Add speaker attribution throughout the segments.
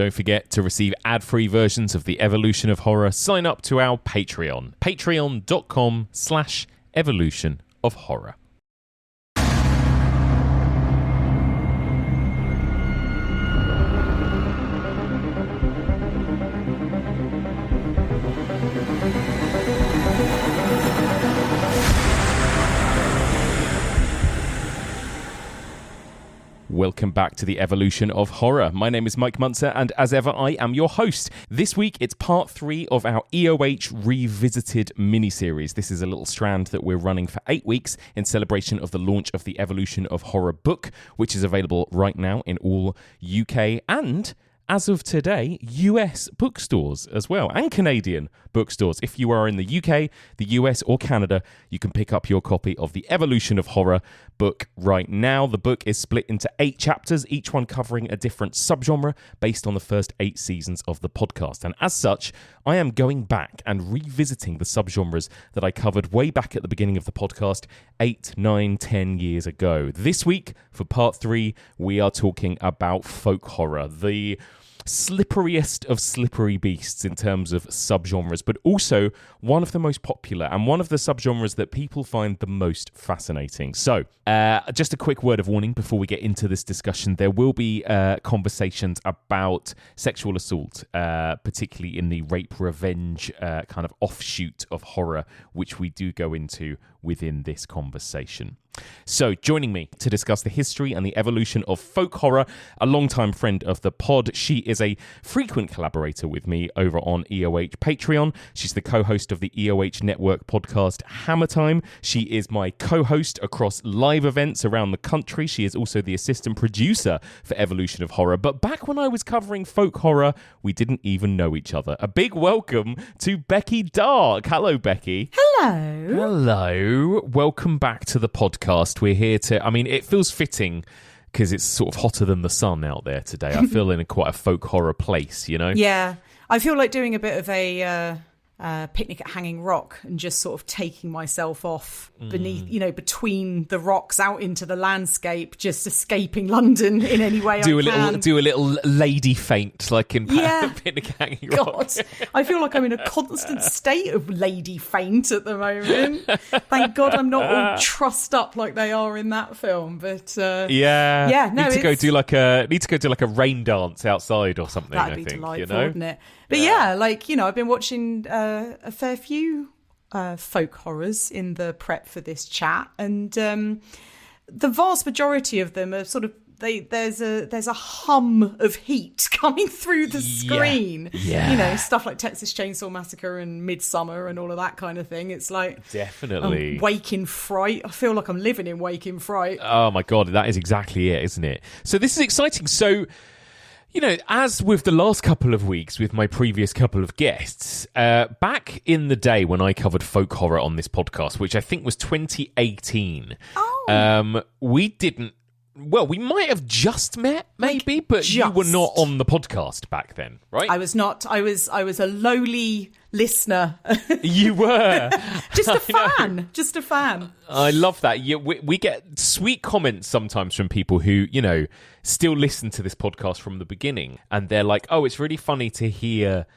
Speaker 1: Don't forget to receive ad-free versions of The Evolution of Horror. Sign up to our Patreon, patreon.com/Evolution of Horror. Welcome back to the Evolution of Horror. My name is Mike Muncer, and as ever, I am your host. This week, it's part 3 of our EOH Revisited miniseries. This is a little strand that we're running for 8 weeks in celebration of the launch of the Evolution of Horror book, which is available right now in all UK and, as of today, US bookstores as well, and Canadian bookstores. If you are in the UK, the US, or Canada, you can pick up your copy of the Evolution of Horror book right now. The book is split into 8 chapters, each one covering a different subgenre based on the first 8 seasons of the podcast. And as such, I am going back and revisiting the subgenres that I covered way back at the beginning of the podcast 8, 9, 10 years ago. This week, for part 3, we are talking about folk horror, the slipperiest of slippery beasts in terms of subgenres, but also one of the most popular and one of the subgenres that people find the most fascinating. So, just a quick word of warning before we get into this discussion. There will be conversations about sexual assault, particularly in the rape revenge kind of offshoot of horror, which we do go into within this conversation. So, joining me to discuss the history and the evolution of folk horror, a longtime friend of the pod. She is a frequent collaborator with me over on EOH Patreon. She's the co-host of the EOH Network podcast Hammer Time. She is my co-host across live events around the country. She is also the assistant producer for Evolution of Horror. But back when I was covering folk horror, we didn't even know each other. A big welcome to Becky Darke. Hello, Becky.
Speaker 2: Hello.
Speaker 1: Hello. Welcome back to the podcast. We're here to, it feels fitting because it's sort of hotter than the sun out there today. I feel in quite a folk horror place, you know?
Speaker 2: Yeah. I feel like doing a bit of a picnic at Hanging Rock and just sort of taking myself off beneath, between the rocks out into the landscape, just escaping London in any way I can.
Speaker 1: Do a little lady faint, like in Picnic at Hanging Rock.
Speaker 2: God, I feel like I'm in a constant state of lady faint at the moment. Thank God I'm not all trussed up like they are in that film. But need to go do like a rain dance outside or something. That'd be delightful, wouldn't it? But I've been watching a fair few folk horrors in the prep for this chat, and the vast majority of them are sort of there's a hum of heat coming through the screen. Yeah. Stuff like Texas Chainsaw Massacre and Midsummer and all of that kind of thing. It's like
Speaker 1: definitely
Speaker 2: Wake in Fright. I feel like I'm living in Wake in Fright.
Speaker 1: Oh my God, that is exactly it, isn't it? So this is exciting. So, as with the last couple of weeks with my previous couple of guests, back in the day when I covered folk horror on this podcast, which I think was 2018, we might have just met, maybe, but you were not on the podcast back then, right?
Speaker 2: I was not. I was a lowly listener.
Speaker 1: You were.
Speaker 2: Just a fan.
Speaker 1: I love that. We get sweet comments sometimes from people who, still listen to this podcast from the beginning. And they're like, oh, it's really funny to hear,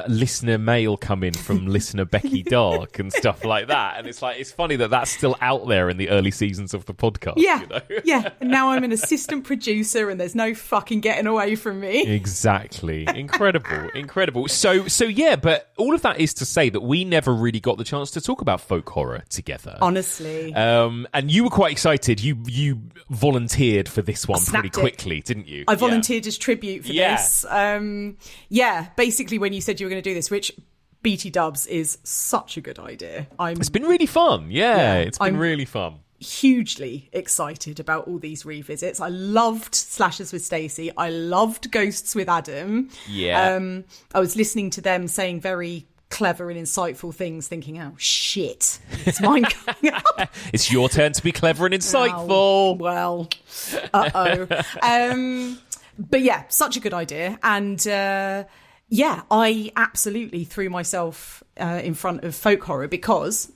Speaker 1: listener mail come in from listener Becky Darke and stuff like that. And it's like, it's funny that that's still out there in the early seasons of the podcast.
Speaker 2: Yeah. Yeah. And now I'm an assistant producer and there's no fucking getting away from me.
Speaker 1: Exactly. Incredible. So yeah, but all of that is to say that we never really got the chance to talk about folk horror together.
Speaker 2: Honestly.
Speaker 1: And you were quite excited. You volunteered for this one pretty quickly, didn't you?
Speaker 2: I volunteered as tribute for this. Basically when you said you were going to do this, which BT dubs is such a good idea.
Speaker 1: It's been really fun. It's been really fun.
Speaker 2: Hugely excited about all these revisits. I loved Slashers with Stacey. I loved Ghosts with Adam. I was listening to them saying very clever and insightful things, thinking, oh shit, it's mine coming up.
Speaker 1: It's your turn to be clever and insightful.
Speaker 2: But yeah, such a good idea. And I absolutely threw myself in front of folk horror because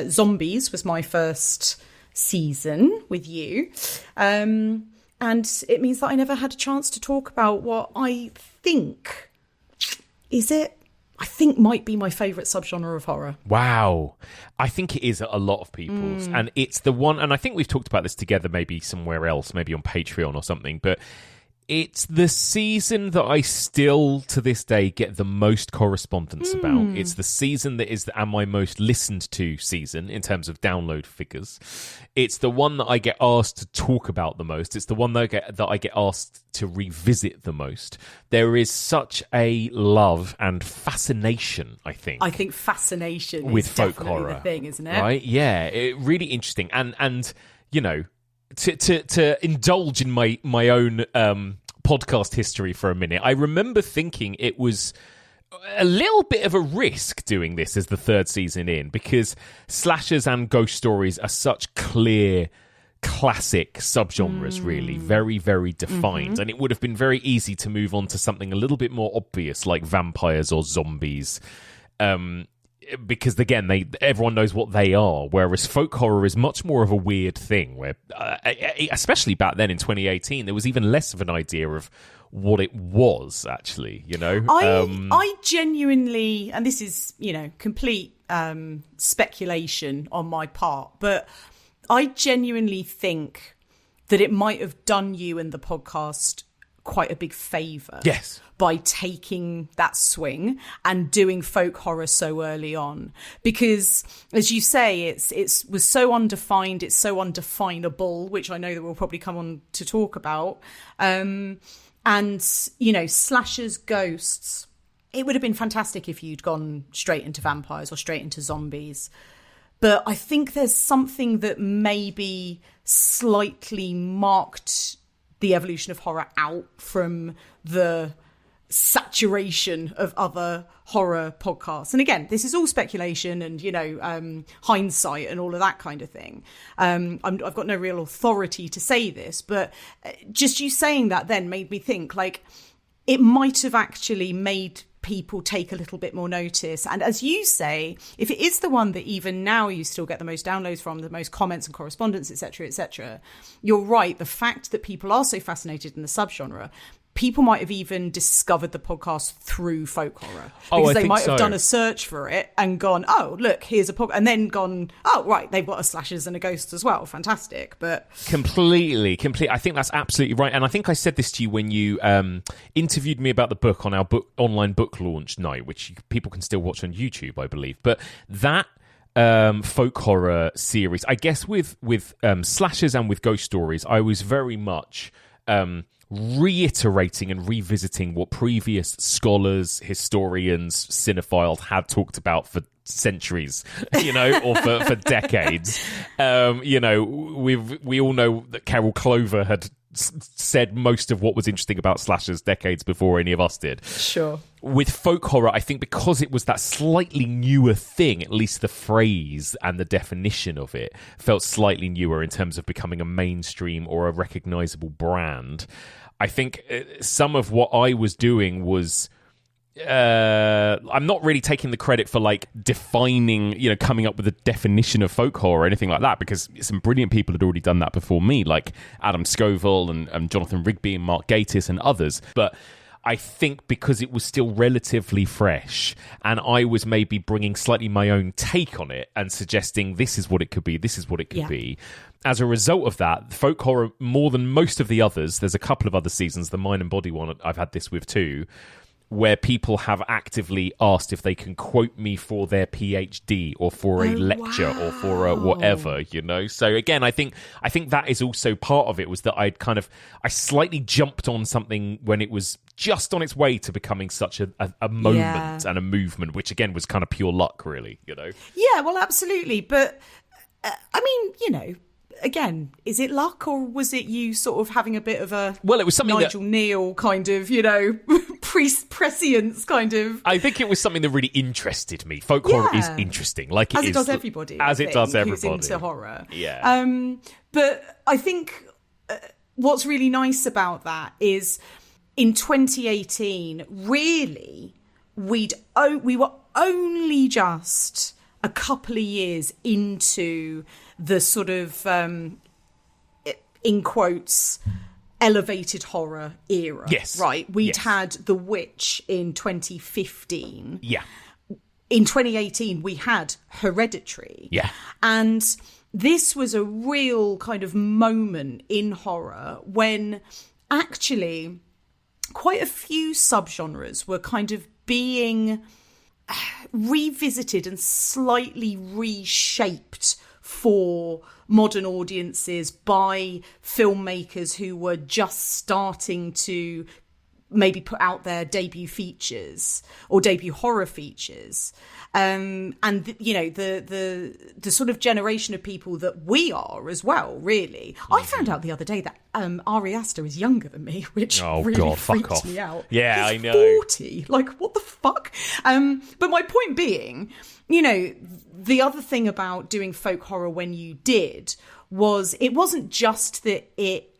Speaker 2: Zombies was my first season with you. And it means that I never had a chance to talk about what I think might be my favourite subgenre of horror.
Speaker 1: Wow. I think it is a lot of people's. And it's the one, and I think we've talked about this together maybe somewhere else, maybe on Patreon or something, but it's the season that I still, to this day, get the most correspondence about. It's the season that is my most listened to season in terms of download figures. It's the one that I get asked to talk about the most. It's the one that I get asked to revisit the most. There is such a love and fascination, I think.
Speaker 2: I think fascination
Speaker 1: with
Speaker 2: is
Speaker 1: folk
Speaker 2: definitely
Speaker 1: horror,
Speaker 2: the thing, isn't it?
Speaker 1: Right? Yeah, really interesting. And you know, to indulge in my own podcast history for a minute, I remember thinking it was a little bit of a risk doing this as the third season in, because slashers and ghost stories are such clear classic subgenres, really very, very defined, and it would have been very easy to move on to something a little bit more obvious like vampires or zombies, because again, everyone knows what they are, whereas folk horror is much more of a weird thing where, especially back then in 2018, there was even less of an idea of what it was actually, you know.
Speaker 2: I genuinely, and this is, you know, complete speculation on my part, but I genuinely think that it might have done you and the podcast quite a big favour.
Speaker 1: Yes.
Speaker 2: By taking that swing and doing folk horror so early on. Because, as you say, it was so undefined, it's so undefinable, which I know that we'll probably come on to talk about. And, you know, slashers, ghosts, it would have been fantastic if you'd gone straight into vampires or straight into zombies. But I think there's something that maybe slightly marked the evolution of horror out from the saturation of other horror podcasts. And again, this is all speculation and, you know, hindsight and all of that kind of thing. I've got no real authority to say this, but just you saying that then made me think, like, it might have actually made people take a little bit more notice. And as you say, if it is the one that even now you still get the most downloads from, the most comments and correspondence, etc., you're right. The fact that people are so fascinated in the subgenre, people might have even discovered the podcast through folk horror, because they might have done a search for it and gone, oh, look, here's a podcast, and then gone, oh, right, they've got a slashers and a ghost as well. Fantastic. But completely.
Speaker 1: I think that's absolutely right. And I think I said this to you when you interviewed me about the book on our online book launch night, which people can still watch on YouTube, I believe. But that folk horror series, I guess with slashers and with ghost stories, I was very much reiterating and revisiting what previous scholars, historians, cinephiles had talked about for centuries, you know, or for decades. You know, we all know that Carol Clover had said most of what was interesting about slashers decades before any of us did.
Speaker 2: Sure.
Speaker 1: With folk horror, I think because it was that slightly newer thing, at least the phrase and the definition of it felt slightly newer in terms of becoming a mainstream or a recognizable brand. I think some of what I was doing was I'm not really taking the credit for like defining, you know, coming up with a definition of folk horror or anything like that, because some brilliant people had already done that before me, like Adam Scoville and Jonathan Rigby and Mark Gatiss and others. But I think because it was still relatively fresh and I was maybe bringing slightly my own take on it and suggesting this is what it could be, this is what it could be. As a result of that, folk horror, more than most of the others, there's a couple of other seasons, the Mind and Body one I've had this with too, where people have actively asked if they can quote me for their PhD or for a lecture or for a whatever, you know? So again, I think that is also part of it, was that I slightly jumped on something when it was just on its way to becoming such a moment and a movement, which again was kind of pure luck, really, you know?
Speaker 2: Yeah, well, absolutely. But I mean, you know, again, is it luck, or was it you sort of having a bit of a
Speaker 1: it was something
Speaker 2: Nigel Neal kind of, you know, prescience kind of?
Speaker 1: I think it was something that really interested me. Folk horror is interesting, like
Speaker 2: it does everybody. As it does everybody who's into horror.
Speaker 1: Yeah.
Speaker 2: But I think what's really nice about that is in 2018, really, we were only just a couple of years into the sort of, in quotes, elevated horror era.
Speaker 1: Yes.
Speaker 2: Right? We'd had The Witch in 2015.
Speaker 1: Yeah.
Speaker 2: In 2018, we had Hereditary.
Speaker 1: Yeah.
Speaker 2: And this was a real kind of moment in horror when actually quite a few subgenres were kind of being revisited and slightly reshaped for modern audiences by filmmakers who were just starting to maybe put out their debut features or debut horror features. And the sort of generation of people that we are as well, really. I found out the other day that Ari Aster is younger than me, which really freaked me out.
Speaker 1: Yeah,
Speaker 2: He's
Speaker 1: I know.
Speaker 2: 40. Like, what the fuck? But my point being, you know, the other thing about doing folk horror when you did was it wasn't just that it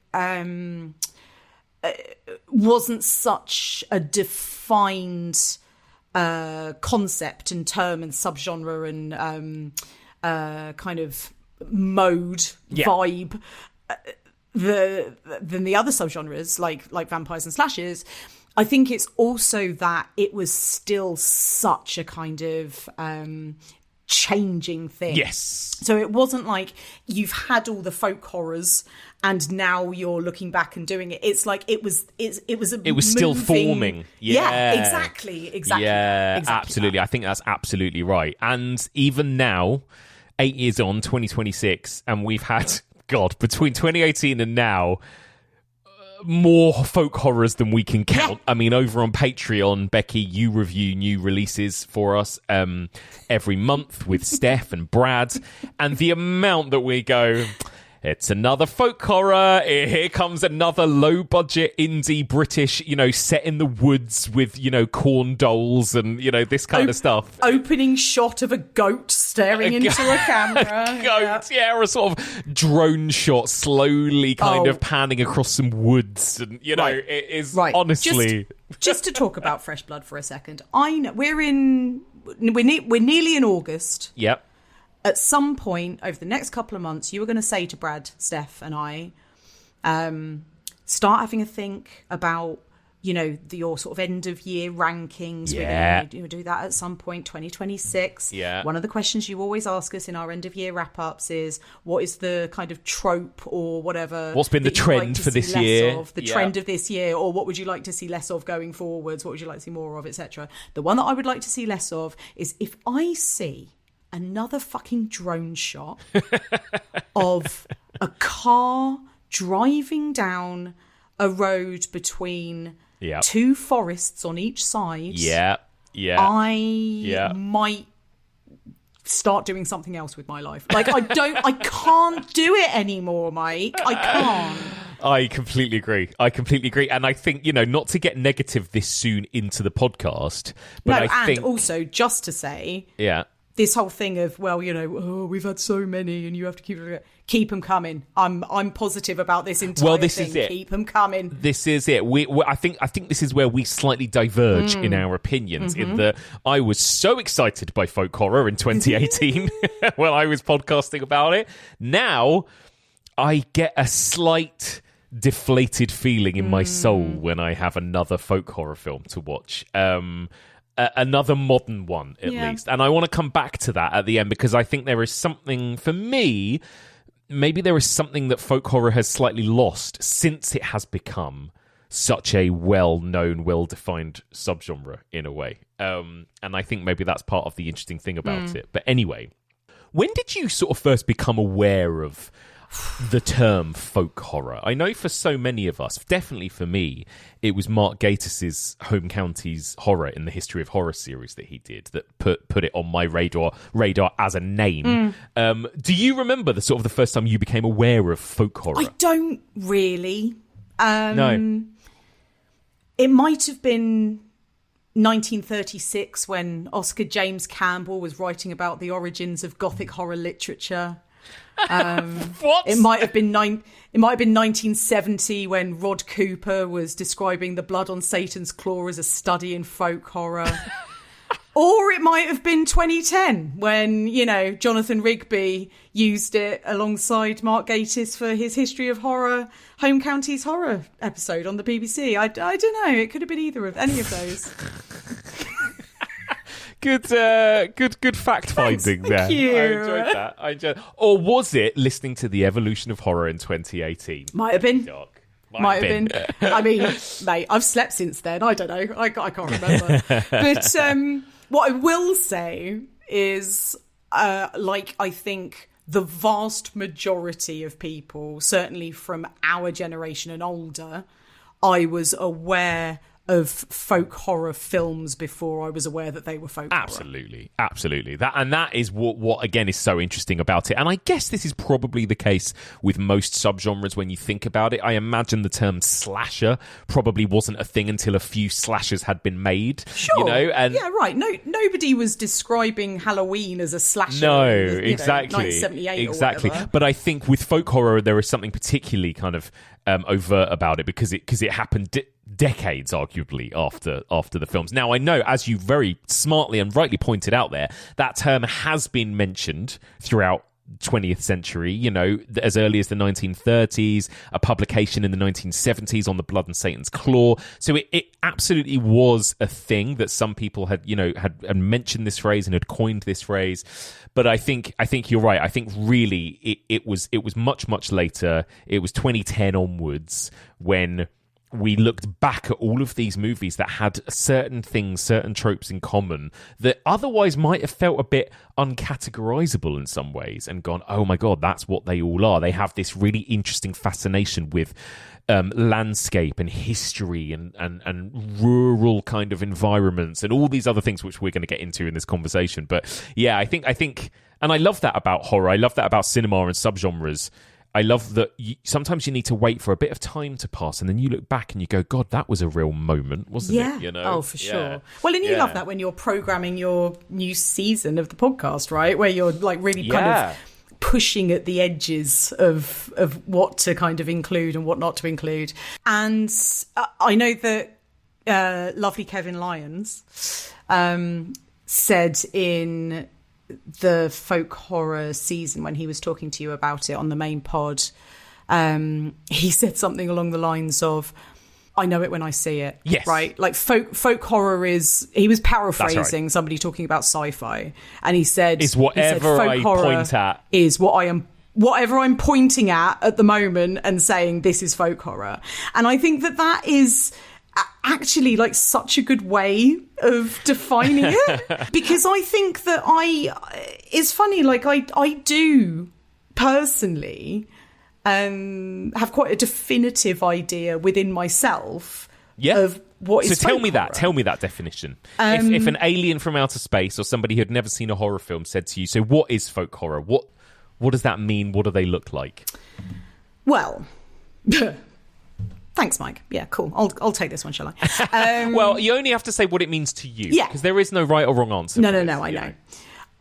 Speaker 2: wasn't such a defined concept and term and subgenre and kind of mode vibe than the other subgenres like vampires and slashers. I think it's also that it was still such a kind of changing thing.
Speaker 1: Yes.
Speaker 2: So it wasn't like you've had all the folk horrors and now you're looking back and doing it. It's like it was still forming.
Speaker 1: Yeah,
Speaker 2: exactly.
Speaker 1: Yeah,
Speaker 2: exactly
Speaker 1: absolutely.
Speaker 2: that.
Speaker 1: I think that's absolutely right. And even now, 8 years on, 2026, and we've had, God, between 2018 and now, more folk horrors than we can count. I mean, over on Patreon, Becky, you review new releases for us every month with Steph and Brad, and the amount that we go, it's another folk horror, here comes another low budget indie British, you know, set in the woods with, you know, corn dolls and, you know, this kind of stuff.
Speaker 2: Opening shot of a goat staring into a camera.
Speaker 1: Or a sort of drone shot slowly kind of panning across some woods, and you know, it is honestly
Speaker 2: just to talk about Fresh Blood for a second. I know we're nearly in August.
Speaker 1: Yep.
Speaker 2: At some point over the next couple of months, you were going to say to Brad, Steph, and I, start having a think about, you know, your sort of end of year rankings.
Speaker 1: Yeah.
Speaker 2: We're going to do that at some point, 2026.
Speaker 1: Yeah.
Speaker 2: One of the questions you always ask us in our end of year wrap ups is, what is the kind of trope or whatever?
Speaker 1: What's been the trend for this year?
Speaker 2: The trend of this year, or what would you like to see less of going forwards? What would you like to see more of, etc. The one that I would like to see less of is if I see another fucking drone shot of a car driving down a road between two forests on each side. I might start doing something else with my life. Like, I can't do it anymore, Mike. I can't.
Speaker 1: I completely agree. And I think, you know, not to get negative this soon into the podcast, but I think
Speaker 2: also just to say, this whole thing of, well, you know, we've had so many and you have to keep them coming. I'm positive about this entire
Speaker 1: this
Speaker 2: thing.
Speaker 1: Is it.
Speaker 2: Keep them coming.
Speaker 1: This is it. I think this is where we slightly diverge in our opinions. In that I was so excited by folk horror in 2018 when I was podcasting about it. Now I get a slight deflated feeling in my soul when I have another folk horror film to watch. Another modern one, at least. And I want to come back to that at the end, because I think there is something, for me, maybe there is something that folk horror has slightly lost since it has become such a well-known, well-defined subgenre, in a way. And I think maybe that's part of the interesting thing about it. But anyway, when did you sort of first become aware of the term folk horror? I know for so many of us, definitely for me, it was Mark Gatiss's Home Counties Horror in the History of Horror series that he did that put it on my radar as a name. Do you remember the sort of the first time you became aware of folk horror?
Speaker 2: I don't really.
Speaker 1: No.
Speaker 2: It might have been 1936 when Oscar James Campbell was writing about the origins of Gothic horror literature.
Speaker 1: What?
Speaker 2: It might have been 1970 when Rod Cooper was describing The Blood on Satan's Claw as a study in folk horror. Or it might have been 2010 when, Jonathan Rigby used it alongside Mark Gatiss for his History of Horror, Home Counties Horror episode on the BBC. I don't know. It could have been any of those.
Speaker 1: Good fact finding there.
Speaker 2: Thank you.
Speaker 1: I enjoyed that. Or was it listening to The Evolution of Horror in 2018?
Speaker 2: Might have been. Might have been. I mean, mate, I've slept since then. I don't know. I can't remember. But what I will say is, I think the vast majority of people, certainly from our generation and older, I was aware of folk horror films before I was aware that they were folk horror.
Speaker 1: Absolutely. That is what again is so interesting about it. And I guess this is probably the case with most subgenres when you think about it. I imagine the term slasher probably wasn't a thing until a few slashers had been made.
Speaker 2: Sure. And yeah, right. No, nobody was describing Halloween as a slasher.
Speaker 1: No, exactly.
Speaker 2: 1978
Speaker 1: exactly.
Speaker 2: Or whatever.
Speaker 1: But I think with folk horror there is something particularly kind of overt about it because it happened decades arguably after the films. Now I know, as you very smartly and rightly pointed out there, that term has been mentioned throughout 20th century, as early as the 1930s, a publication in the 1970s on the Blood and Satan's Claw. So it absolutely was a thing that some people had mentioned this phrase and had coined this phrase. But I think you're right. I think really it was much, much later. It was 2010 onwards when we looked back at all of these movies that had certain things, certain tropes in common that otherwise might have felt a bit uncategorizable in some ways and gone, oh my God, that's what they all are. They have this really interesting fascination with landscape and history and rural kind of environments and all these other things which we're going to get into in this conversation. But yeah, I think, and I love that about horror. I love that about cinema and subgenres. I love that sometimes you need to wait for a bit of time to pass and then you look back and you go, God, that was a real moment, wasn't it?
Speaker 2: Oh, for sure. Well, and you love that when you're programming your new season of the podcast, right? Where you're like really kind of pushing at the edges of what to kind of include and what not to include. And I know that lovely Kevin Lyons said in the folk horror season when he was talking to you about it on the main pod, he said something along the lines of, I know it when I see it.
Speaker 1: Yes.
Speaker 2: Right? Like folk horror is, he was paraphrasing somebody talking about sci-fi, and he said,
Speaker 1: it's whatever I point at
Speaker 2: is whatever I'm pointing at the moment and saying this is folk horror. And I think that is actually like such a good way of defining it, because I think that it's funny, like I do personally have quite a definitive idea within myself of what is folk horror.
Speaker 1: Tell me that definition. If an alien from outer space or somebody who had never seen a horror film said to you, so what is folk horror? What does that mean? What do they look like?
Speaker 2: Well, thanks, Mike. Yeah, cool. I'll take this one, shall I?
Speaker 1: Well, you only have to say what it means to you.
Speaker 2: Yeah.
Speaker 1: Because there is no right or wrong answer.
Speaker 2: No, I know.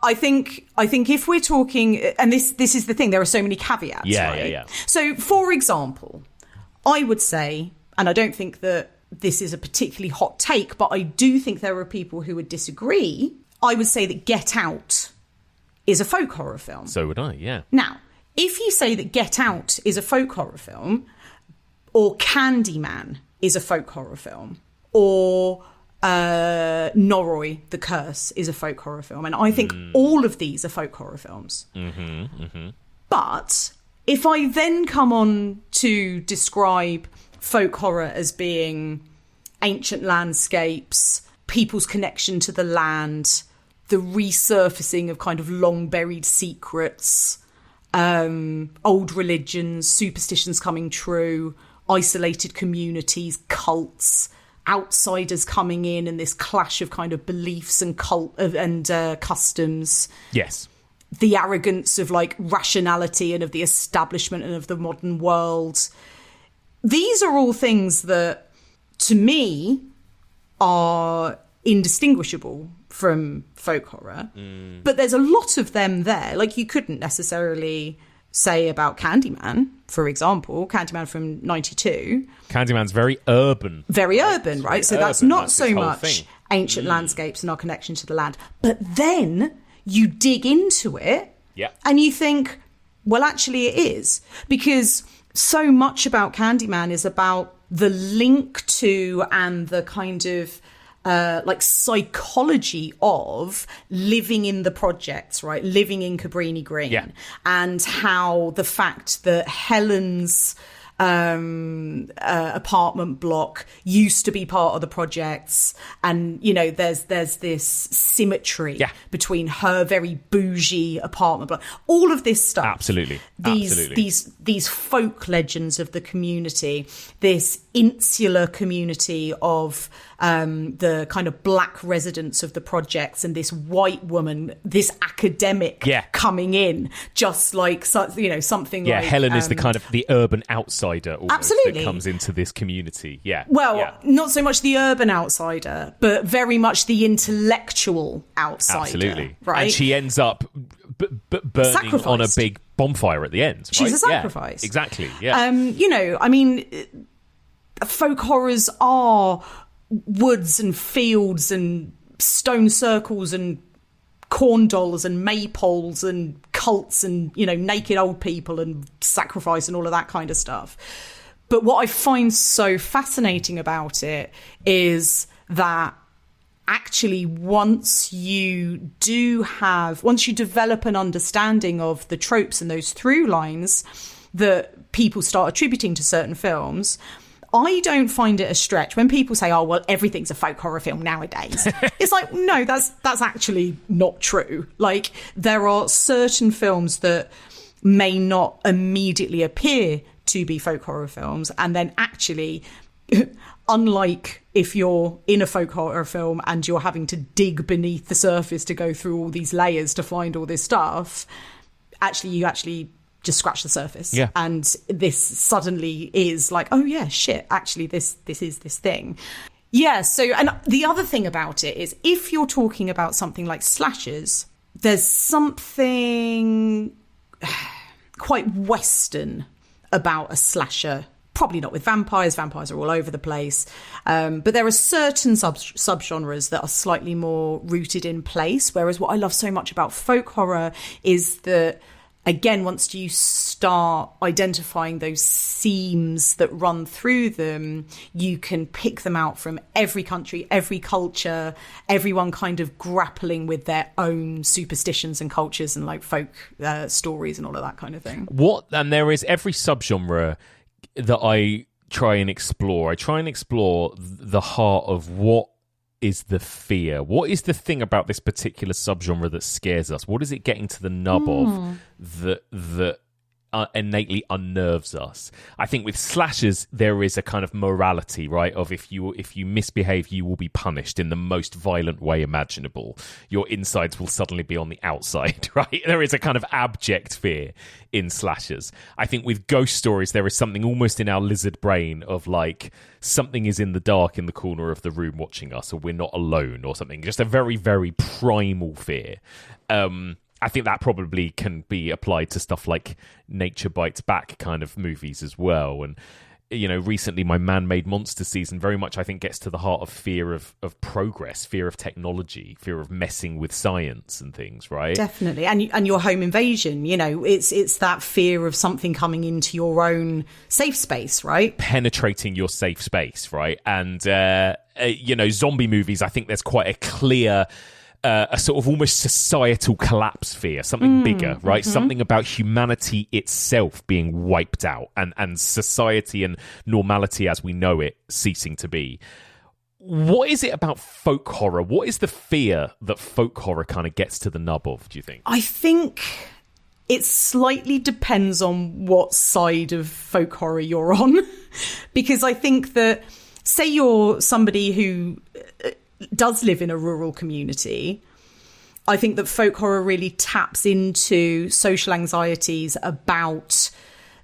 Speaker 2: I think if we're talking, and this is the thing, there are so many caveats, right?
Speaker 1: Yeah.
Speaker 2: So, for example, I would say, and I don't think that this is a particularly hot take, but I do think there are people who would disagree. I would say that Get Out is a folk horror film.
Speaker 1: So would I, yeah. Now,
Speaker 2: if you say that Get Out is a folk horror film, or Candyman is a folk horror film, or Noroi, The Curse is a folk horror film, and I think all of these are folk horror films. But if I then come on to describe folk horror as being ancient landscapes, people's connection to the land, the resurfacing of kind of long buried secrets, old religions, superstitions coming true, isolated communities, cults, outsiders coming in, and this clash of kind of beliefs and customs.
Speaker 1: Yes.
Speaker 2: The arrogance of like rationality and of the establishment and of the modern world. These are all things that, to me, are indistinguishable from folk horror. But there's a lot of them there. Like, you couldn't necessarily say about Candyman, for example. Candyman from 92.
Speaker 1: Candyman's very urban.
Speaker 2: Very urban, right? So that's not so much ancient landscapes and our connection to the land. But then you dig into it and you think, well, actually it is. Because so much about Candyman is about the link to and the kind of like psychology of living in the projects, right? Living in Cabrini Green, and how the fact that Helen's apartment block used to be part of the projects, and you know there's this symmetry between her very bougie apartment block, all of this stuff, these folk legends of the community, this insular community of the kind of black residents of the projects, and this white woman, this academic coming in, just like something like
Speaker 1: Helen is the kind of the urban outsider almost that comes into this community.
Speaker 2: Not so much the urban outsider, but very much the intellectual outsider, right? And
Speaker 1: she ends up burning on a big bonfire at the end, right?
Speaker 2: She's a sacrifice.
Speaker 1: Exactly.
Speaker 2: Folk horrors are woods and fields and stone circles and corn dolls and maypoles and cults and naked old people and sacrifice and all of that kind of stuff. But what I find so fascinating about it is that actually once you develop an understanding of the tropes and those through lines that people start attributing to certain films, I don't find it a stretch when people say, oh, well, everything's a folk horror film nowadays. It's like, no, that's actually not true. Like, there are certain films that may not immediately appear to be folk horror films. And then actually, unlike if you're in a folk horror film and you're having to dig beneath the surface to go through all these layers to find all this stuff, you actually just scratch the surface, and this suddenly is like, oh yeah, shit, actually this is this thing. So, and the other thing about it is, if you're talking about something like slashers, there's something quite Western about a slasher. Probably not with vampires are all over the place, but there are certain subgenres that are slightly more rooted in place, whereas what I love so much about folk horror is that, again, once you start identifying those themes that run through them, you can pick them out from every country, every culture, everyone kind of grappling with their own superstitions and cultures and like folk stories and all of that kind of thing.
Speaker 1: And there is every subgenre that I try and explore. I try and explore the heart of what is the fear. What is the thing about this particular subgenre that scares us? What is it getting to the nub of that innately unnerves us? I think with slashers there is a kind of morality, right? Of if you misbehave, you will be punished in the most violent way imaginable. Your insides will suddenly be on the outside, right? There is a kind of abject fear in slashers. I think with ghost stories there is something almost in our lizard brain of like, something is in the dark in the corner of the room watching us, or we're not alone or something. Just a very, very primal fear. I think that probably can be applied to stuff like Nature Bites Back kind of movies as well. And, recently my Man-Made Monster season very much, I think, gets to the heart of fear of progress, fear of technology, fear of messing with science and things, right?
Speaker 2: Definitely. And your home invasion, it's that fear of something coming into your own safe space, right?
Speaker 1: Penetrating your safe space, right? And, zombie movies, I think there's quite a clear a sort of almost societal collapse fear, something bigger, right? Mm-hmm. Something about humanity itself being wiped out and society and normality as we know it ceasing to be. What is it about folk horror? What is the fear that folk horror kind of gets to the nub of, do you think?
Speaker 2: I think it slightly depends on what side of folk horror you're on. Because I think that, say you're somebody who does live in a rural community, I think that folk horror really taps into social anxieties about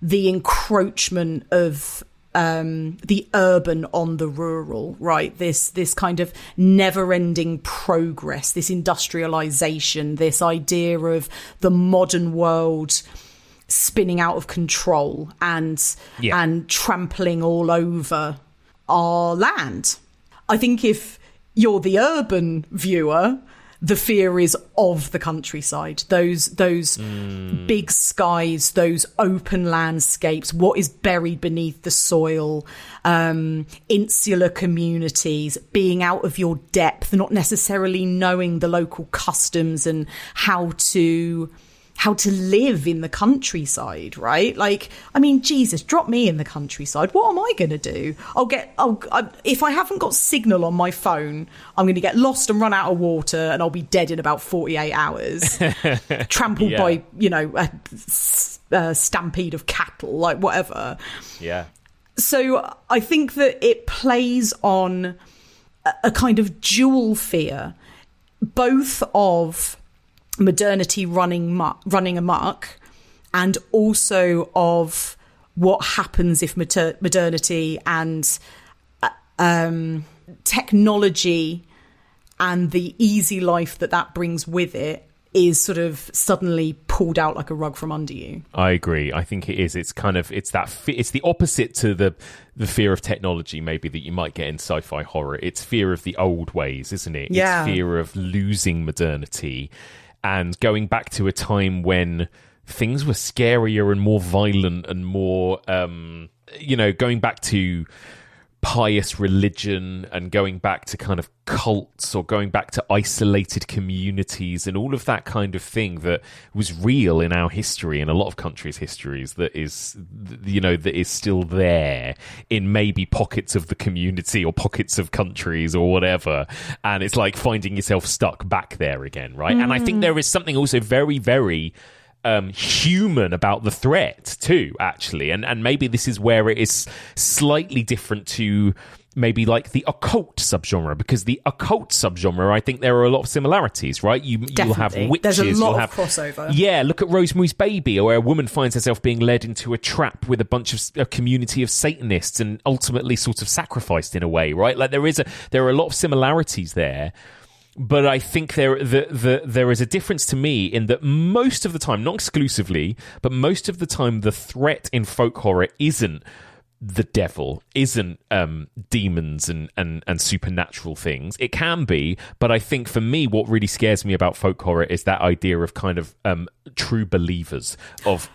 Speaker 2: the encroachment of the urban on the rural, right? This kind of never-ending progress, this industrialization, this idea of the modern world spinning out of control and trampling all over our land. I think if you're the urban viewer, the fear is of the countryside, those big skies, those open landscapes, what is buried beneath the soil, insular communities, being out of your depth, not necessarily knowing the local customs and how to live in the countryside, right? Like, I mean, Jesus, drop me in the countryside. What am I going to do? If I haven't got signal on my phone, I'm going to get lost and run out of water, and I'll be dead in about 48 hours, trampled by, a stampede of cattle, like whatever.
Speaker 1: Yeah.
Speaker 2: So I think that it plays on a kind of dual fear, both of modernity running amok, and also of what happens if modernity and technology and the easy life that brings with it is sort of suddenly pulled out like a rug from under you.
Speaker 1: I agree. I think it is. It's the opposite to the fear of technology maybe that you might get in sci-fi horror. It's fear of the old ways, isn't it?
Speaker 2: Yeah.
Speaker 1: It's fear of losing modernity and going back to a time when things were scarier and more violent and more, going back to pious religion and going back to kind of cults or going back to isolated communities and all of that kind of thing that was real in our history and a lot of countries' histories that is still there in maybe pockets of the community or pockets of countries or whatever. And it's like finding yourself stuck back there again, right? And I think there is something also very, very human about the threat too, actually, and maybe this is where it is slightly different to maybe like the occult subgenre, because the occult subgenre, I think there are a lot of similarities, right? You'll have witches.
Speaker 2: There's a lot of crossover.
Speaker 1: Yeah, look at Rosemary's Baby, where a woman finds herself being led into a trap with a bunch of a community of Satanists and ultimately sort of sacrificed in a way, right? Like there are a lot of similarities there. But I think there is a difference to me in that most of the time, not exclusively, but most of the time, the threat in folk horror isn't the devil, isn't demons and supernatural things. It can be, but I think for me, what really scares me about folk horror is that idea of kind of true believers, of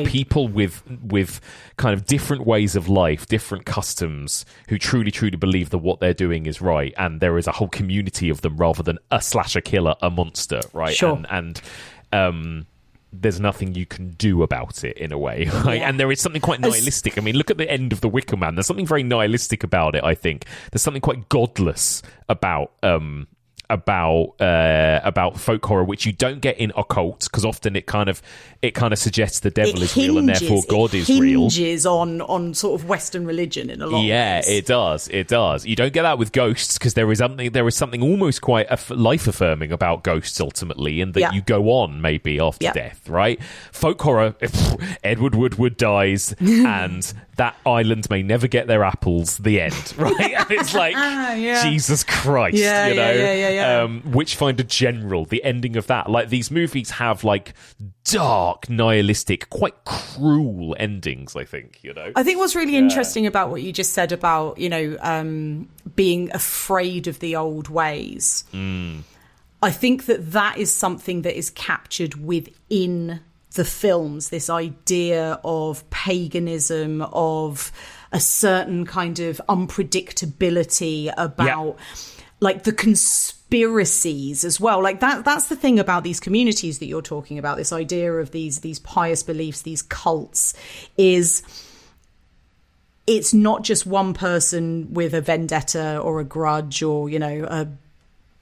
Speaker 1: people with kind of different ways of life, different customs, who truly believe that what they're doing is right, and there is a whole community of them rather than a slasher killer, a monster, right?
Speaker 2: Sure.
Speaker 1: And there's nothing you can do about it in a way, right?
Speaker 2: Yeah.
Speaker 1: And there is something quite nihilistic. I mean, look at the end of The Wicker Man. There's something very nihilistic about it, I think. There's something quite godless about folk horror, which you don't get in occult, because often it kind of suggests the devil is real and therefore God is real.
Speaker 2: It hinges on sort of Western religion in a lot of ways.
Speaker 1: Yeah, it does. You don't get that with ghosts, because there is something almost quite life affirming about ghosts ultimately, and that you go on maybe after death, right? Folk horror, Edward Woodward dies and that island may never get their apples, the end, right? And it's like, Jesus Christ, Witchfinder General, the ending of that. Like, these movies have like dark, nihilistic, quite cruel endings, I think,
Speaker 2: I think what's really interesting about what you just said about, being afraid of the old ways. I think that is something that is captured within the films, this idea of paganism, of a certain kind of unpredictability about like the conspiracies as well. Like that's the thing about these communities that you're talking about, this idea of these pious beliefs, these cults, is it's not just one person with a vendetta or a grudge or, a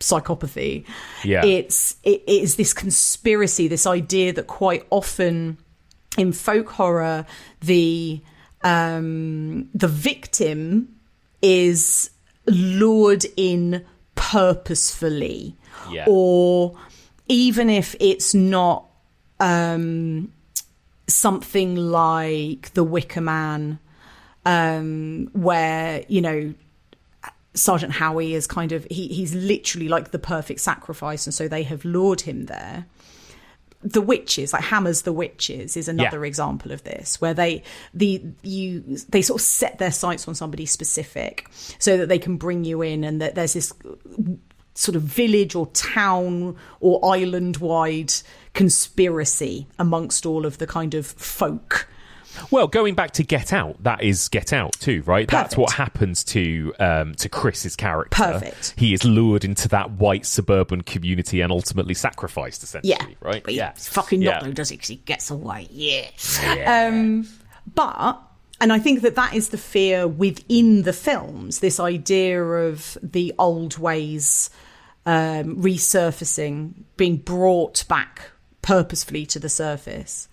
Speaker 2: psychopathy. It is this conspiracy, this idea that quite often in folk horror the victim is lured in purposefully, or even if it's not something like The Wicker Man, where Sergeant Howie is kind of he's literally like the perfect sacrifice, and so they have lured him there. The Witches, like Hammer's The Witches, is another example of this, where they sort of set their sights on somebody specific so that they can bring you in, and that there's this sort of village or town or island-wide conspiracy amongst all of the kind of folk.
Speaker 1: Well, going back to Get Out, that is Get Out too, right?
Speaker 2: Perfect.
Speaker 1: That's what happens to Chris's character.
Speaker 2: Perfect.
Speaker 1: He is lured into that white suburban community and ultimately sacrificed, essentially, right?
Speaker 2: But he's fucking not, though, does he? Because he gets away. And I think that is the fear within the films, this idea of the old ways resurfacing, being brought back purposefully to the surface.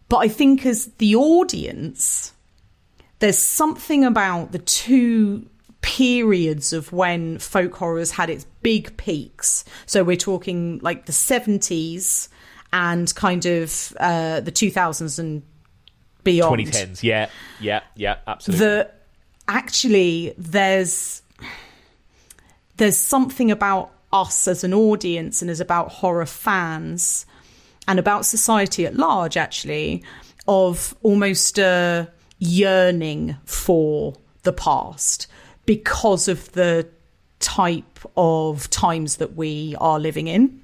Speaker 2: But I think as the audience, there's something about the two periods of when folk horrors had its big peaks. So we're talking like the 70s and kind of the 2000s and beyond.
Speaker 1: 2010s, yeah, absolutely.
Speaker 2: That actually there's something about us as an audience and as about horror fans and about society at large, actually, of almost a yearning for the past because of the type of times that we are living in.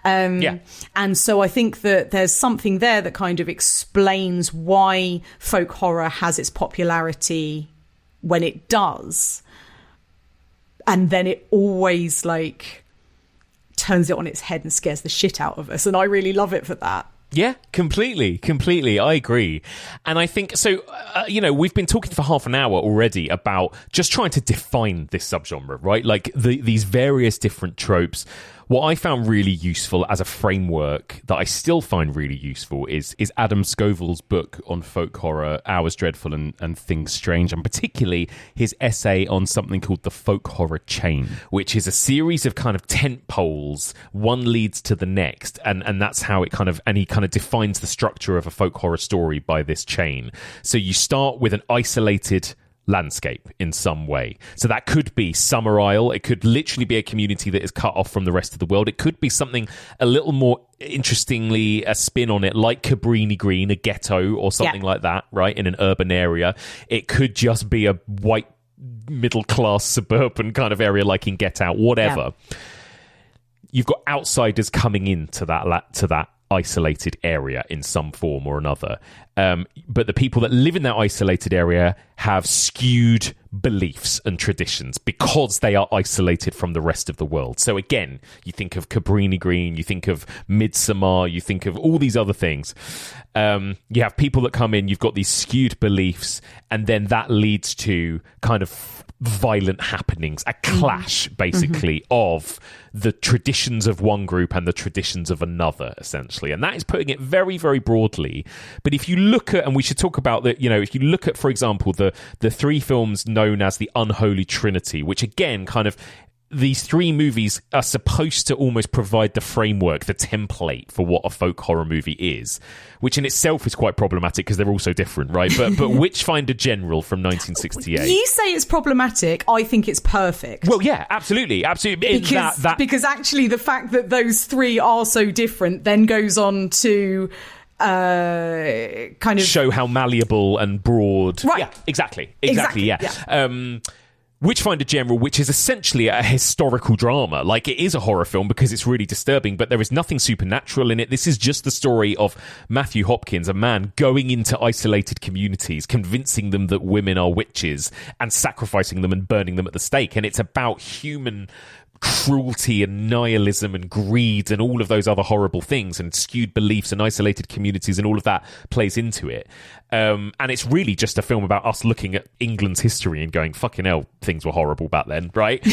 Speaker 2: And so I think that there's something there that kind of explains why folk horror has its popularity when it does. And then it always turns it on its head and scares the shit out of us. And I really love it for that.
Speaker 1: Yeah, completely. I agree. And I think, so, we've been talking for half an hour already about just trying to define this subgenre, right? Like these various different tropes. What I found really useful as a framework that I still find really useful is Adam Scoville's book on folk horror, Hours Dreadful and Things Strange, and particularly his essay on something called the folk horror chain, which is a series of kind of tent poles, one leads to the next, and that's how it he kind of defines the structure of a folk horror story by this chain. So you start with an isolated landscape in some way. So that could be Summer Isle. It could literally be a community that is cut off from the rest of the world. It could be something a little more interestingly a spin on it, like Cabrini Green, a ghetto or something like that, right, in an urban area. It could just be a white middle-class suburban kind of area like in Get Out, whatever. You've got outsiders coming into that isolated area in some form or another. But the people that live in that isolated area have skewed beliefs and traditions because they are isolated from the rest of the world. So again, you think of Cabrini Green, you think of Midsommar, you think of all these other things. You have people that come in, you've got these skewed beliefs, and then that leads to kind of violent happenings, a clash basically of the traditions of one group and the traditions of another, essentially. And that is putting it very, very broadly. But if you look at, and we should talk about that, if you look at, for example, the three films known as the Unholy Trinity, which again kind of, these three movies are supposed to almost provide the framework, the template for what a folk horror movie is, which in itself is quite problematic because they're all so different, right? But Witchfinder General from 1968.
Speaker 2: You say it's problematic. I think it's perfect.
Speaker 1: Well, yeah, absolutely.
Speaker 2: Because actually the fact that those three are so different then goes on to kind of
Speaker 1: show how malleable and broad.
Speaker 2: Right.
Speaker 1: Yeah, exactly. Yeah. Witchfinder General, which is essentially a historical drama. Like, it is a horror film because it's really disturbing, but there is nothing supernatural in it. This is just the story of Matthew Hopkins, a man going into isolated communities, convincing them that women are witches and sacrificing them and burning them at the stake. And it's about human cruelty and nihilism and greed and all of those other horrible things, and skewed beliefs and isolated communities, and all of that plays into it. And it's really just a film about us looking at England's history and going, fucking hell, things were horrible back then, right?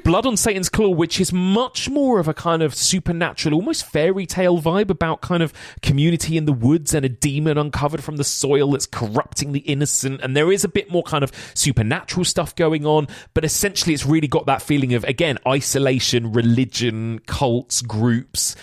Speaker 1: Blood on Satan's Claw, which is much more of a kind of supernatural, almost fairy tale vibe about kind of community in the woods and a demon uncovered from the soil that's corrupting the innocent. And there is a bit more kind of supernatural stuff going on, but essentially it's really got that feeling of, again, isolation, religion, cults, groups,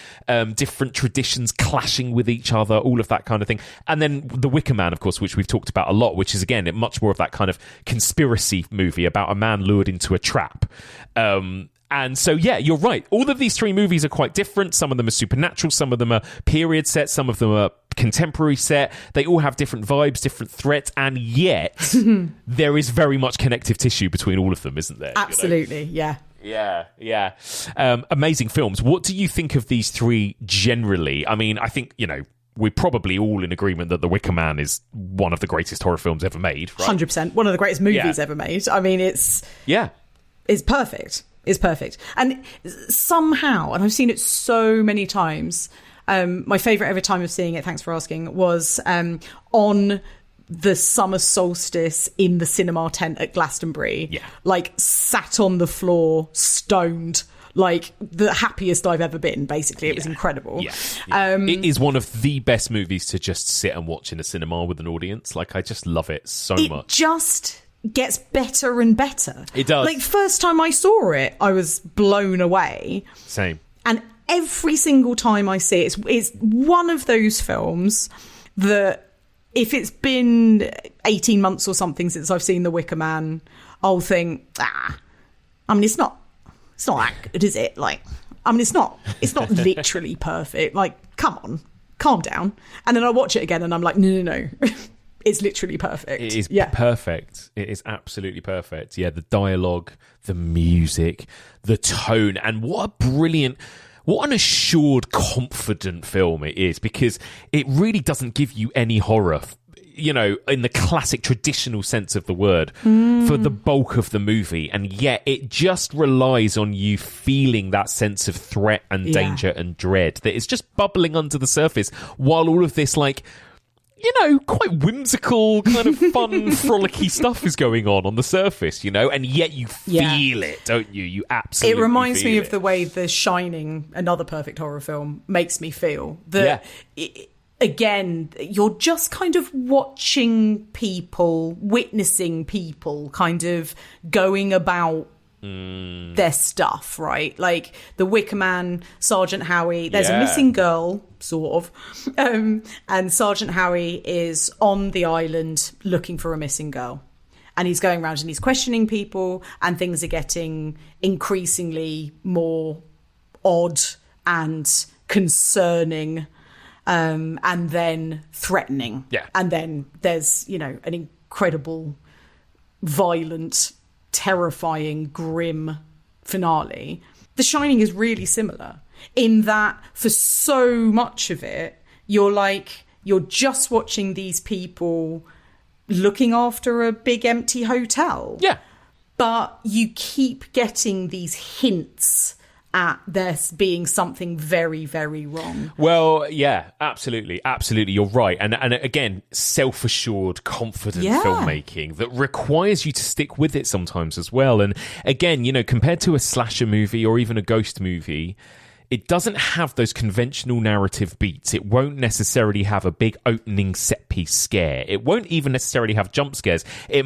Speaker 1: different traditions clashing with each other, all of that kind of thing. And then The Wicker Man, of course, which we've talked about a lot, which is, again, much more of that kind of conspiracy movie about a man lured into a trap. And so, yeah, you're right. All of these three movies are quite different. Some of them are supernatural. Some of them are period set. Some of them are contemporary set. They all have different vibes, different threats. And yet, there is very much connective tissue between all of them, isn't there?
Speaker 2: Absolutely, yeah.
Speaker 1: Yeah. Amazing films. What do you think of these three generally? I mean, I think, we're probably all in agreement that The Wicker Man is one of the greatest horror films ever made, right?
Speaker 2: 100%. One of the greatest movies ever made. I mean, it's perfect. It's perfect. And somehow, and I've seen it so many times, my favourite ever time of seeing it, thanks for asking, was on the summer solstice in the cinema tent at Glastonbury. Yeah. Like, sat on the floor, stoned, like the happiest I've ever been, basically. It was incredible.
Speaker 1: Yeah. It is one of the best movies to just sit and watch in a cinema with an audience. Like, I just love it so much.
Speaker 2: It just gets better and better.
Speaker 1: It does.
Speaker 2: Like, first time I saw it, I was blown away.
Speaker 1: Same.
Speaker 2: And every single time I see it, it's one of those films that if it's been 18 months or something since I've seen The Wicker Man, I'll think, I mean, it's not that good, is it? Like, I mean, it's not literally perfect. Like, come on, calm down. And then I watch it again and I'm like, no. It's literally perfect.
Speaker 1: It is perfect. It is absolutely perfect. Yeah, the dialogue, the music, the tone, and what an assured, confident film it is, because it really doesn't give you any horror, in the classic traditional sense of the word, for the bulk of the movie. And yet it just relies on you feeling that sense of threat and danger and dread that is just bubbling under the surface, while all of this, like, quite whimsical, kind of fun, frolicky stuff is going on the surface, and yet you feel it, don't you? You absolutely
Speaker 2: It reminds me
Speaker 1: of
Speaker 2: the way The Shining, another perfect horror film, makes me feel. That, again, you're just kind of watching people, witnessing people kind of going about their stuff, right? Like The Wicker Man, Sergeant Howie, there's a missing girl, sort of, and Sergeant Howie is on the island looking for a missing girl, and he's going around and he's questioning people, and things are getting increasingly more odd and concerning, and then threatening, and then there's an incredible, violent, terrifying, grim finale. The Shining is really similar in that for so much of it, you're just watching these people looking after a big empty hotel. Yeah. But you keep getting these hints at there being something very, very wrong.
Speaker 1: Well, yeah, absolutely. You're right. And again, self-assured, confident filmmaking that requires you to stick with it sometimes as well. And again, compared to a slasher movie or even a ghost movie, it doesn't have those conventional narrative beats. It won't necessarily have a big opening set piece scare. It won't even necessarily have jump scares. It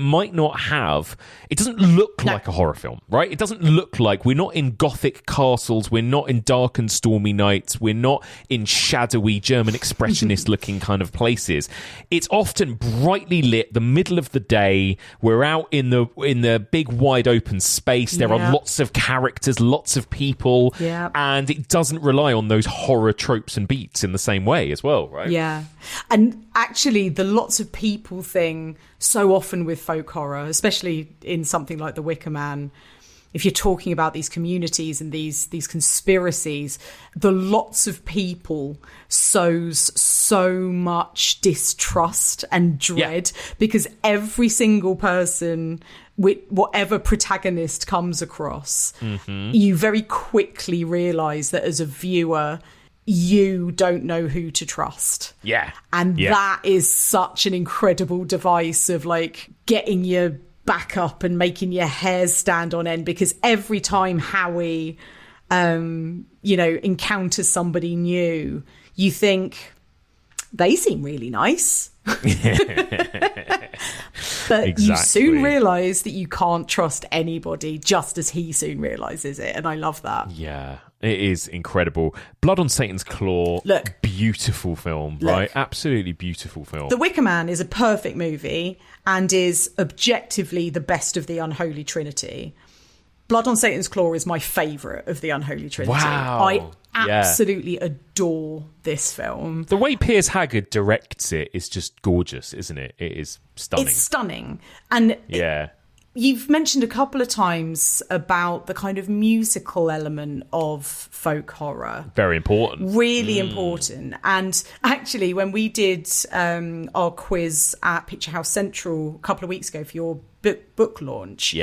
Speaker 1: doesn't look like a horror film, right? It doesn't look like, we're not in gothic castles. We're not in dark and stormy nights. We're not in shadowy German expressionist looking kind of places. It's often brightly lit, the middle of the day. We're out in the big wide open space. There are lots of characters, lots of people, and it doesn't rely on those horror tropes and beats in the same way as well, right?
Speaker 2: Yeah. And actually, the lots of people thing so often with folk horror, especially in something like The Wicker Man, if you're talking about these communities and these conspiracies, the lots of people sows so much distrust and dread because every single person, with whatever protagonist comes across, you very quickly realise that as a viewer, you don't know who to trust.
Speaker 1: Yeah.
Speaker 2: And that is such an incredible device of like getting your back up and making your hairs stand on end, because every time Howie, encounters somebody new, you think, they seem really nice. But you soon realise that you can't trust anybody, just as he soon realises it. And I love that.
Speaker 1: Yeah, it is incredible. Blood on Satan's Claw.
Speaker 2: Look.
Speaker 1: Beautiful film, right? Absolutely beautiful film.
Speaker 2: The Wicker Man is a perfect movie and is objectively the best of the Unholy Trinity. Blood on Satan's Claw is my favourite of the Unholy Trinity.
Speaker 1: Wow.
Speaker 2: I absolutely adore this film.
Speaker 1: The way Piers Haggard directs it is just gorgeous, isn't it? It is stunning.
Speaker 2: It's stunning. And You've mentioned a couple of times about the kind of musical element of folk horror.
Speaker 1: Very important.
Speaker 2: Really important. And actually, when we did our quiz at Picture House Central a couple of weeks ago for your book launch,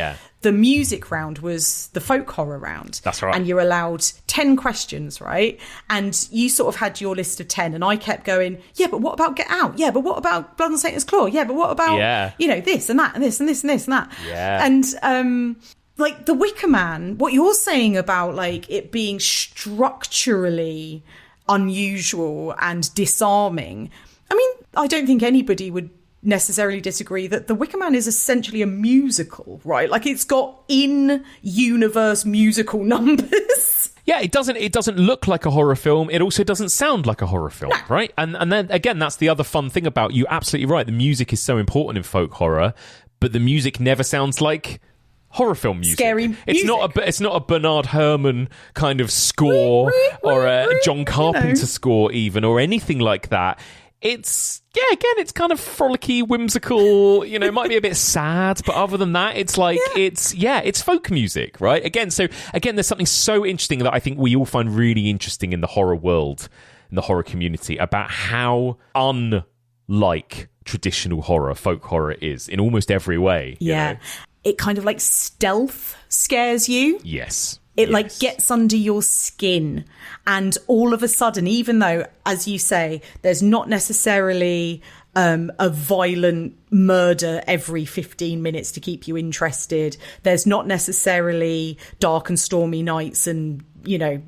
Speaker 2: the music round was the folk horror round.
Speaker 1: That's right.
Speaker 2: And you're allowed 10 questions, right? And you sort of had your list of 10, and I kept going, yeah, but what about Get Out? Yeah, but what about Blood on Satan's Claw? Yeah, but what about, you know, this and that and this and this and this and that?
Speaker 1: Yeah.
Speaker 2: And like The Wicker Man, what you're saying about like it being structurally unusual and disarming, I mean, I don't think anybody would necessarily disagree that The Wicker Man is essentially a musical, right? Like it's got in-universe musical numbers.
Speaker 1: Yeah, it doesn't look like a horror film. It also doesn't sound like a horror film, right? And then again, that's the other fun thing about you. Absolutely right. The music is so important in folk horror, but the music never sounds like horror film music.
Speaker 2: Scary music.
Speaker 1: It's not a Bernard Herrmann kind of score or a John Carpenter score even, or anything like that. It's, again, it's kind of frolicky, whimsical, you know, it might be a bit sad, but other than that, it's like, it's folk music, right? Again, there's something so interesting that I think we all find really interesting in the horror world, in the horror community, about how unlike traditional horror, folk horror is in almost every way.
Speaker 2: Yeah.
Speaker 1: You know?
Speaker 2: It kind of like stealth scares you.
Speaker 1: Yes.
Speaker 2: It like gets under your skin, and all of a sudden, even though, as you say, there's not necessarily a violent murder every 15 minutes to keep you interested, there's not necessarily dark and stormy nights and, you know,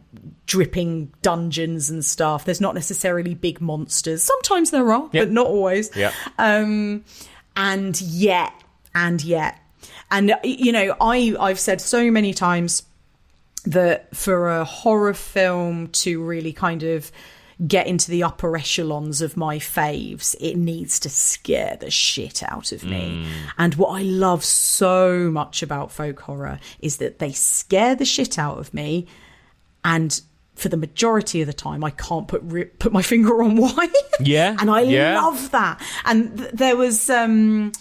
Speaker 2: dripping dungeons and stuff, there's not necessarily big monsters. Sometimes there are, but not always. And yet, you know, I've said so many times that for a horror film to really kind of get into the upper echelons of my faves, it needs to scare the shit out of me. And what I love so much about folk horror is that they scare the shit out of me, and for the majority of the time I can't put my finger on why. And I love that. And there was so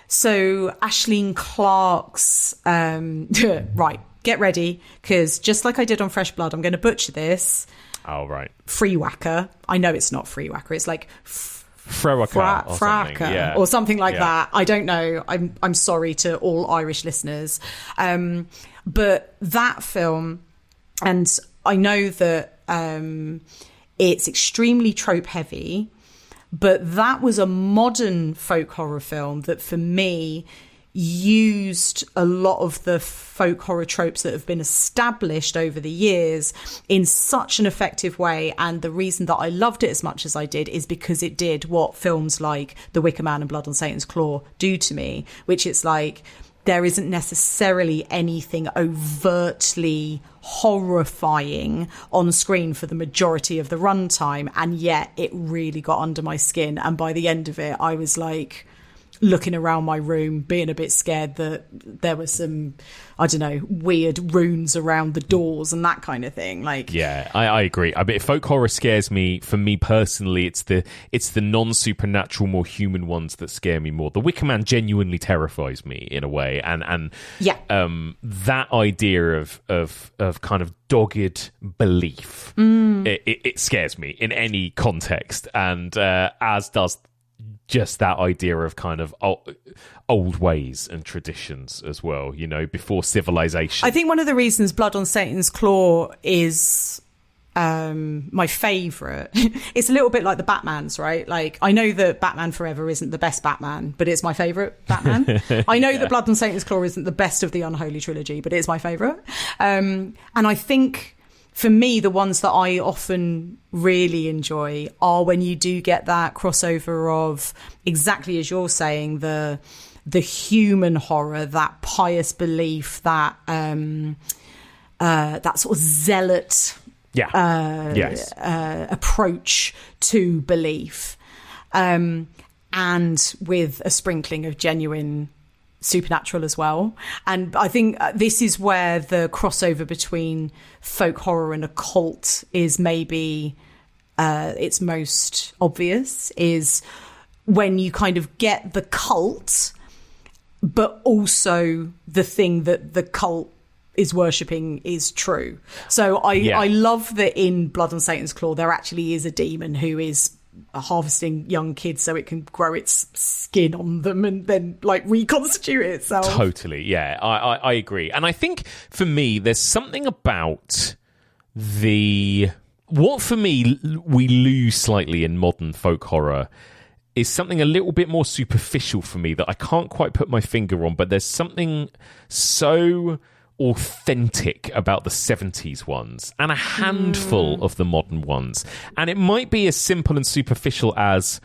Speaker 2: Ashleen Clarke's right, get ready, because just like I did on Fresh Blood, I'm going to butcher this.
Speaker 1: Oh, right.
Speaker 2: Freewacker. I know it's not Freewacker. It's like
Speaker 1: Frawacker
Speaker 2: or something like that. I don't know. I'm sorry to all Irish listeners. But that film, and I know that it's extremely trope heavy, but that was a modern folk horror film that for me used a lot of the folk horror tropes that have been established over the years in such an effective way. And the reason that I loved it as much as I did is because it did what films like The Wicker Man and Blood on Satan's Claw do to me, which it's like there isn't necessarily anything overtly horrifying on screen for the majority of the runtime, and yet it really got under my skin. And by the end of it, I was like looking around my room, being a bit scared that there were some, I don't know, weird runes around the doors and that kind of thing. Like,
Speaker 1: yeah, I agree. I mean, folk horror scares me. For me personally, it's the non-supernatural, more human ones that scare me more. The Wicker Man genuinely terrifies me in a way, and that idea of kind of dogged belief, it scares me in any context, and as does just that idea of kind of old ways and traditions as well, you know, before civilization.
Speaker 2: I think one of the reasons Blood on Satan's Claw is my favourite, it's a little bit like the Batmans, right? Like, I know that Batman Forever isn't the best Batman, but it's my favourite Batman. I know that Blood on Satan's Claw isn't the best of the Unholy Trilogy, but it's my favourite. And I think for me, the ones that I often really enjoy are when you do get that crossover of, exactly as you're saying, the human horror, that pious belief, that that sort of zealot approach to belief, and with a sprinkling of genuine supernatural as well. And I think this is where the crossover between folk horror and occult is maybe its most obvious, is when you kind of get the cult, but also the thing that the cult is worshipping is true. So I love that in Blood on Satan's Claw there actually is a demon who is harvesting young kids so it can grow its skin on them and then like reconstitute itself.
Speaker 1: Totally, yeah, I agree. And I think for me there's something about what for me we lose slightly in modern folk horror is something a little bit more superficial for me that I can't quite put my finger on, but there's something so authentic about the 70s ones and a handful of the modern ones. And it might be as simple and superficial as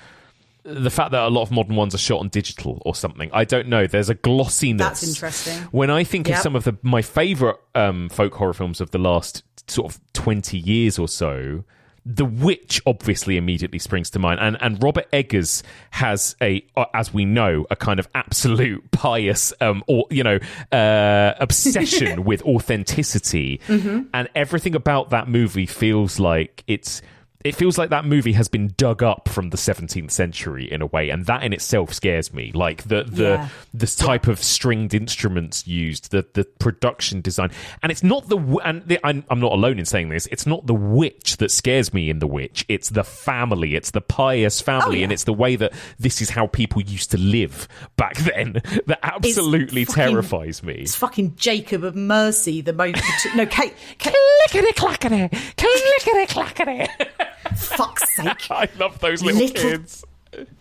Speaker 1: the fact that a lot of modern ones are shot on digital or something. I don't know. There's a glossiness.
Speaker 2: That's interesting.
Speaker 1: When I think of some of my favourite folk horror films of the last sort of 20 years or so, The Witch obviously immediately springs to mind, and Robert Eggers has as we know, a kind of absolute pious, obsession with authenticity, and everything about that movie feels like it feels like that movie has been dug up from the 17th century in a way, and that in itself scares me. Like the type of stringed instruments used, the production design, and it's not I'm not alone in saying this. It's not the witch that scares me in The Witch. It's the family. It's the pious family, and it's the way that this is how people used to live back then that absolutely terrifies me.
Speaker 2: It's fucking Jacob of Mercy, the most Kate.
Speaker 1: Clickety clackety, clickety clackety.
Speaker 2: Fuck's sake.
Speaker 1: I love those little kids.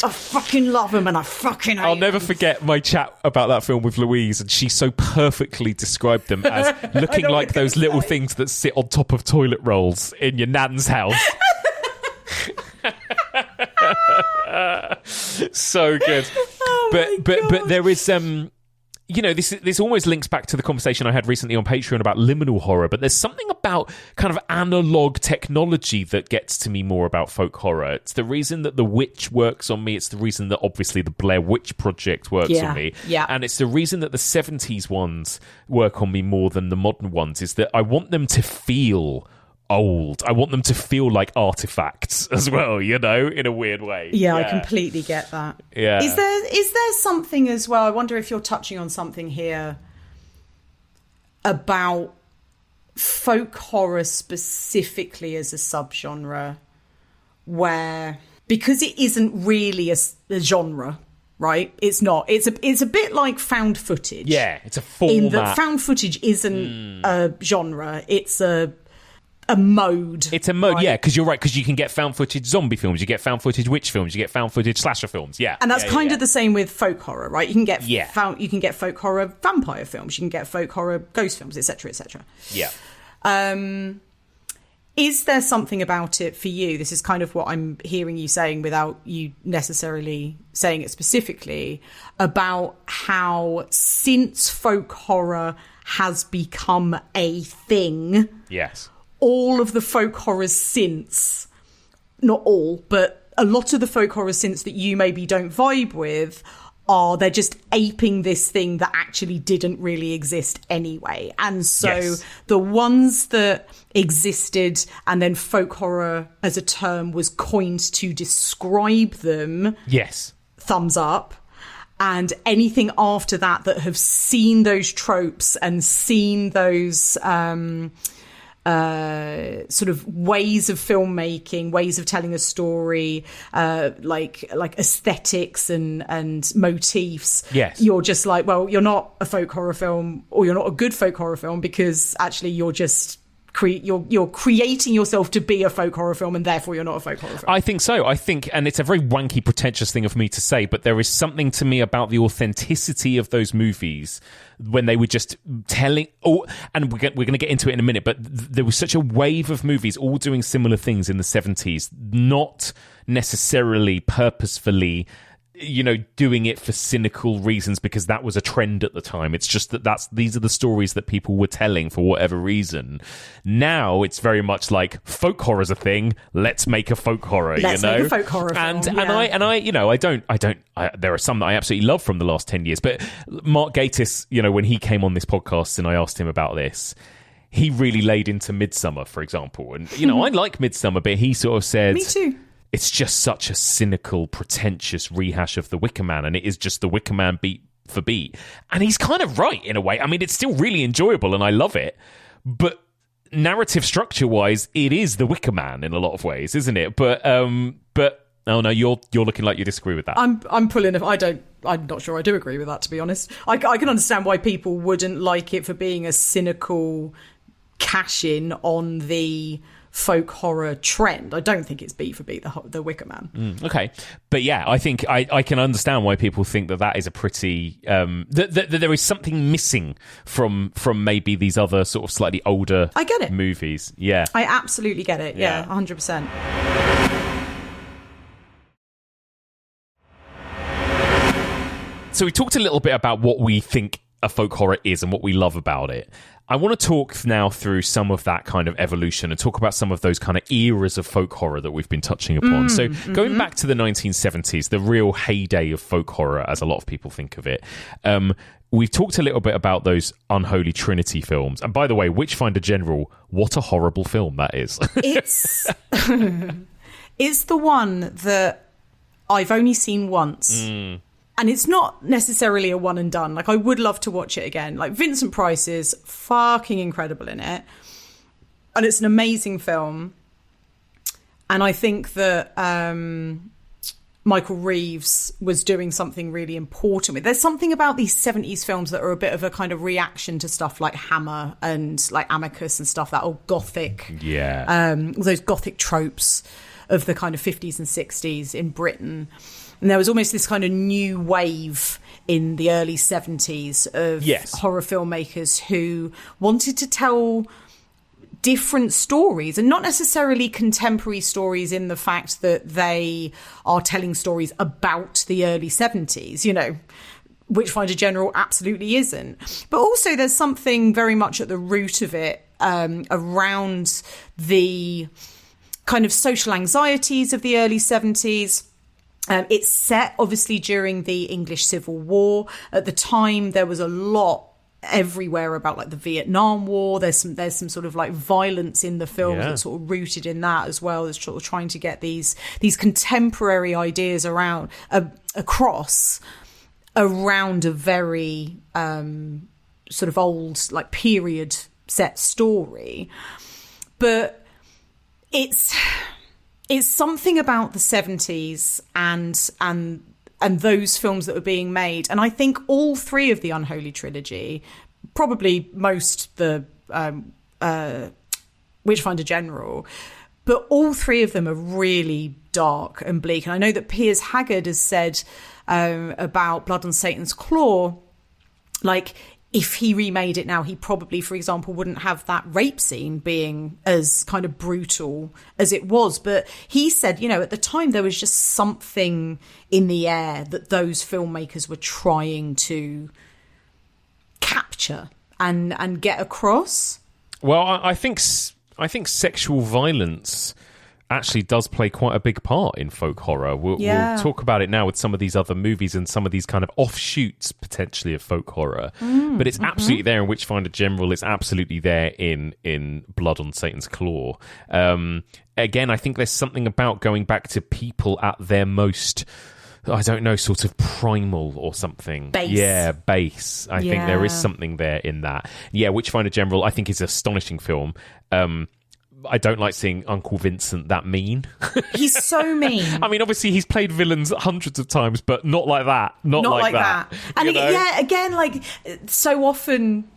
Speaker 2: I fucking love them, and I fucking hate
Speaker 1: I'll never
Speaker 2: them.
Speaker 1: forget my chat about that film with Louise, and she so perfectly described them as looking like those little things that sit on top of toilet rolls in your nan's house. So good. But there is this almost links back to the conversation I had recently on Patreon about liminal horror, but there's something about kind of analog technology that gets to me more about folk horror. It's the reason that The Witch works on me. It's the reason that obviously the Blair Witch Project works on me.
Speaker 2: Yeah.
Speaker 1: And it's the reason that the 70s ones work on me more than the modern ones, is that I want them to feel old. I want them to feel like artifacts as well, in a weird way.
Speaker 2: Yeah, I completely get that.
Speaker 1: Yeah.
Speaker 2: Is there something as well, I wonder if you're touching on something here about folk horror specifically as a subgenre, where, because it isn't really a genre, right? It's not. It's a bit like found footage.
Speaker 1: Yeah, it's a format.
Speaker 2: In that found footage isn't a genre, it's a mode.
Speaker 1: It's a mode,
Speaker 2: right?
Speaker 1: Yeah, because you're right, because you can get found footage zombie films, you get found footage witch films, you get found footage slasher films, yeah.
Speaker 2: And that's kind of the same with folk horror, right? You can get you can get folk horror vampire films, you can get folk horror ghost films, etc., etc.
Speaker 1: Yeah.
Speaker 2: Is there something about it for you? This is kind of what I'm hearing you saying without you necessarily saying it specifically, about how since folk horror has become a thing,
Speaker 1: yes,
Speaker 2: all of the folk horrors since, not all, but a lot of the folk horrors since that you maybe don't vibe with, they're just aping this thing that actually didn't really exist anyway. And so the ones that existed and then folk horror as a term was coined to describe them, thumbs up. And anything after that have seen those tropes and seen those sort of ways of filmmaking, ways of telling a story, like aesthetics and motifs.
Speaker 1: Yes.
Speaker 2: You're just like, well, you're not a folk horror film, or you're not a good folk horror film, because actually you're just you're creating yourself to be a folk horror film, and therefore you're not a folk horror film.
Speaker 1: I think so. And it's a very wanky, pretentious thing of me to say, but there is something to me about the authenticity of those movies when they were just telling. And we're going to get into it in a minute, but there was such a wave of movies all doing similar things in the 70s, not necessarily purposefully, doing it for cynical reasons because that was a trend at the time. It's just these are the stories that people were telling for whatever reason. Now it's very much like folk horror's a thing. Let's make a folk horror.
Speaker 2: Let's make a folk horror film.
Speaker 1: There are some that I absolutely love from the last 10 years. But Mark Gatiss, when he came on this podcast and I asked him about this, he really laid into Midsommar, for example. And I like Midsommar, but he sort of said,
Speaker 2: me too.
Speaker 1: It's just such a cynical, pretentious rehash of The Wicker Man, and it is just The Wicker Man beat for beat. And he's kind of right in a way. I mean, it's still really enjoyable and I love it, but narrative structure-wise, it is The Wicker Man in a lot of ways, isn't it? But oh no, you're looking like you disagree with that.
Speaker 2: I'm pulling. I'm not sure I do agree with that, to be honest. I can understand why people wouldn't like it for being a cynical cash-in on the folk horror trend. I don't think it's beat for beat the Wicker Man.
Speaker 1: Okay, but yeah, I think I can understand why people think that is a pretty that there is something missing from maybe these other sort of slightly older
Speaker 2: I get it.
Speaker 1: movies. Yeah,
Speaker 2: I absolutely get it. Yeah, 100%.
Speaker 1: So we talked a little bit about what we think a folk horror is and what we love about it. I want to talk now through some of that kind of evolution and talk about some of those kind of eras of folk horror that we've been touching upon. So going back to the 1970s, the real heyday of folk horror, as a lot of people think of it, we've talked a little bit about those Unholy Trinity films. And by the way, Witchfinder General, what a horrible film that is.
Speaker 2: It's the one that I've only seen once. And it's not necessarily a one and done. Like, I would love to watch it again. Like, Vincent Price is fucking incredible in it. And it's an amazing film. And I think that Michael Reeves was doing something really important with. There's something about these 70s films that are a bit of a kind of reaction to stuff like Hammer and like Amicus and stuff, that old gothic.
Speaker 1: Yeah.
Speaker 2: Those gothic tropes of the kind of 50s and 60s in Britain. And there was almost this kind of new wave in the early 70s of horror filmmakers who wanted to tell different stories, and not necessarily contemporary stories in the fact that they are telling stories about the early 70s, you know. Witchfinder General absolutely isn't. But also there's something very much at the root of it around the kind of social anxieties of the early 70s. It's set, obviously, during the English Civil War. At the time, there was a lot everywhere about like the Vietnam War. There's some sort of like violence in the film that's sort of rooted in that, as well as sort of trying to get these contemporary ideas around across around a very sort of old like period set story. But it's something about the 70s and those films that were being made. And I think all three of the Unholy Trilogy, probably most the Witchfinder General, but all three of them are really dark and bleak. And I know that Piers Haggard has said about Blood on Satan's Claw, like, if he remade it now, he probably, for example, wouldn't have that rape scene being as kind of brutal as it was. But he said, you know, at the time there was just something in the air that those filmmakers were trying to capture and get across.
Speaker 1: Well, I think sexual violence actually does play quite a big part in folk horror. We'll talk about it now with some of these other movies and some of these kind of offshoots potentially of folk horror. But it's absolutely there in Witchfinder General. It's absolutely there in Blood on Satan's Claw. Again, I think there's something about going back to people at their most, I don't know, sort of primal or something.
Speaker 2: Base.
Speaker 1: Yeah, base. I think there is something there in that. Yeah, Witchfinder General, I think, is an astonishing film. I don't like seeing Uncle Vincent that mean.
Speaker 2: He's so mean.
Speaker 1: I mean, obviously, he's played villains hundreds of times, but not like that. Not like that.
Speaker 2: And again, like, so often,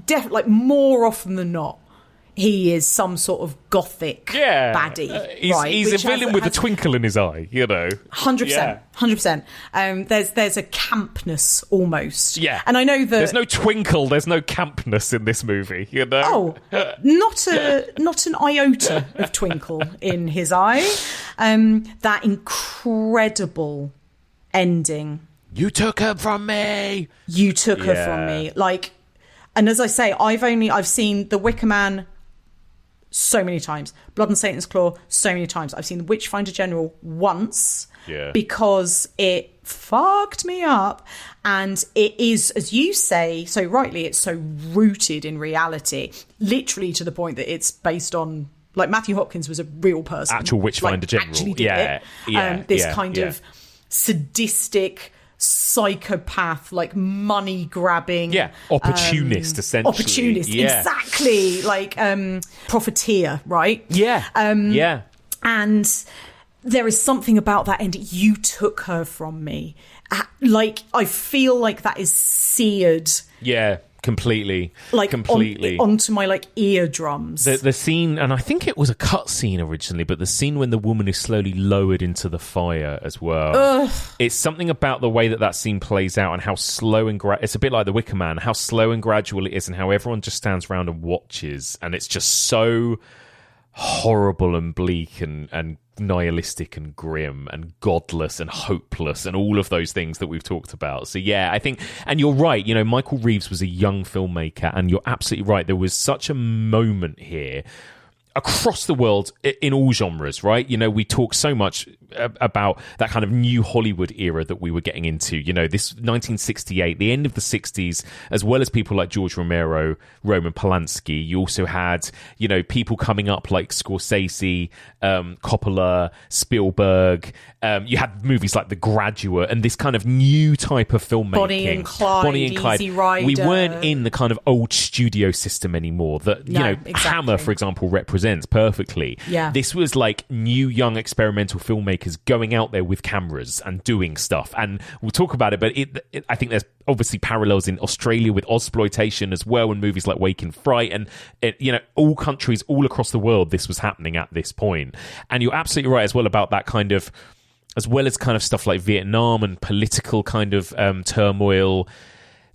Speaker 2: like, more often than not, he is some sort of gothic baddie.
Speaker 1: He's a villain with a twinkle in his eye, you know.
Speaker 2: 100%. 100%. There's a campness almost.
Speaker 1: Yeah.
Speaker 2: And I know that
Speaker 1: there's no twinkle, there's no campness in this movie, you know.
Speaker 2: Oh, not an iota of twinkle in his eye. That incredible ending.
Speaker 1: You took her from me.
Speaker 2: You took her from me. Like, and as I say, I've seen The Wicker Man so many times, Blood on Satan's Claw so many times. I've seen The Witchfinder General once because it fucked me up. And it is, as you say so rightly, it's so rooted in reality, literally to the point that it's based on, like, Matthew Hopkins was a real person.
Speaker 1: Actual Witchfinder General.
Speaker 2: Actually did it. This kind of sadistic psychopath, like money grabbing,
Speaker 1: opportunist, essentially,
Speaker 2: exactly, like profiteer, right? And there is something about that end. You took her from me. Like, I feel like that is seared.
Speaker 1: Yeah, completely.
Speaker 2: Onto my, like, eardrums.
Speaker 1: The scene, and I think it was a cut scene originally, but the scene when the woman is slowly lowered into the fire as well. Ugh. It's something about the way that scene plays out and how slow and it's a bit like The Wicker Man, how slow and gradual it is and how everyone just stands around and watches. And it's just so horrible and bleak and nihilistic and grim and godless and hopeless and all of those things that we've talked about. So yeah, I think, and you're right, you know, Michael Reeves was a young filmmaker, and you're absolutely right, there was such a moment here across the world in all genres, right? You know, we talk so much about that kind of new Hollywood era that we were getting into, you know, this 1968, the end of the 60s, as well as people like George Romero, Roman Polanski. You also had, you know, people coming up like Scorsese, Coppola, Spielberg. You had movies like The Graduate and this kind of new type of filmmaking.
Speaker 2: Bonnie and Clyde. Easy Rider.
Speaker 1: We weren't in the kind of old studio system anymore that, exactly. Hammer, for example, represents perfectly.
Speaker 2: Yeah.
Speaker 1: This was like new, young, experimental filmmakers going out there with cameras and doing stuff. And we'll talk about it, but I think there's obviously parallels in Australia with Ozploitation as well, and movies like Wake in Fright, and all countries all across the world, this was happening at this point. And you're absolutely right as well about that kind of, as well as kind of stuff like Vietnam and political kind of turmoil.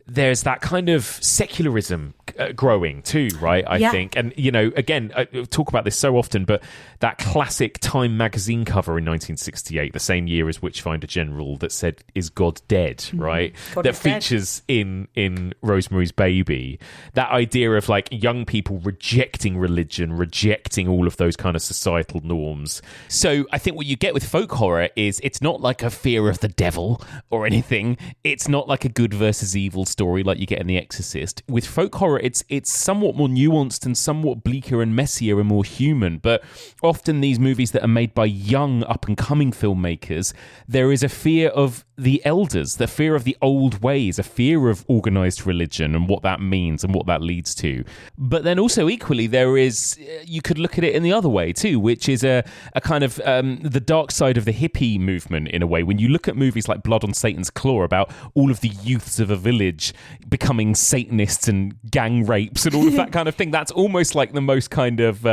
Speaker 1: There's that kind of secularism growing too, right? I think. And, you know, again, I talk about this so often, but that classic Time magazine cover in 1968, the same year as Witchfinder General, that said, "Is God dead?" Right?
Speaker 2: God
Speaker 1: that features dead. in Rosemary's Baby. That idea of like young people rejecting religion, rejecting all of those kind of societal norms. So I think what you get with folk horror is it's not like a fear of the devil or anything. It's not like a good versus evil story like you get in The Exorcist. With folk horror, it's somewhat more nuanced and somewhat bleaker and messier and more human. But often these movies that are made by young up-and-coming filmmakers, there is a fear of the elders, the fear of the old ways, a fear of organised religion and what that means and what that leads to. But then also equally, there is, you could look at it in the other way too, which is a kind of the dark side of the hippie movement in a way. When you look at movies like Blood on Satan's Claw about all of the youths of a village becoming Satanists and gang rapes and all of that kind of thing, that's almost like the most kind of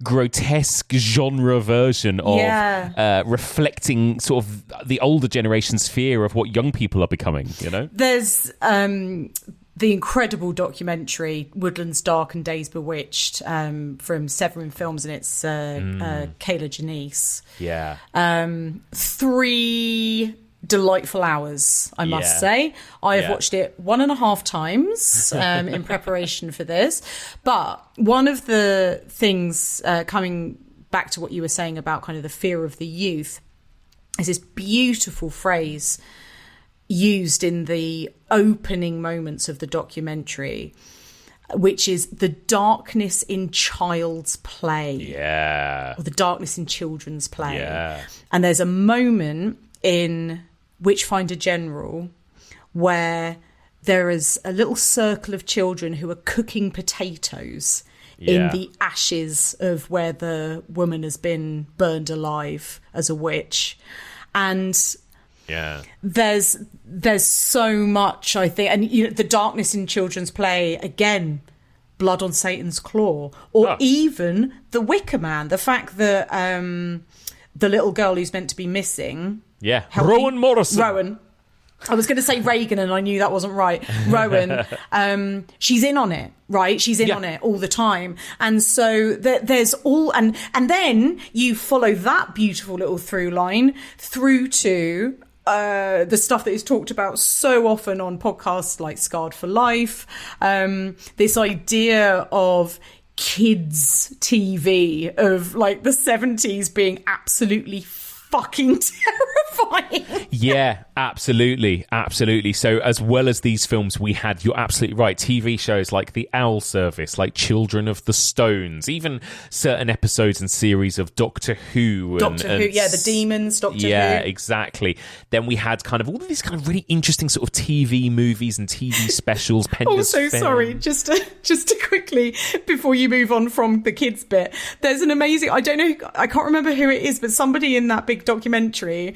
Speaker 1: grotesque genre version of reflecting sort of the older generation's fear of what young people are becoming, you know?
Speaker 2: There's the incredible documentary Woodlands, Darke and Days Bewitched from Severin Films, and it's Kayla Janice.
Speaker 1: Yeah.
Speaker 2: 3 delightful hours, I must say. I have watched it 1.5 times in preparation for this. But one of the things, coming back to what you were saying about kind of the fear of the youth, is this beautiful phrase used in the opening moments of the documentary, which is the darkness in child's play.
Speaker 1: Yeah.
Speaker 2: Or the darkness in children's play.
Speaker 1: Yeah.
Speaker 2: And there's a moment in Witchfinder General where there is a little circle of children who are cooking potatoes in the ashes of where the woman has been burned alive as a witch. And there's so much, I think, and the darkness in children's play, again, Blood on Satan's Claw, or even The Wicker Man, the fact that the little girl who's meant to be missing,
Speaker 1: Rowan Morrison.
Speaker 2: Rowan. I was going to say Reagan, and I knew that wasn't right. Rowan, she's in on it, right? She's in on it all the time. And so there's all... And then you follow that beautiful little through line through to the stuff that is talked about so often on podcasts like Scarred for Life. This idea of kids' TV of like the 70s being absolutely fucking terrifying.
Speaker 1: Absolutely. So as well as these films, we had, you're absolutely right, TV shows like The Owl Service, like Children of the Stones, even certain episodes and series of Doctor Who.
Speaker 2: The Demons, Doctor Who.
Speaker 1: Yeah, exactly. Then we had kind of all of these kind of really interesting sort of TV movies and TV specials.
Speaker 2: Also, sorry, just to quickly, before you move on from the kids bit, there's an amazing, I can't remember who it is, but somebody in that big documentary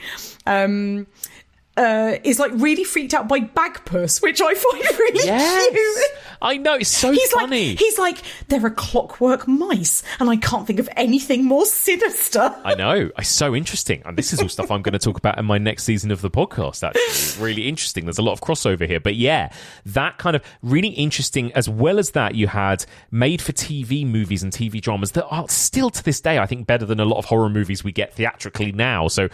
Speaker 2: is like really freaked out by Bagpuss, which I find really cute.
Speaker 1: I know, it's so funny.
Speaker 2: He's like, there are clockwork mice, and I can't think of anything more sinister.
Speaker 1: I know, it's so interesting. And this is all stuff I'm going to talk about in my next season of the podcast, actually. It's really interesting. There's a lot of crossover here. But yeah, that kind of really interesting. As well as that, you had made-for-TV movies and TV dramas that are still to this day, I think, better than a lot of horror movies we get theatrically now. So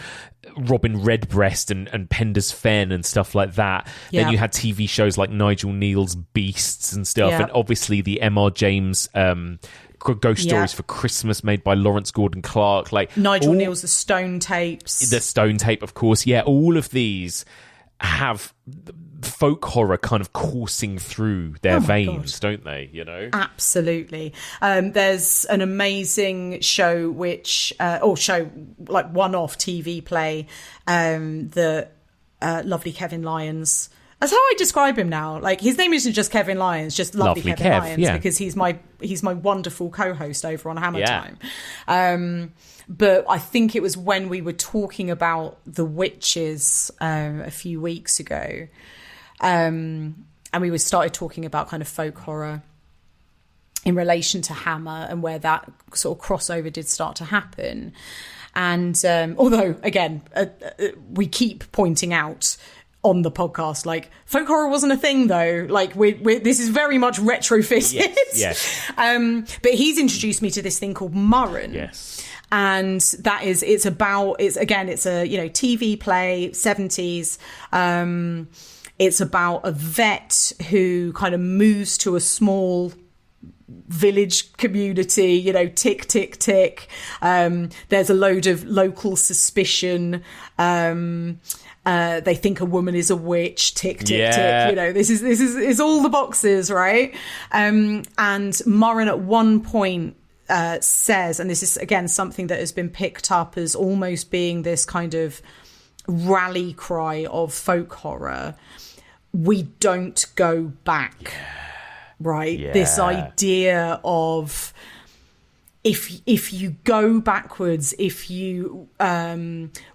Speaker 1: Robin Redbreast and Pender's Fen and stuff like that. Yeah. Then you had TV shows like Nigel Neal's Beasts and stuff, and obviously the M.R. James Ghost Stories for Christmas made by Lawrence Gordon Clark, like
Speaker 2: Nigel Neal's The Stone Tapes.
Speaker 1: The Stone Tape, of course. Yeah, all of these have folk horror kind of coursing through their veins, don't they? You know,
Speaker 2: absolutely. There's an amazing show which like one-off TV play that lovely Kevin Lyons. That's how I describe him now. Like, his name isn't just Kevin Lyons, just lovely Kevin Lyons, because he's my wonderful co-host over on Hammer Time. But I think it was when we were talking about The Witches a few weeks ago, and we started talking about kind of folk horror in relation to Hammer and where that sort of crossover did start to happen. And although, again, we keep pointing out on the podcast, like, folk horror wasn't a thing, though. Like, this is very much retrofitted.
Speaker 1: Yes.
Speaker 2: But he's introduced me to this thing called Murren.
Speaker 1: Yes.
Speaker 2: And it's a TV play, 70s. It's about a vet who kind of moves to a small village community, tick, tick, tick. There's a load of local suspicion. They think a woman is a witch, tick, tick, tick. This is all the boxes, right? And Murren at one point says, and this is again something that has been picked up as almost being this kind of rally cry of folk horror, we don't go back. Right? Yeah. This idea of if you go backwards, if you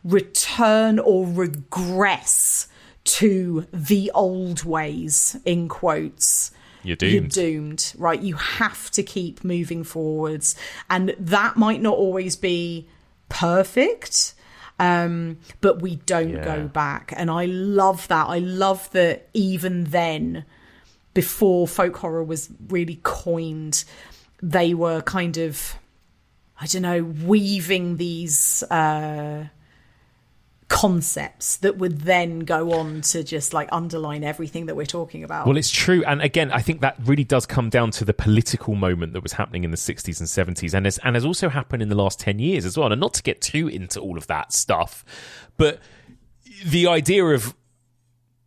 Speaker 2: return or regress to the old ways, in quotes,
Speaker 1: you're doomed.
Speaker 2: Right? You have to keep moving forwards. And that might not always be perfect, but we don't go back. And I love that. I love that even then, before folk horror was really coined, they were kind of, I don't know, weaving these concepts that would then go on to just like underline everything that we're talking about.
Speaker 1: Well, it's true. And again, I think that really does come down to the political moment that was happening in the 60s and 70s, and has also happened in the last 10 years as well. And not to get too into all of that stuff, but the idea of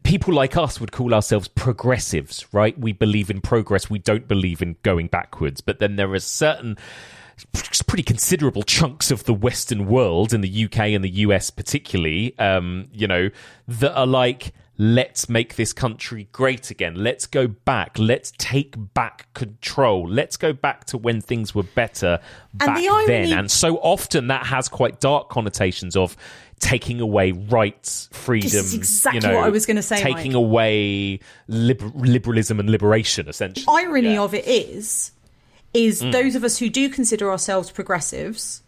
Speaker 1: people like us would call ourselves progressives, right? We believe in progress. We don't believe in going backwards. But then there are certain pretty considerable chunks of the Western world, in the UK and the US particularly, that are like, let's make this country great again. Let's go back. Let's take back control. Let's go back to when things were better back then. And so often that has quite dark connotations of taking away rights, freedom.
Speaker 2: This is exactly what I was going to say,
Speaker 1: taking away liberalism and liberation, essentially.
Speaker 2: The irony of it is those of us who do consider ourselves progressives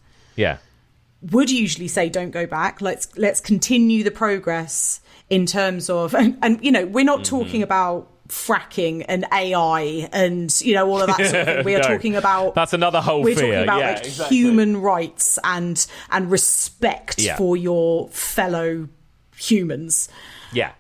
Speaker 2: would usually say, don't go back. Let's continue the progress in terms of, and we're not talking about fracking and AI and all of that sort of thing. We are talking about,
Speaker 1: that's another whole
Speaker 2: we're
Speaker 1: fear.
Speaker 2: Talking about exactly. Human rights and respect for your fellow humans.
Speaker 1: Yeah.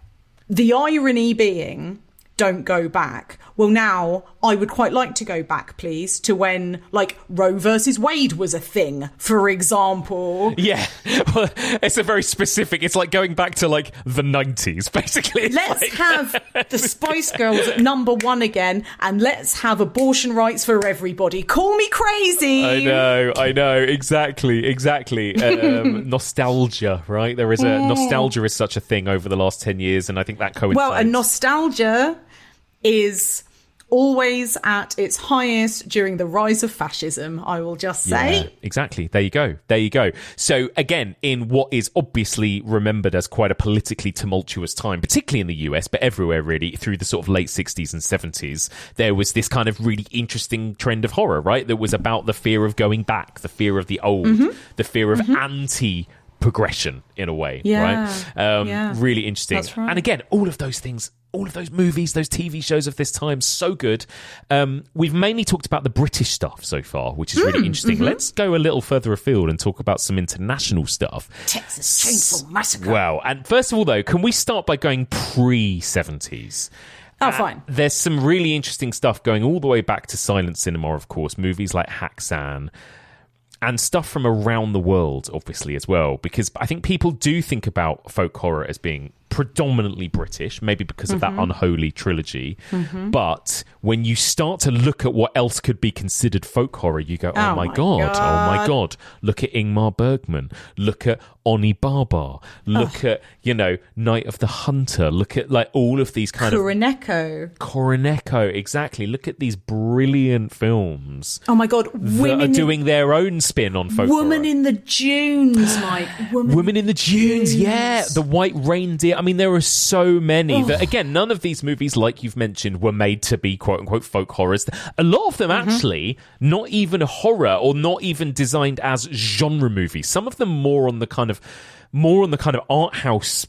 Speaker 2: The irony being, don't go back. well, now I would quite like to go back, please, to when, like, Roe versus Wade was a thing, for example.
Speaker 1: Yeah, well, it's a very specific, it's like going back to, like, the 90s, basically.
Speaker 2: Let's have the Spice Girls at number 1 again, and let's have abortion rights for everybody. Call me crazy.
Speaker 1: I know, exactly. Nostalgia, right? There is nostalgia is such a thing over the last 10 years, and I think that coincides.
Speaker 2: Well, and nostalgia is always at its highest during the rise of fascism, I will just say.
Speaker 1: Yeah, exactly. There you go. So again, in what is obviously remembered as quite a politically tumultuous time, particularly in the US, but everywhere really, through the sort of late 60s and 70s, there was this kind of really interesting trend of horror, right? That was about the fear of going back, the fear of the old, the fear of anti-progression in a way, right? Really interesting.
Speaker 2: That's right.
Speaker 1: And again, all of those things, all of those movies, those TV shows of this time, so good. We've mainly talked about the British stuff so far, which is really interesting. Let's go a little further afield and talk about some international stuff.
Speaker 2: Texas Chainsaw Massacre.
Speaker 1: Well, and first of all, though, can we start by going pre-70s?
Speaker 2: Oh, fine.
Speaker 1: There's some really interesting stuff going all the way back to silent cinema, of course. Movies like Haxan, and stuff from around the world, obviously, as well. Because I think people do think about folk horror as being predominantly British, maybe because of that unholy trilogy. But when you start to look at what else could be considered folk horror, you go, oh my God. Look at Ingmar Bergman. Look at Oni Barbar. Look at, Night of the Hunter. Look at, like, all of these kind Kuroneko, exactly. Look at these brilliant films.
Speaker 2: Oh my God.
Speaker 1: Women that are doing their own spin on folk
Speaker 2: Woman
Speaker 1: horror.
Speaker 2: in the Dunes, Mike.
Speaker 1: Woman in the Dunes, yeah. The White Reindeer. I mean, there are so many that, again, none of these movies, like you've mentioned, were made to be quote-unquote folk horrors. A lot of them, actually, not even horror or not even designed as genre movies. Some of them more on the kind of art house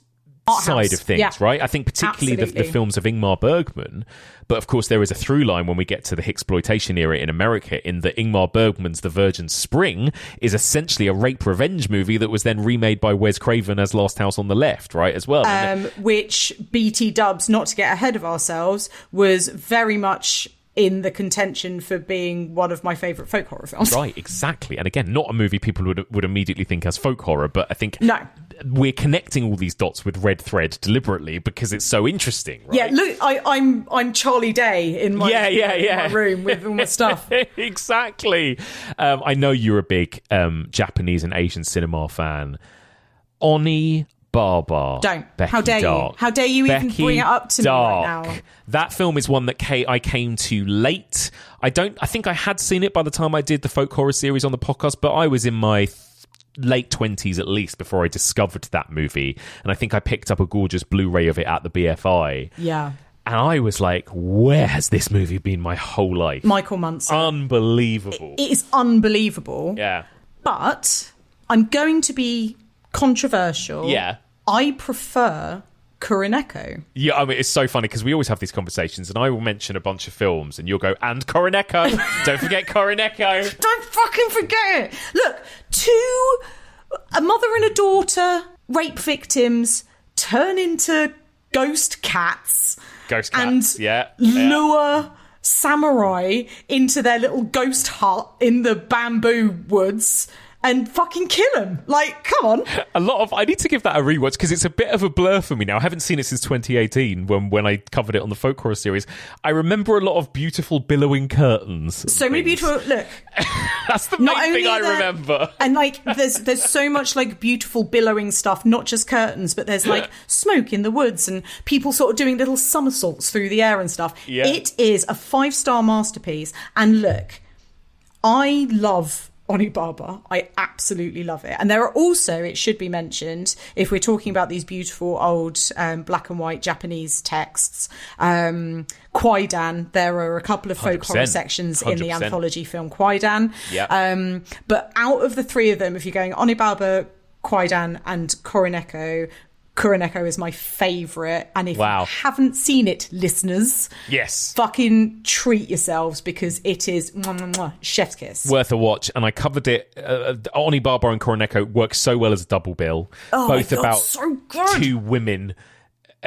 Speaker 1: side of things, right? I think particularly the films of Ingmar Bergman. But of course, there is a through line when we get to the Hicksploitation era in America, in that Ingmar Bergman's The Virgin Spring is essentially a rape revenge movie that was then remade by Wes Craven as Last House on the Left, right, as well.
Speaker 2: Which BT Dubs, not to get ahead of ourselves, was very much in the contention for being one of my favourite folk horror films.
Speaker 1: Right, exactly. And again, not a movie people would immediately think as folk horror, but I think we're connecting all these dots with red thread deliberately because it's so interesting, right?
Speaker 2: Yeah, look, I'm Charlie Day in my, my room with all my stuff.
Speaker 1: Exactly. I know you're a big Japanese and Asian cinema fan. Oni Barbar.
Speaker 2: Don't.
Speaker 1: Becky
Speaker 2: How dare
Speaker 1: Darke.
Speaker 2: you? How dare you even bring it up to me right now?
Speaker 1: That film is one that I came to late. I think I had seen it by the time I did the folk horror series on the podcast, but I was in my late 20s at least before I discovered that movie. And I think I picked up a gorgeous Blu-ray of it at the BFI.
Speaker 2: Yeah.
Speaker 1: And I was like, where has this movie been my whole life?
Speaker 2: Michael Muncer.
Speaker 1: Unbelievable.
Speaker 2: It is unbelievable.
Speaker 1: Yeah.
Speaker 2: But I'm going to be controversial.
Speaker 1: Yeah.
Speaker 2: I prefer Kuroneko.
Speaker 1: Yeah, I mean, it's so funny because we always have these conversations and I will mention a bunch of films and you'll go, and Kuroneko. Don't forget Kuroneko.
Speaker 2: Don't fucking forget it. Look, a mother and a daughter, rape victims, turn into ghost cats. And lure samurai into their little ghost hut in the bamboo woods and fucking kill him. Like, come on.
Speaker 1: I need to give that a rewatch because it's a bit of a blur for me now. I haven't seen it since 2018 when I covered it on the folk horror series. I remember a lot of beautiful billowing curtains.
Speaker 2: So many beautiful, look.
Speaker 1: That's the main thing I remember.
Speaker 2: And like, there's so much like beautiful billowing stuff, not just curtains, but there's like smoke in the woods and people sort of doing little somersaults through the air and stuff. Yeah. It is a 5-star masterpiece. And look, I love Oni Barbar. I absolutely love it. And there are also, it should be mentioned, if we're talking about these beautiful old black and white Japanese texts, Kwaidan, there are a couple of folk horror sections 100%. In the anthology film Kwaidan.
Speaker 1: Yeah.
Speaker 2: But out of the three of them, if you're going Oni Barbar, Kwaidan and Kuroneko is my favourite. And if you haven't seen it, listeners, fucking treat yourselves because it is chef's kiss.
Speaker 1: Worth a watch. And I covered it. Oni Barbar and Kuroneko work so well as a double bill.
Speaker 2: Oh,
Speaker 1: both
Speaker 2: my God,
Speaker 1: about
Speaker 2: so good.
Speaker 1: two women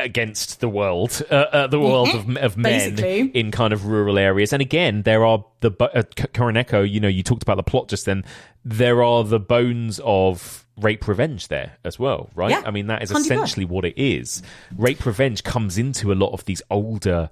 Speaker 1: against the world of men
Speaker 2: basically,
Speaker 1: in kind of rural areas. And again, there are the Koroneko, you talked about the plot just then. There are the bones of rape revenge there as well, right?
Speaker 2: Yeah,
Speaker 1: I mean, that is
Speaker 2: 100%.
Speaker 1: essentially what it is. Rape revenge comes into a lot of these older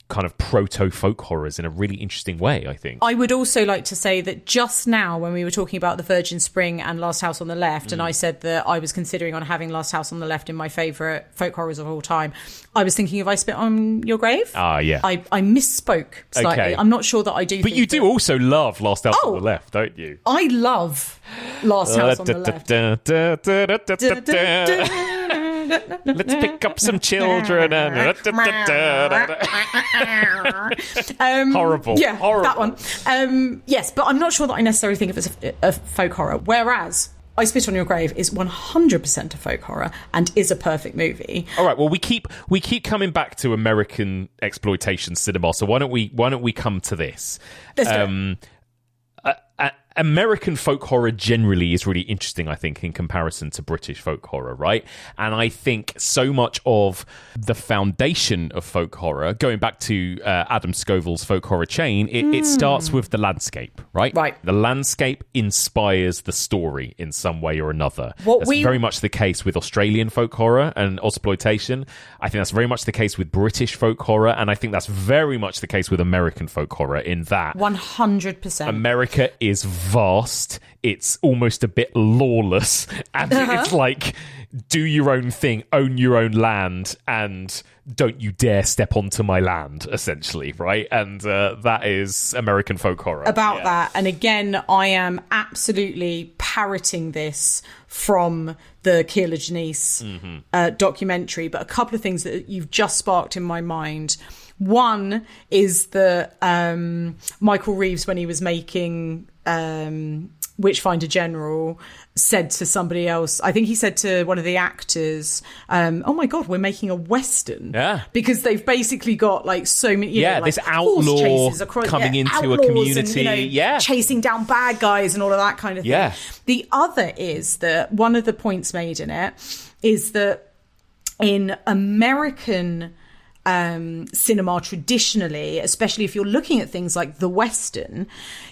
Speaker 1: kind of proto-folk horrors in a really interesting way, I think.
Speaker 2: I would also like to say that just now, when we were talking about The Virgin Spring and Last House on the Left, and I said that I was considering on having Last House on the Left in my favourite folk horrors of all time, I was thinking of I Spit on Your Grave.
Speaker 1: Ah, yeah.
Speaker 2: I misspoke slightly. Okay. I'm not sure that I do.
Speaker 1: But you do also love Last House on the Left, don't you?
Speaker 2: I love Last House on the Left.
Speaker 1: Let's pick up some children. Horrible.
Speaker 2: Yeah,
Speaker 1: horrible.
Speaker 2: That one. Yes, but I'm not sure that I necessarily think of it as a folk horror. Whereas I Spit on Your Grave is 100% a folk horror and is a perfect movie.
Speaker 1: All right. Well, we keep coming back to American exploitation cinema. So why don't we come to this?
Speaker 2: Let's do it.
Speaker 1: American folk horror generally is really interesting, I think, in comparison to British folk horror, right? And I think so much of the foundation of folk horror, going back to Adam Scoville's folk horror chain, it starts with the landscape, right?
Speaker 2: Right.
Speaker 1: The landscape inspires the story in some way or another. That's very much the case with Australian folk horror and exploitation. I think that's very much the case with British folk horror, and I think that's very much the case with American folk horror in that
Speaker 2: 100%.
Speaker 1: America is vast, it's almost a bit lawless, and it's like, do your own thing, own your own land, and don't you dare step onto my land, essentially, right? And that is American folk horror.
Speaker 2: About that. And again, I am absolutely parroting this from the Keela Janice documentary, but a couple of things that you've just sparked in my mind. One is that Michael Reeves, when he was making Witchfinder General, said to somebody else, I think he said to one of the actors, oh my God, we're making a Western.
Speaker 1: Yeah.
Speaker 2: Because they've basically got like so many,
Speaker 1: this outlaw coming into a community.
Speaker 2: And, chasing down bad guys and all of that kind of thing.
Speaker 1: Yeah.
Speaker 2: The other is that one of the points made in it is that in American cinema traditionally, especially if you're looking at things like the Western,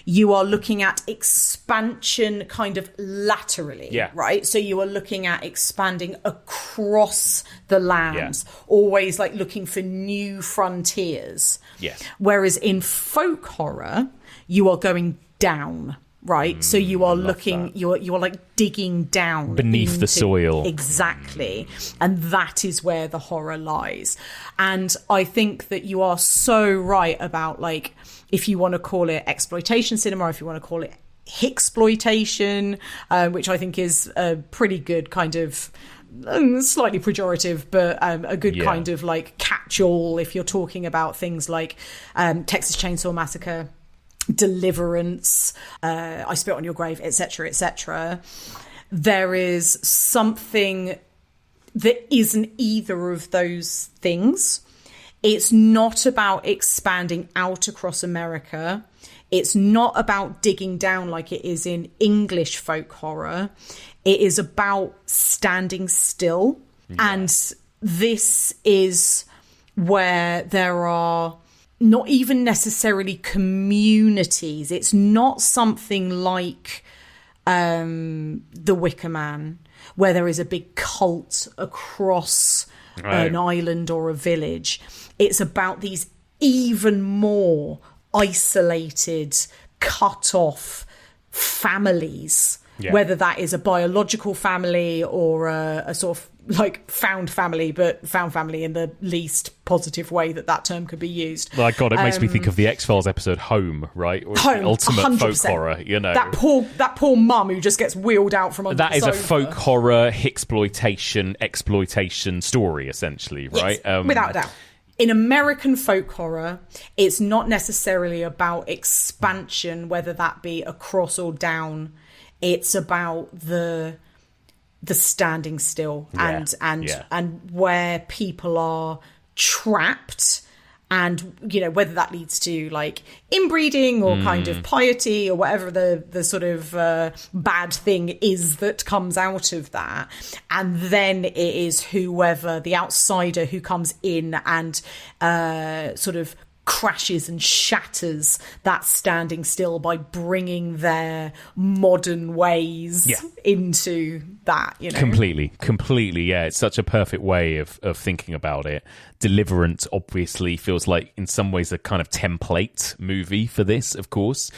Speaker 2: you are looking at expansion kind of laterally, right? So you are looking at expanding across the lands, always like looking for new frontiers.
Speaker 1: Yes.
Speaker 2: Whereas in folk horror, you are going down. Right, so you are looking, you're like digging down
Speaker 1: beneath the soil.
Speaker 2: Exactly, and that is where the horror lies. And I think that you are so right about, like, if you want to call it exploitation cinema, or if you want to call it hicksploitation, which I think is a pretty good kind of slightly pejorative, but a good kind of like catch-all if you're talking about things like Texas Chainsaw Massacre, Deliverance, I Spit on Your Grave, etc., etc. There is something that isn't either of those things. It's not about expanding out across America. It's not about digging down like it is in English folk horror. It is about standing still. And this is where there are not even necessarily communities. It's not something like The Wicker Man, where there is a big cult across an island or a village. It's about these even more isolated, cut off families, whether that is a biological family or a sort of like found family, but found family in the least positive way that term could be used.
Speaker 1: My God, it makes me think of the X-Files episode Home, right? Or
Speaker 2: Home,
Speaker 1: the ultimate
Speaker 2: 100%.
Speaker 1: folk horror, you know.
Speaker 2: That poor mum who just gets wheeled out from under
Speaker 1: that
Speaker 2: the
Speaker 1: is
Speaker 2: sofa.
Speaker 1: A folk horror, exploitation story, essentially, right?
Speaker 2: Yes, without a doubt. In American folk horror, it's not necessarily about expansion, whether that be across or down. It's about the standing still and where people are trapped And, you know, whether that leads to like inbreeding or kind of piety or whatever the sort of bad thing is that comes out of that. And then it is whoever, the outsider who comes in and sort of crashes and shatters that standing still by bringing their modern ways into that, you know.
Speaker 1: Completely, yeah. It's such a perfect way of thinking about it. Deliverance obviously feels like in some ways a kind of template movie for this, of course.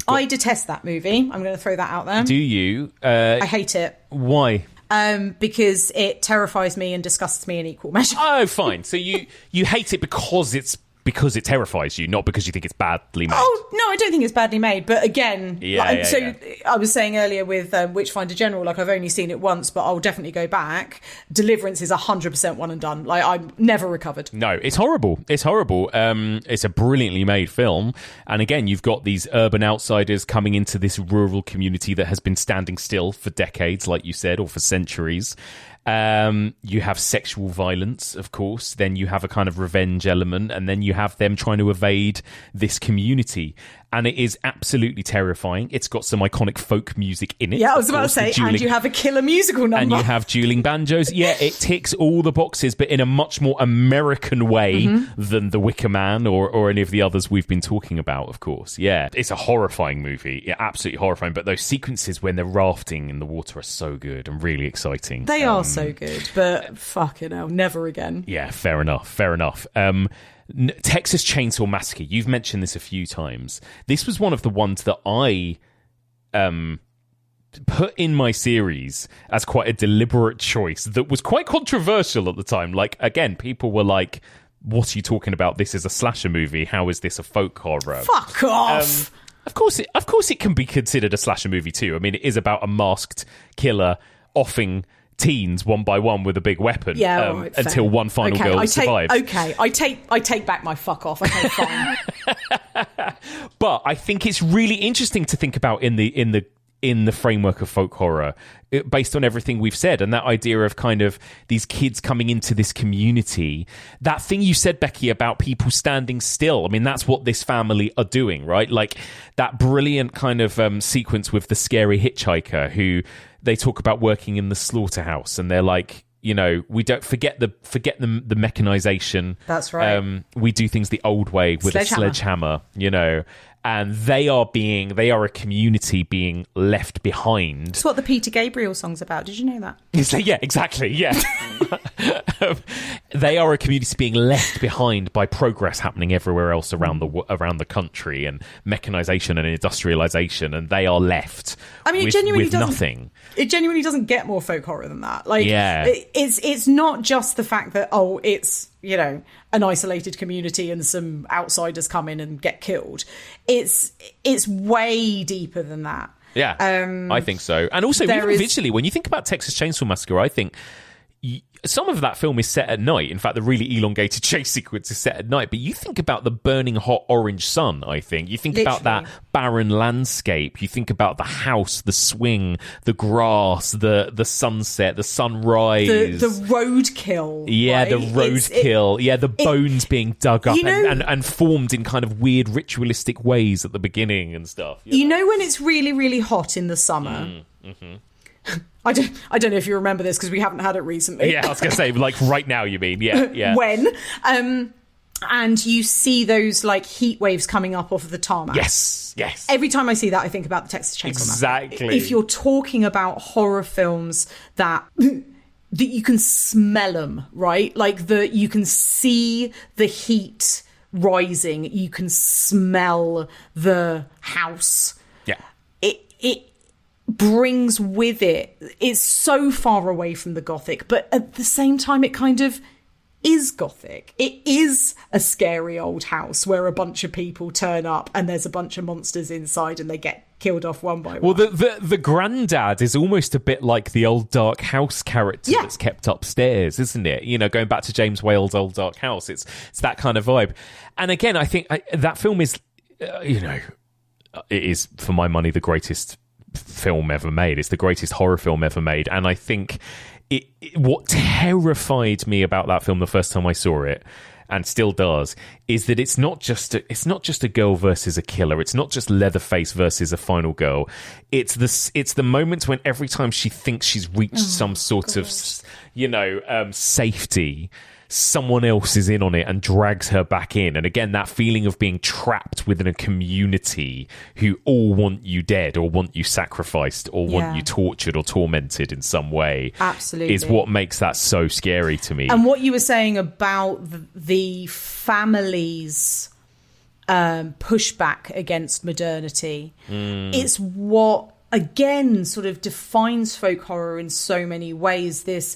Speaker 2: I detest that movie. I'm going to throw that out there.
Speaker 1: Do you?
Speaker 2: I hate it.
Speaker 1: Why?
Speaker 2: Because it terrifies me and disgusts me in equal measure.
Speaker 1: Oh, fine. So you hate it because it terrifies you, not because you think it's badly made.
Speaker 2: Oh, no, I don't think it's badly made. But again, I was saying earlier with Witchfinder General, like I've only seen it once, but I'll definitely go back. Deliverance is 100% one and done. Like I'm never recovered.
Speaker 1: No, it's horrible. It's horrible. It's a brilliantly made film. And again, you've got these urban outsiders coming into this rural community that has been standing still for decades, like you said, or for centuries. You have sexual violence, of course, then you have a kind of revenge element, and then you have them trying to evade this community. And it is absolutely terrifying. It's got some iconic folk music in it.
Speaker 2: Yeah, I was about to say, and you have a killer musical number.
Speaker 1: And you have dueling banjos. Yeah, it ticks all the boxes, but in a much more American way than The Wicker Man or any of the others we've been talking about, of course. Yeah, it's a horrifying movie. Yeah, absolutely horrifying. But those sequences when they're rafting in the water are so good and really exciting.
Speaker 2: They are so good, but fucking hell, never again.
Speaker 1: Yeah, fair enough. Texas Chainsaw Massacre, you've mentioned this a few times. This was one of the ones that I put in my series as quite a deliberate choice that was quite controversial at the time. Like, again, people were like, what are you talking about? This is a slasher movie. How is this a folk horror?
Speaker 2: Fuck off!
Speaker 1: Of course it can be considered a slasher movie too. I mean, it is about a masked killer offing teens one by one with a big weapon until one final girl survives.
Speaker 2: I take back my fuck off. Okay, fine.
Speaker 1: But I think it's really interesting to think about in the framework of folk horror, based on everything we've said, and that idea of kind of these kids coming into this community. That thing you said, Becky, about people standing still. I mean, that's what this family are doing, right? Like that brilliant kind of sequence with the scary hitchhiker who they talk about working in the slaughterhouse, and they're like, you know, we don't forget the mechanization.
Speaker 2: That's right.
Speaker 1: We do things the old way with a sledgehammer, you know. And they are a community being left behind.
Speaker 2: It's what the Peter Gabriel song's about. Did you know that?
Speaker 1: Yeah, exactly. Yeah. They are a community being left behind by progress happening everywhere else around the country, and mechanization and industrialization, and they are left with nothing.
Speaker 2: It genuinely doesn't get more folk horror than that. Like, it's not just the fact that, it's, you know, an isolated community and some outsiders come in and get killed. It's way deeper than that.
Speaker 1: Yeah, I think so. And also, even visually, when you think about Texas Chainsaw Massacre, I think some of that film is set at night. In fact, the really elongated chase sequence is set at night. But you think about the burning hot orange sun, I think. You think about that barren landscape. You think about the house, the swing, the grass, the sunset, the sunrise.
Speaker 2: The roadkill.
Speaker 1: Yeah,
Speaker 2: right?
Speaker 1: The roadkill. The bones being dug up and formed in kind of weird ritualistic ways at the beginning and stuff.
Speaker 2: You know when it's really, really hot in the summer? Mm-hmm. I don't know if you remember this because we haven't had it recently.
Speaker 1: Yeah, I was going to say, like right now, you mean? Yeah.
Speaker 2: When? And you see those like heat waves coming up off of the tarmac.
Speaker 1: Yes.
Speaker 2: Every time I see that, I think about the Texas Chainsaw Massacre.
Speaker 1: Exactly.
Speaker 2: If you're talking about horror films that you can smell them, right? Like you can see the heat rising. You can smell the house.
Speaker 1: Yeah.
Speaker 2: It brings with it's so far away from the gothic, but at the same time it kind of is gothic. It is a scary old house where a bunch of people turn up and there's a bunch of monsters inside and they get killed off one by one.
Speaker 1: Well, the granddad is almost a bit like the old Dark House character that's kept upstairs, isn't it? You know, going back to James Whale's old Dark House, it's that kind of vibe. And again, I think that film is, it is, for my money, the greatest film ever made. It's the greatest horror film ever made. And I think what terrified me about that film the first time I saw it, and still does, is that it's not just a girl versus a killer. It's not just Leatherface versus a final girl. It's the moment when every time she thinks she's reached some sort of, safety, someone else is in on it and drags her back in. And again, that feeling of being trapped within a community who all want you dead or want you sacrificed or want you tortured or tormented in some way.
Speaker 2: Absolutely.
Speaker 1: Is what makes that so scary to me.
Speaker 2: And what you were saying about the family's pushback against modernity, it's what, again, sort of defines folk horror in so many ways. This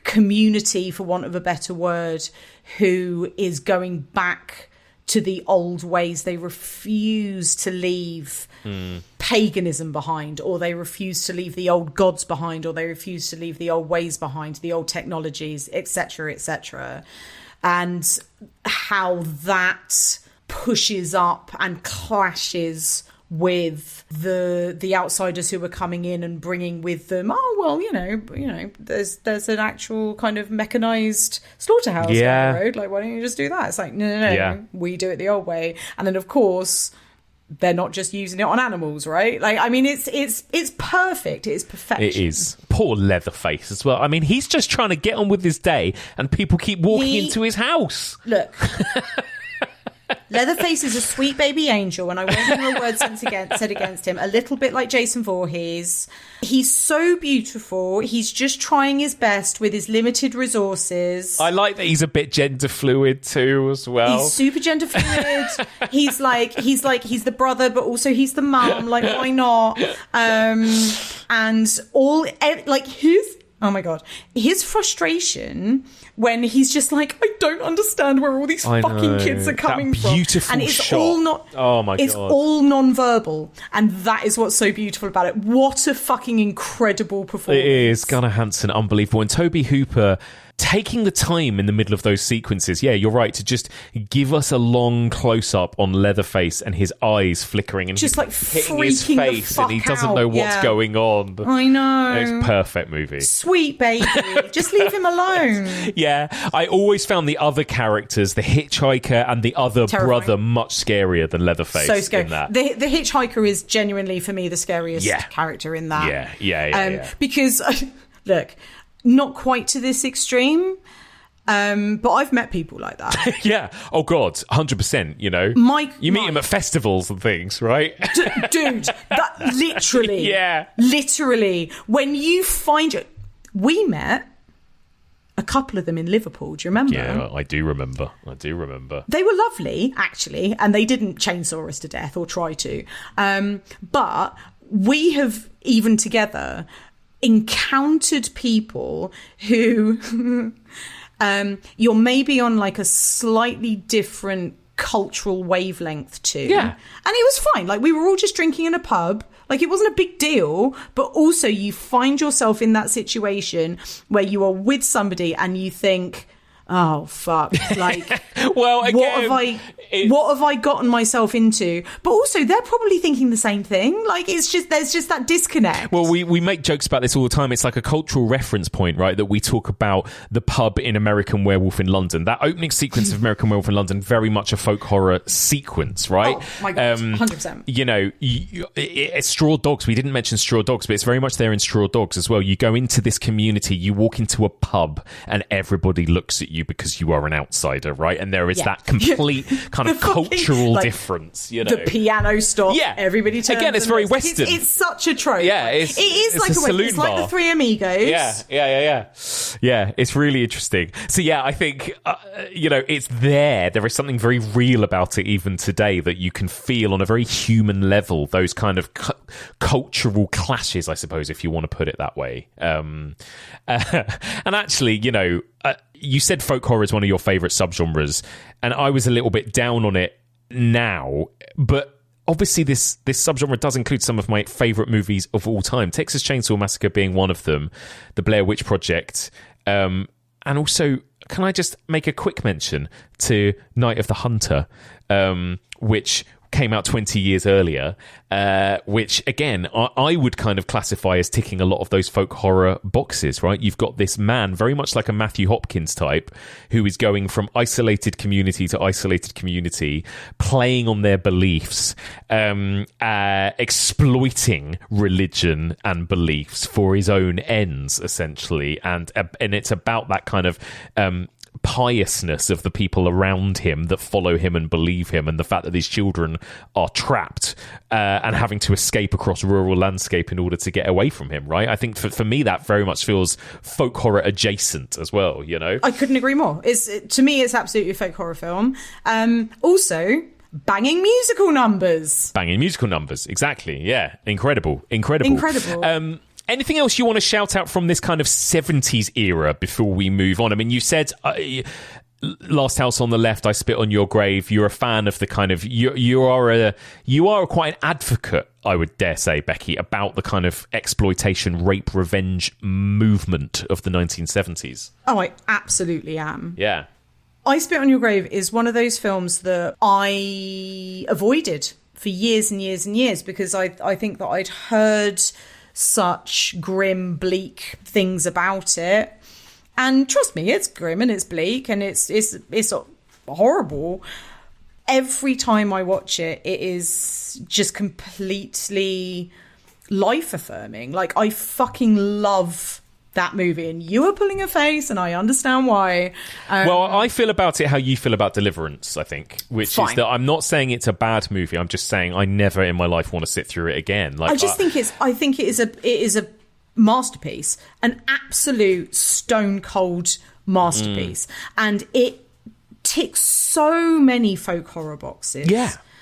Speaker 2: community, for want of a better word, who is going back to the old ways. They refuse to leave paganism behind, or they refuse to leave the old gods behind, or they refuse to leave the old ways behind, the old technologies, etc., etc. And how that pushes up and clashes with the outsiders who are coming in and bringing with them, there's an actual kind of mechanized slaughterhouse down the road. Like, why don't you just do that? It's like, no, we do it the old way. And then, of course, they're not just using it on animals, right? Like, I mean, it's perfect. It is perfection.
Speaker 1: It is. Poor Leatherface as well. I mean, he's just trying to get on with his day, and people keep walking into his house.
Speaker 2: Look. Leatherface is a sweet baby angel, and I won't hear a word said against him. A little bit like Jason Voorhees. He's so beautiful. He's just trying his best with his limited resources.
Speaker 1: I like that he's a bit gender fluid too, as well.
Speaker 2: He's super gender fluid. he's the brother, but also he's the mum. Like, why not? And all like oh my God, his frustration when he's just like, I don't understand where all these fucking kids are coming from.
Speaker 1: Beautiful
Speaker 2: and it's
Speaker 1: shot.
Speaker 2: all not.
Speaker 1: Oh my God.
Speaker 2: It's all non-verbal, and that is what's so beautiful about it. What a fucking incredible performance!
Speaker 1: It is. Gunnar Hansen, unbelievable, and Toby Hooper taking the time in the middle of those sequences. Yeah, you're right, to just give us a long close-up on Leatherface and his eyes flickering and
Speaker 2: just like
Speaker 1: hitting his face, and he doesn't know what's going on.
Speaker 2: I know.
Speaker 1: It's a perfect movie.
Speaker 2: Sweet baby. Just leave him alone.
Speaker 1: Yeah, I always found the other characters, the hitchhiker and the other brother, much scarier than Leatherface.
Speaker 2: So scary.
Speaker 1: In that.
Speaker 2: The hitchhiker is genuinely, for me, the scariest character in that.
Speaker 1: Yeah.
Speaker 2: Because, look, not quite to this extreme, but I've met people like that.
Speaker 1: Yeah. Oh God, 100%. You know, you meet him at festivals and things, right?
Speaker 2: Dude, that literally.
Speaker 1: Yeah.
Speaker 2: Literally, when you find it, we met a couple of them in Liverpool. Do you remember?
Speaker 1: Yeah, I do remember.
Speaker 2: They were lovely, actually, and they didn't chainsaw us to death or try to. But we have, even together, encountered people who you're maybe on like a slightly different cultural wavelength to.
Speaker 1: Yeah.
Speaker 2: And it was fine. Like, we were all just drinking in a pub. Like, it wasn't a big deal, but also you find yourself in that situation where you are with somebody and you think, oh fuck, like,
Speaker 1: well, again,
Speaker 2: what have I gotten myself into? But also, they're probably thinking the same thing. Like, there's just that disconnect.
Speaker 1: Well, we make jokes about this all the time. It's like a cultural reference point, right? That we talk about the pub in American Werewolf in London. That opening sequence of American Werewolf in London, very much a folk horror sequence, right?
Speaker 2: Oh my God, 100%.
Speaker 1: You know, it's Straw Dogs. We didn't mention Straw Dogs, but it's very much there in Straw Dogs as well. You go into this community, you walk into a pub, and everybody looks at you because you are an outsider, right? And there is that complete kind of cultural difference, you know.
Speaker 2: The piano stop, everybody turns.
Speaker 1: Again, it's very Western.
Speaker 2: It's such a trope.
Speaker 1: Yeah,
Speaker 2: it is like a saloon It's like the Three Amigos.
Speaker 1: Yeah, it's really interesting. So yeah, I think, it's there. There is something very real about it even today that you can feel on a very human level, those kind of cultural clashes, I suppose, if you want to put it that way. And actually, you said folk horror is one of your favourite subgenres, and I was a little bit down on it now, but obviously this subgenre does include some of my favourite movies of all time, Texas Chainsaw Massacre being one of them, The Blair Witch Project, and also, can I just make a quick mention to Night of the Hunter, which came out 20 years earlier, which, again, I would kind of classify as ticking a lot of those folk horror boxes, right? You've got this man, very much like a Matthew Hopkins type, who is going from isolated community to isolated community, playing on their beliefs, exploiting religion and beliefs for his own ends, essentially. And it's about that kind of piousness of the people around him that follow him and believe him, and the fact that these children are trapped and having to escape across rural landscape in order to get away from him, right? I think for me that very much feels folk horror adjacent as well, you know?
Speaker 2: I couldn't agree more. To me, it's absolutely a folk horror film. Also, banging musical numbers, exactly. Yeah, incredible. Anything else you want to shout out from this kind of 70s era before we move on? I mean, you said Last House on the Left, I Spit on Your Grave. You're a fan of the kind of you are quite an advocate, I would dare say, Becky, about the kind of exploitation, rape, revenge movement of the 1970s. Oh, I absolutely am.
Speaker 1: Yeah.
Speaker 2: I Spit on Your Grave is one of those films that I avoided for years and years and years because I think that I'd heard such grim, bleak things about it. And trust me, it's grim and it's bleak and it's horrible. Every time I watch it, it is just completely life-affirming. Like, I fucking love that movie, and you are pulling a face, and I understand why.
Speaker 1: Well, I feel about it how you feel about Deliverance, I think, which is that I'm not saying it's a bad movie. I'm just saying I never in my life want to sit through it again. Like,
Speaker 2: I think it is a masterpiece, an absolute stone cold masterpiece, and it ticks so many folk horror boxes.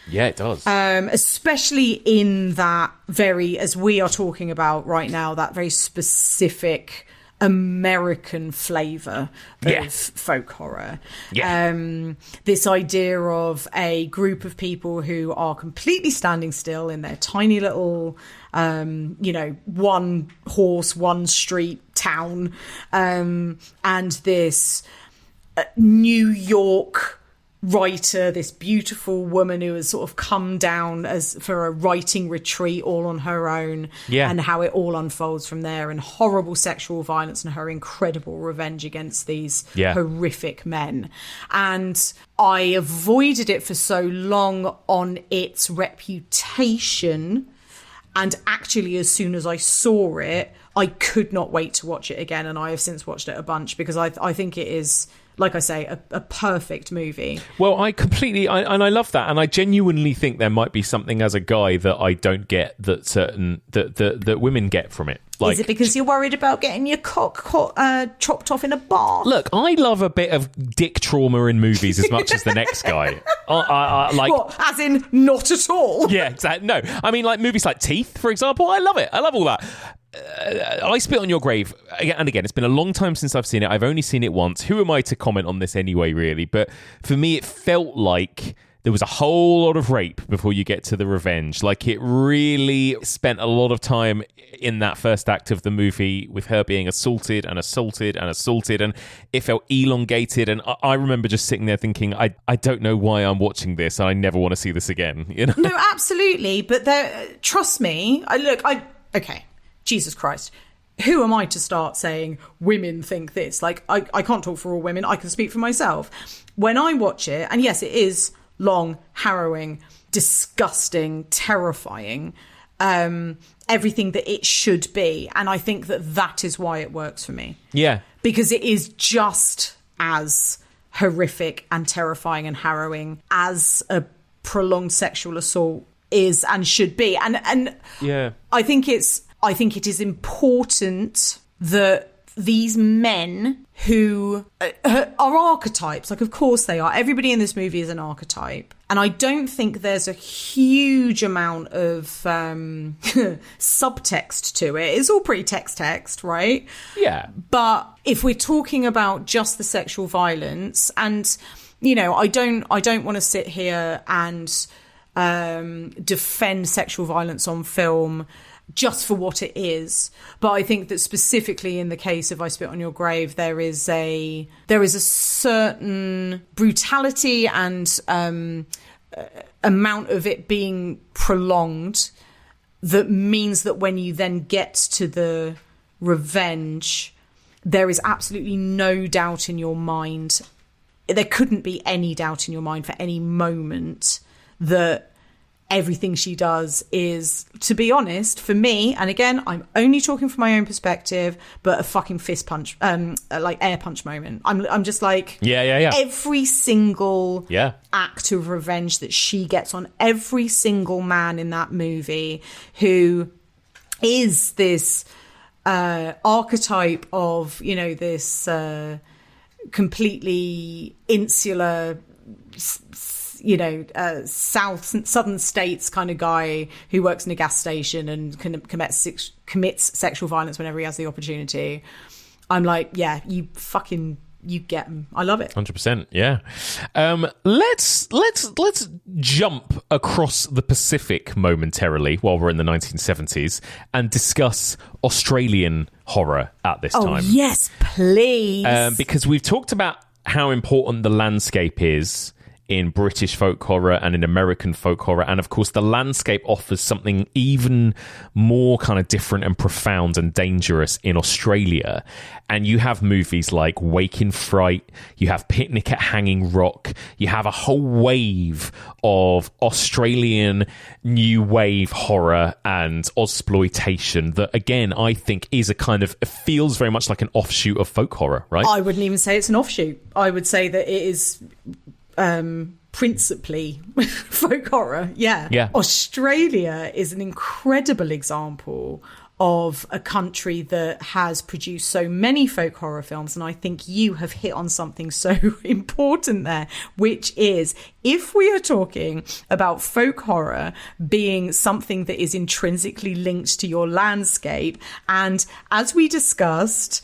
Speaker 1: Yeah, it does.
Speaker 2: Especially in that very, as we are talking about right now, that very specific American flavour of folk horror. Yeah. This idea of a group of people who are completely standing still in their tiny little, one horse, one street town, and this New York writer, this beautiful woman who has sort of come down for a writing retreat all on her own, and how it all unfolds from there, and horrible sexual violence and her incredible revenge against these horrific men. And I avoided it for so long on its reputation, and actually as soon as I saw it, I could not wait to watch it again, and I have since watched it a bunch because I think it is, like I say, a perfect movie. Well,
Speaker 1: I love that, and I genuinely think there might be something as a guy that I don't get that women get from it. Like,
Speaker 2: is it because you're worried about getting your cock chopped off in a bar?
Speaker 1: Look, I love a bit of dick trauma in movies as much as the next guy. I like,
Speaker 2: what? As in, not at all?
Speaker 1: Yeah, exactly. No, I mean, like movies like Teeth, for example. I love it. I love all that. I Spit on Your Grave, and again, it's been a long time since I've seen it. I've only seen it once. Who am I to comment on this anyway, really? But for me, it felt like there was a whole lot of rape before you get to the revenge. Like, it really spent a lot of time in that first act of the movie with her being assaulted and assaulted and assaulted, and it felt elongated. And I remember just sitting there thinking, I don't know why I'm watching this, and I never want to see this again. You know?
Speaker 2: No, absolutely. But trust me, okay. Jesus Christ, who am I to start saying women think this? Like, I can't talk for all women. I can speak for myself. When I watch it, and yes, it is long, harrowing, disgusting, terrifying, everything that it should be. And I think that is why it works for me. Yeah. Because it is just as horrific and terrifying and harrowing as a prolonged sexual assault is and should be. And yeah, I think it is important that these men who are archetypes, like, of course they are. Everybody in this movie is an archetype. And I don't think there's a huge amount of subtext to it. It's all pretty text, right? Yeah. But if we're talking about just the sexual violence, and, you know, I don't want to sit here and defend sexual violence on film just for what it is, but I think that specifically in the case of I Spit on Your Grave, there is a certain brutality and amount of it being prolonged that means that when you then get to the revenge, there is absolutely no doubt in your mind. There couldn't be any doubt in your mind for any moment that everything she does is, to be honest, for me, and again, I'm only talking from my own perspective, but a fucking fist punch, like air punch moment. I'm just like,
Speaker 1: yeah.
Speaker 2: Every single act of revenge that she gets on every single man in that movie, who is this archetype of, you know, this completely insular, you know, southern states kind of guy who works in a gas station and commits sexual violence whenever he has the opportunity. I'm like, yeah, you get him. I love it.
Speaker 1: 100%. Yeah. Let's jump across the Pacific momentarily while we're in the 1970s and discuss Australian horror at this time.
Speaker 2: Yes, please.
Speaker 1: Because we've talked about how important the landscape is in British folk horror and in American folk horror. And of course, the landscape offers something even more kind of different and profound and dangerous in Australia. And you have movies like Wake in Fright, you have Picnic at Hanging Rock, you have a whole wave of Australian new wave horror and Ozploitation that, again, I think is a kind of, it feels very much like an offshoot of folk horror, right?
Speaker 2: I wouldn't even say it's an offshoot. I would say that it is principally folk horror. Yeah. Australia is an incredible example of a country that has produced so many folk horror films, and I think you have hit on something so important there, which is, if we are talking about folk horror being something that is intrinsically linked to your landscape, and as we discussed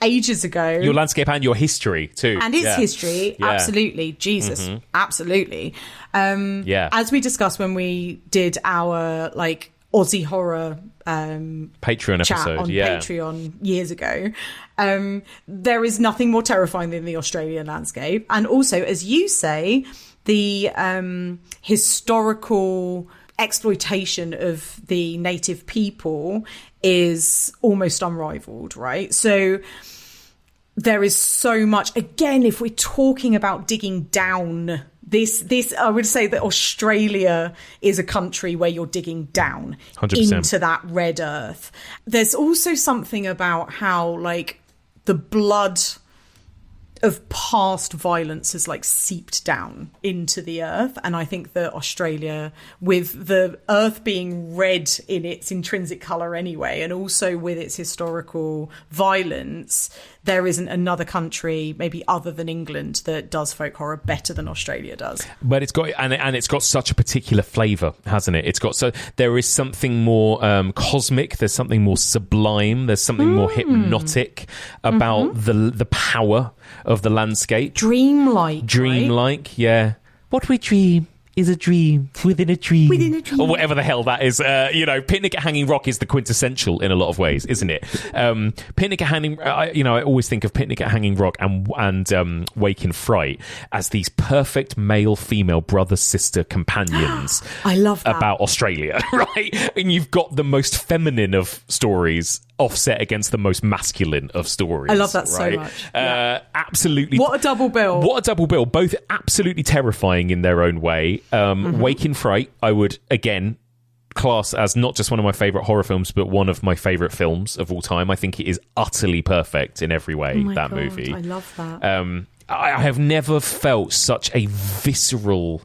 Speaker 2: ages ago,
Speaker 1: your landscape and your history too,
Speaker 2: and its history, absolutely, Jesus, absolutely. As we discussed when we did our like Aussie horror
Speaker 1: Patreon
Speaker 2: chat
Speaker 1: episode
Speaker 2: on Patreon years ago, there is nothing more terrifying than the Australian landscape, and also, as you say, the historical exploitation of the native people is almost unrivaled, right? So there is so much, again, if we're talking about digging down, this I would say that Australia is a country where you're digging down 100%. Into that red earth. There's also something about how like the blood of past violence has like seeped down into the earth, and I think that Australia, with the earth being red in its intrinsic colour anyway, and also with its historical violence, there isn't another country, maybe other than England, that does folk horror better than Australia does.
Speaker 1: But it's got and it's got such a particular flavour, hasn't it? It's got, so there is something more cosmic. There's something more sublime. There's something more hypnotic about the power of the landscape.
Speaker 2: Dreamlike,
Speaker 1: right? Yeah. What we dream is a dream within a dream.
Speaker 2: Within a dream.
Speaker 1: Or whatever the hell that is. You know, Picnic at Hanging Rock is the quintessential in a lot of ways, isn't it? Picnic at Hanging... I always think of Picnic at Hanging Rock and Wake in Fright as these perfect male-female brother-sister companions.
Speaker 2: I love that.
Speaker 1: About Australia, right? And you've got the most feminine of stories offset against the most masculine of stories.
Speaker 2: I love that
Speaker 1: right?
Speaker 2: so much.
Speaker 1: Absolutely.
Speaker 2: What a double bill.
Speaker 1: What a double bill. Both absolutely terrifying in their own way. Wake in Fright, I would, again, class as not just one of my favourite horror films, but one of my favourite films of all time. I think it is utterly perfect in every way, that God, movie.
Speaker 2: I love that.
Speaker 1: I have never felt such a visceral...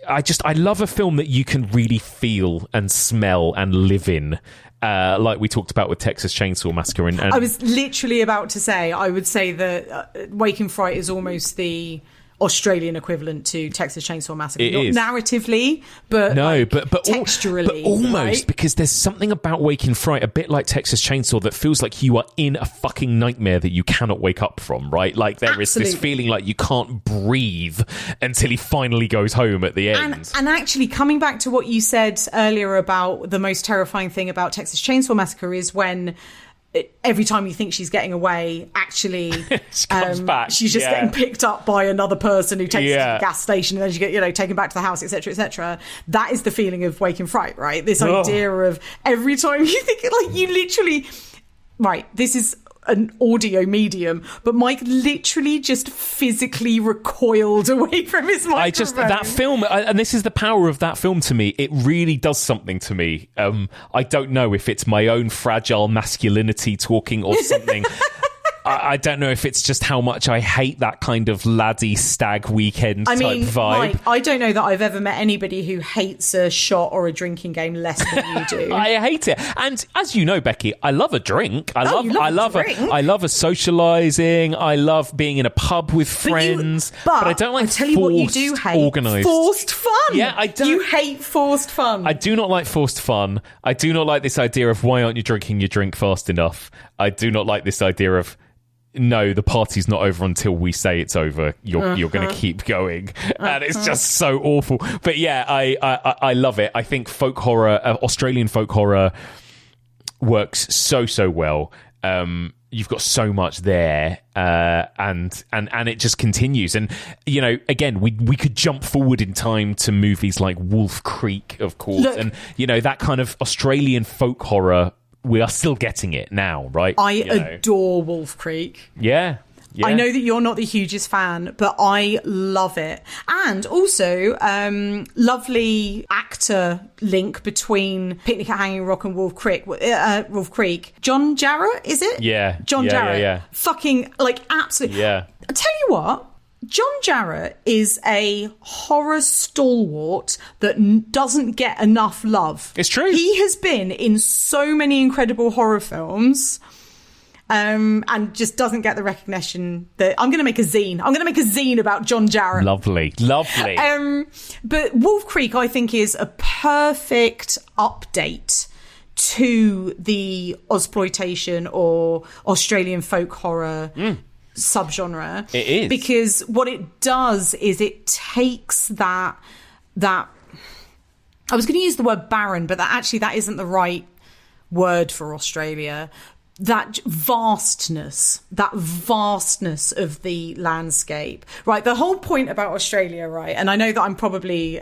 Speaker 1: I love a film that you can really feel and smell and live in. Like we talked about with Texas Chainsaw Massacre. And
Speaker 2: I was literally about to say, I would say that Wake in Fright is almost the Australian equivalent to Texas Chainsaw Massacre.
Speaker 1: It
Speaker 2: Not
Speaker 1: is.
Speaker 2: narratively, but
Speaker 1: no,
Speaker 2: like
Speaker 1: but
Speaker 2: texturally.
Speaker 1: But almost,
Speaker 2: right?
Speaker 1: because there's something about Wake in Fright, a bit like Texas Chainsaw, that feels like you are in a fucking nightmare that you cannot wake up from, right? Like there is this feeling like you can't breathe until he finally goes home at the end.
Speaker 2: And actually, coming back to what you said earlier about the most terrifying thing about Texas Chainsaw Massacre is when every time you think she's getting away, actually
Speaker 1: she comes back.
Speaker 2: She's just getting picked up by another person who takes her to the gas station, and then she get taken back to the house, etc., etc. That is the feeling of Wake and Fright, right? This idea of every time you think, like, you literally, right, this is an audio medium, but Mike literally just physically recoiled away from his microphone.
Speaker 1: That film, and this is the power of that film to me, it really does something to me. I don't know if it's my own fragile masculinity talking or something. I don't know if it's just how much I hate that kind of laddie stag weekend type vibe.
Speaker 2: Mike, I don't know that I've ever met anybody who hates a shot or a drinking game less than you do.
Speaker 1: I hate it. And as you know, Becky, I love a drink. I love a socialising. I love being in a pub with friends. But I don't like
Speaker 2: forced fun.
Speaker 1: Yeah, I don't.
Speaker 2: You hate forced fun.
Speaker 1: I do not like forced fun. I do not like this idea of why aren't you drinking your drink fast enough. I do not like this idea of no, the party's not over until we say it's over. You're going to keep going, and it's just so awful. But yeah, I love it. I think folk horror, Australian folk horror, works so well. You've got so much there, and it just continues. And you know, again, we could jump forward in time to movies like Wolf Creek, of course, and you know that kind of Australian folk horror. We are still getting it now, right?
Speaker 2: I adore Wolf Creek.
Speaker 1: Yeah.
Speaker 2: I know that you're not the hugest fan, but I love it. And also, lovely actor link between Picnic at Hanging Rock and Wolf Creek. John Jarratt, is it?
Speaker 1: Yeah.
Speaker 2: John Jarratt.
Speaker 1: Yeah.
Speaker 2: Fucking, like, absolutely.
Speaker 1: Yeah.
Speaker 2: I'll tell you what. John Jarratt is a horror stalwart that doesn't get enough love.
Speaker 1: It's true.
Speaker 2: He has been in so many incredible horror films, and just doesn't get the recognition that... I'm going to make a zine. I'm going to make a zine about John Jarratt.
Speaker 1: Lovely.
Speaker 2: But Wolf Creek, I think, is a perfect update to the Ozploitation or Australian folk horror subgenre.
Speaker 1: It is,
Speaker 2: because what it does is it takes that I was going to use the word barren, but that isn't the right word for Australia. That vastness of the landscape, right? The whole point about Australia, right? And I know that I'm probably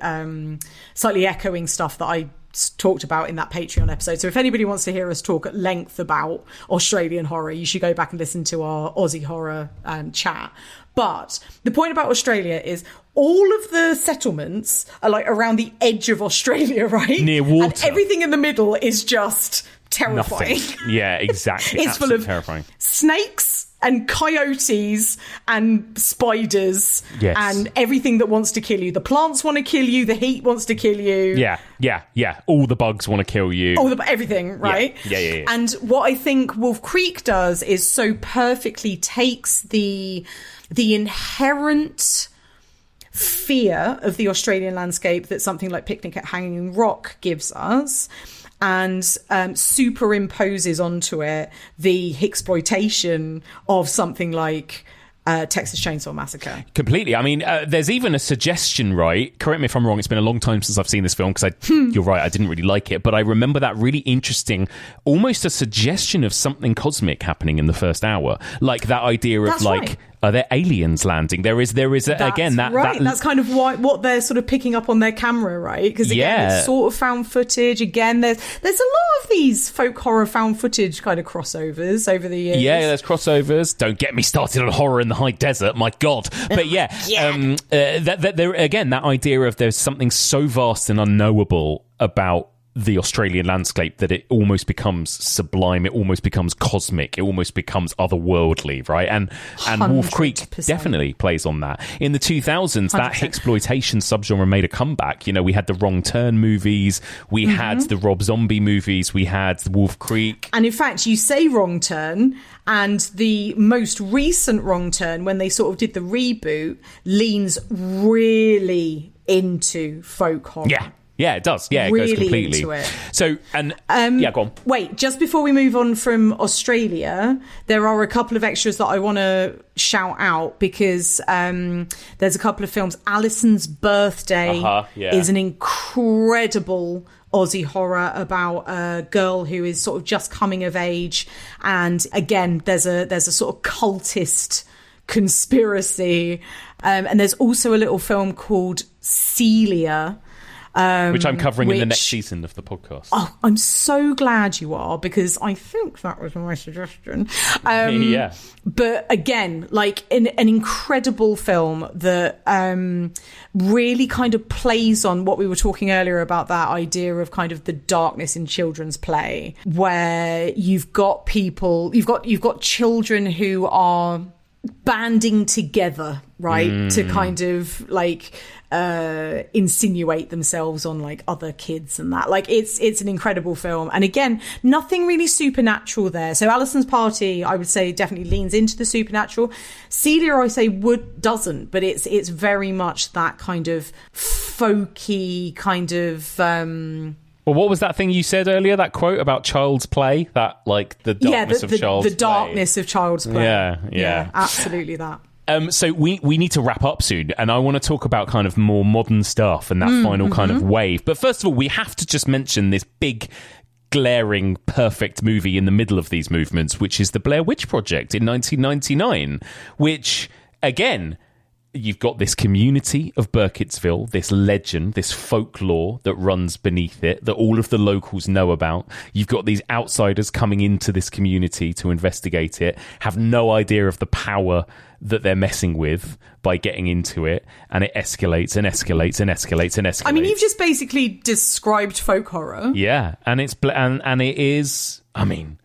Speaker 2: slightly echoing stuff that I talked about in that Patreon episode. So if anybody wants to hear us talk at length about Australian horror, you should go back and listen to our Aussie horror chat. But the point about Australia is all of the settlements are like around the edge of Australia, right?
Speaker 1: Near water.
Speaker 2: And everything in the middle is just terrifying.
Speaker 1: Nothing. Yeah, exactly.
Speaker 2: It's full of
Speaker 1: terrifying
Speaker 2: snakes and coyotes and spiders and everything that wants to kill you. The plants want to kill you. The heat wants to kill you.
Speaker 1: Yeah. All the bugs want to kill you.
Speaker 2: Everything, right?
Speaker 1: Yeah.
Speaker 2: And what I think Wolf Creek does is so perfectly takes the inherent fear of the Australian landscape that something like Picnic at Hanging Rock gives us, and superimposes onto it the exploitation of something like Texas Chainsaw Massacre.
Speaker 1: Completely. I mean, there's even a suggestion, right? Correct me if I'm wrong. It's been a long time since I've seen this film because you're right, I didn't really like it. But I remember that really interesting, almost a suggestion of something cosmic happening in the first hour. Like that idea of right. Are there aliens landing? There is again that
Speaker 2: right. That's kind of what they're sort of picking up on their camera, right? Because again, it's sort of found footage. Again, there's a lot of these folk horror found footage kind of crossovers over the years.
Speaker 1: Yeah, there's crossovers. Don't get me started on horror in the high desert, my God. But that idea of there's something so vast and unknowable about the Australian landscape that it almost becomes sublime, it almost becomes cosmic, it almost becomes otherworldly, right? And 100%. Wolf Creek definitely plays on that. In the 2000s, 100%. That exploitation subgenre made a comeback. You know, we had the Wrong Turn movies, we had the Rob Zombie movies, we had Wolf Creek.
Speaker 2: And in fact, you say Wrong Turn, and the most recent Wrong Turn, when they sort of did the reboot, leans really into folk horror.
Speaker 1: Yeah, it does. Yeah,
Speaker 2: really
Speaker 1: it goes completely
Speaker 2: into it.
Speaker 1: So, and go on.
Speaker 2: Wait, just before we move on from Australia, there are a couple of extras that I want to shout out because there's a couple of films. Alison's Birthday is an incredible Aussie horror about a girl who is sort of just coming of age. And again, there's a sort of cultist conspiracy. And there's also a little film called Celia,
Speaker 1: which I'm covering in the next season of the podcast.
Speaker 2: Oh, I'm so glad you are, because I think that was my suggestion.
Speaker 1: Yeah.
Speaker 2: But again, like an incredible film that really kind of plays on what we were talking earlier about, that idea of kind of the darkness in children's play, where you've got children who are banding together, right, to kind of like insinuate themselves on like other kids and that. Like it's an incredible film, and again, nothing really supernatural there. So Alison's Party, I would say, definitely leans into the supernatural. Celia, I say, doesn't, but it's very much that kind of folky kind of
Speaker 1: well, what was that thing you said earlier, that quote about child's play? That, like, the darkness of child's play.
Speaker 2: The darkness of child's play.
Speaker 1: Yeah.
Speaker 2: Absolutely that.
Speaker 1: So we need to wrap up soon, and I want to talk about kind of more modern stuff and that final kind of wave. But first of all, we have to just mention this big, glaring, perfect movie in the middle of these movements, which is the Blair Witch Project in 1999, which, again, you've got this community of Burkittsville, this legend, this folklore that runs beneath it, that all of the locals know about. You've got these outsiders coming into this community to investigate it, have no idea of the power that they're messing with by getting into it, and it escalates and escalates and escalates and escalates.
Speaker 2: I mean, you've just basically described folk horror.
Speaker 1: Yeah, and and it is, I mean,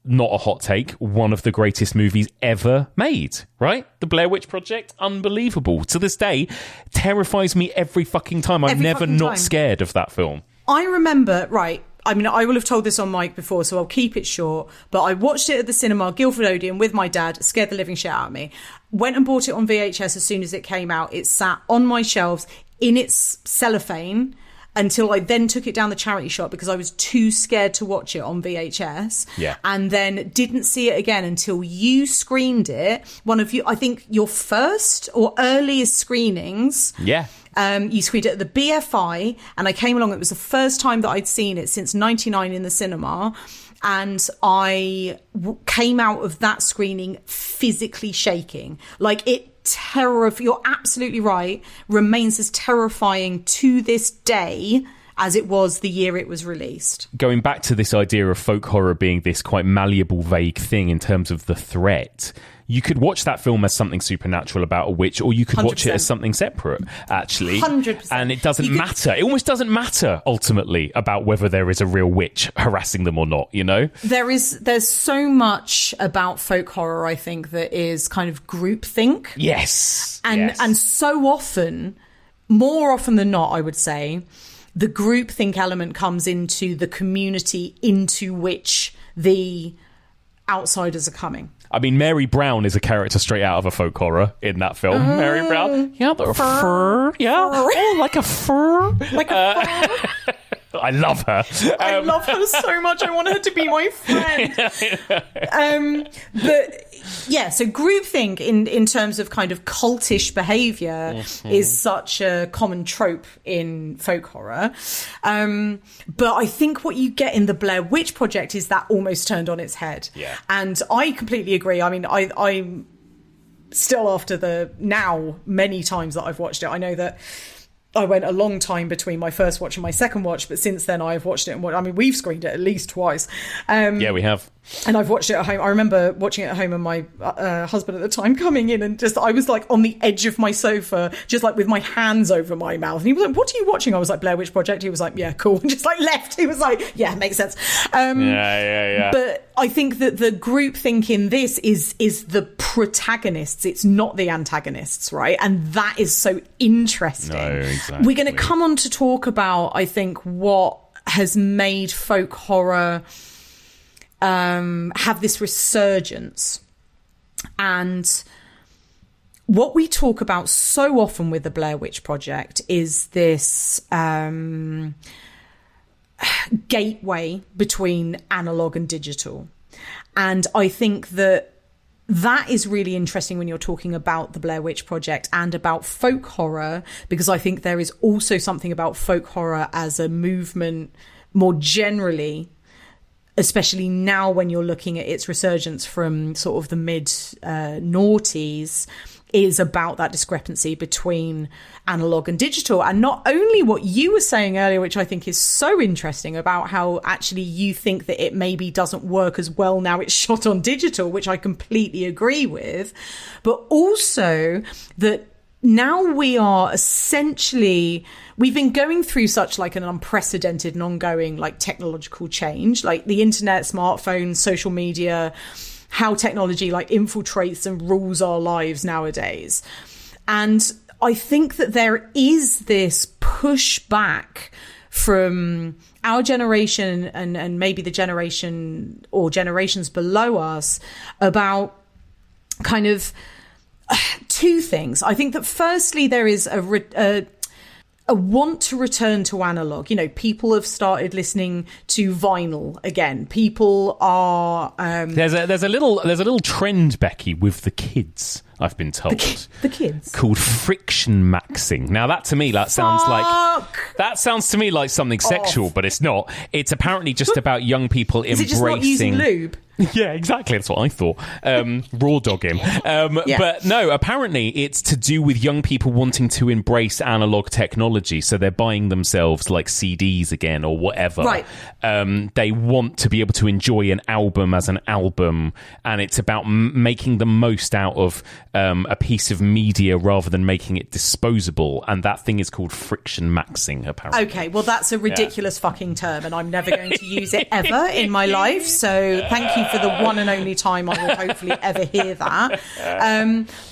Speaker 1: not a hot take, one of the greatest movies ever made, right? The Blair Witch Project, unbelievable. To this day, terrifies me every fucking time. I'm never not scared of that film. I
Speaker 2: remember, right, I mean, I will have told this on mic before, so I'll keep it short, but I watched it at the cinema, Guildford Odeon, with my dad, scared the living shit out of me. Went and bought it on VHS as soon as it came out. It sat on my shelves in its cellophane until I then took it down the charity shop because I was too scared to watch it on VHS.
Speaker 1: Yeah.
Speaker 2: And then didn't see it again until you screened it. One of you, I think your first or earliest screenings.
Speaker 1: Yeah.
Speaker 2: You screened it at the BFI, and I came along. It was the first time that I'd seen it since '99 in the cinema. And I came out of that screening physically shaking. Like you're absolutely right, remains as terrifying to this day as it was the year it was released.
Speaker 1: Going back to this idea of folk horror being this quite malleable, vague thing in terms of the threat, you could watch that film as something supernatural about a witch, or you could 100%. Watch it as something separate, actually.
Speaker 2: 100%.
Speaker 1: And it doesn't matter. It almost doesn't matter, ultimately, about whether there is a real witch harassing them or not, you know?
Speaker 2: There's so much about folk horror, I think, that is kind of groupthink.
Speaker 1: Yes.
Speaker 2: And so often, more often than not, I would say, the groupthink element comes into the community into which the outsiders are coming.
Speaker 1: I mean, Mary Brown is a character straight out of a folk horror in that film. Mary Brown. Yeah, the fur. Yeah. Oh, like a fur.
Speaker 2: Like a fur.
Speaker 1: I love her.
Speaker 2: I love her so much. I want her to be my friend. But yeah, so groupthink in terms of kind of cultish behaviour is such a common trope in folk horror. But I think what you get in the Blair Witch Project is that almost turned on its head.
Speaker 1: Yeah.
Speaker 2: And I completely agree. I mean, I'm still, after the now many times that I've watched it, I know that I went a long time between my first watch and my second watch, but since then I've watched it and we've screened it at least twice.
Speaker 1: Yeah, we have.
Speaker 2: And I've watched it at home. I remember watching it at home and my husband at the time coming in and I was like on the edge of my sofa, just like with my hands over my mouth. And he was like, "What are you watching?" I was like, "Blair Witch Project." He was like, "Yeah, cool." And just like left. He was like, "Yeah, makes sense."
Speaker 1: Yeah.
Speaker 2: But I think that the groupthink in this is the protagonists. It's not the antagonists, right? And that is so interesting.
Speaker 1: No, exactly.
Speaker 2: We're going to come on to talk about, I think, what has made folk horror have this resurgence. And what we talk about so often with the Blair Witch Project is this gateway between analog and digital. And I think that that is really interesting when you're talking about the Blair Witch Project and about folk horror, because I think there is also something about folk horror as a movement more generally, especially now when you're looking at its resurgence from sort of the mid-noughties, is about that discrepancy between analog and digital. And not only what you were saying earlier, which I think is so interesting, about how actually you think that it maybe doesn't work as well now it's shot on digital, which I completely agree with, but also that now we are essentially, we've been going through such like an unprecedented and ongoing like technological change, like the internet, smartphones, social media, how technology like infiltrates and rules our lives nowadays. And I think that there is this pushback from our generation and maybe the generation or generations below us about kind of two things. I think that firstly, there is a want to return to analog. You know, people have started listening to vinyl again. People are
Speaker 1: there's a little trend, Becky, with the kids, I've been told.
Speaker 2: The kids
Speaker 1: called friction maxing. Now that to me sounds to me like something sexual, but it's not. It's apparently just about young people embracing.
Speaker 2: Is it just not using lube?
Speaker 1: Yeah, exactly. That's what I thought. Raw dogging. Yeah. But no, apparently it's to do with young people wanting to embrace analog technology. So they're buying themselves like CDs again or whatever.
Speaker 2: Right.
Speaker 1: They want to be able to enjoy an album as an album. And it's about making the most out of a piece of media rather than making it disposable. And that thing is called friction maxing, apparently.
Speaker 2: Okay, well, that's a ridiculous fucking term, and I'm never going to use it ever in my life. So thank you for the one and only time I will hopefully ever hear that.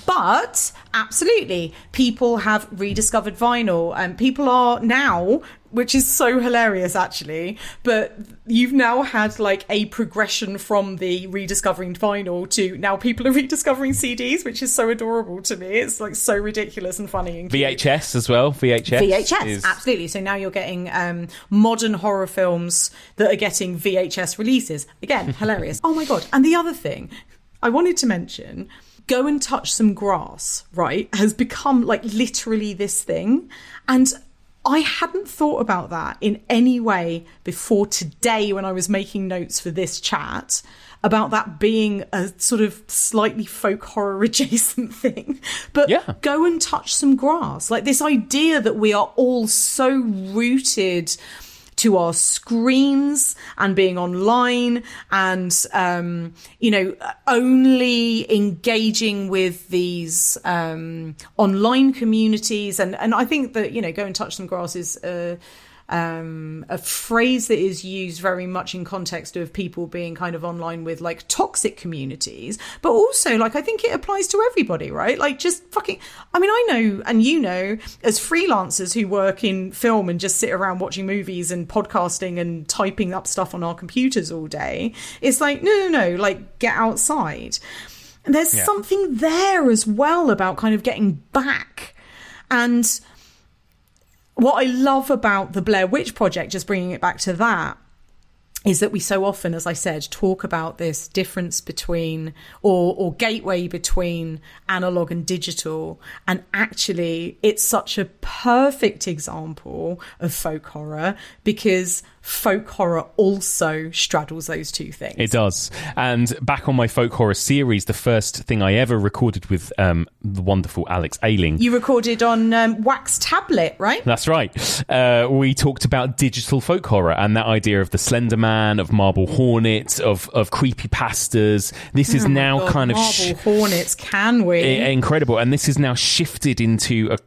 Speaker 2: But absolutely, people have rediscovered vinyl, and people are now, which is so hilarious actually, but you've now had like a progression from the rediscovering vinyl to now people are rediscovering CDs, which is so adorable to me. It's like so ridiculous and funny and cute.
Speaker 1: VHS as well. VHS,
Speaker 2: absolutely. So now you're getting modern horror films that are getting VHS releases. Again, hilarious. Oh my God. And the other thing I wanted to mention, Go and Touch Some Grass, right, has become like literally this thing. And I hadn't thought about that in any way before today when I was making notes for this chat, about that being a sort of slightly folk horror adjacent thing. But yeah. Go and touch some grass. Like this idea that we are all so rooted to our screens and being online and, only engaging with these online communities. And I think that, Go and Touch Some Grass is a phrase that is used very much in context of people being kind of online with like toxic communities, but also like I think it applies to everybody, right? Like just fucking, I know, and as freelancers who work in film and just sit around watching movies and podcasting and typing up stuff on our computers all day, it's like no, like get outside. And there's something there as well about kind of getting back. And what I love about the Blair Witch Project, just bringing it back to that, is that we so often, as I said, talk about this difference between or gateway between analog and digital. And actually, it's such a perfect example of folk horror because folk horror also straddles those two things.
Speaker 1: It does. And back on my folk horror series, the first thing I ever recorded with the wonderful Alex Ayling.
Speaker 2: You recorded on wax tablet, right?
Speaker 1: That's right. We talked about digital folk horror and that idea of the Slender Man, of Marble Hornets, of creepypastas. This is now kind of...
Speaker 2: Marble Hornets, can we?
Speaker 1: Incredible. And this is now shifted into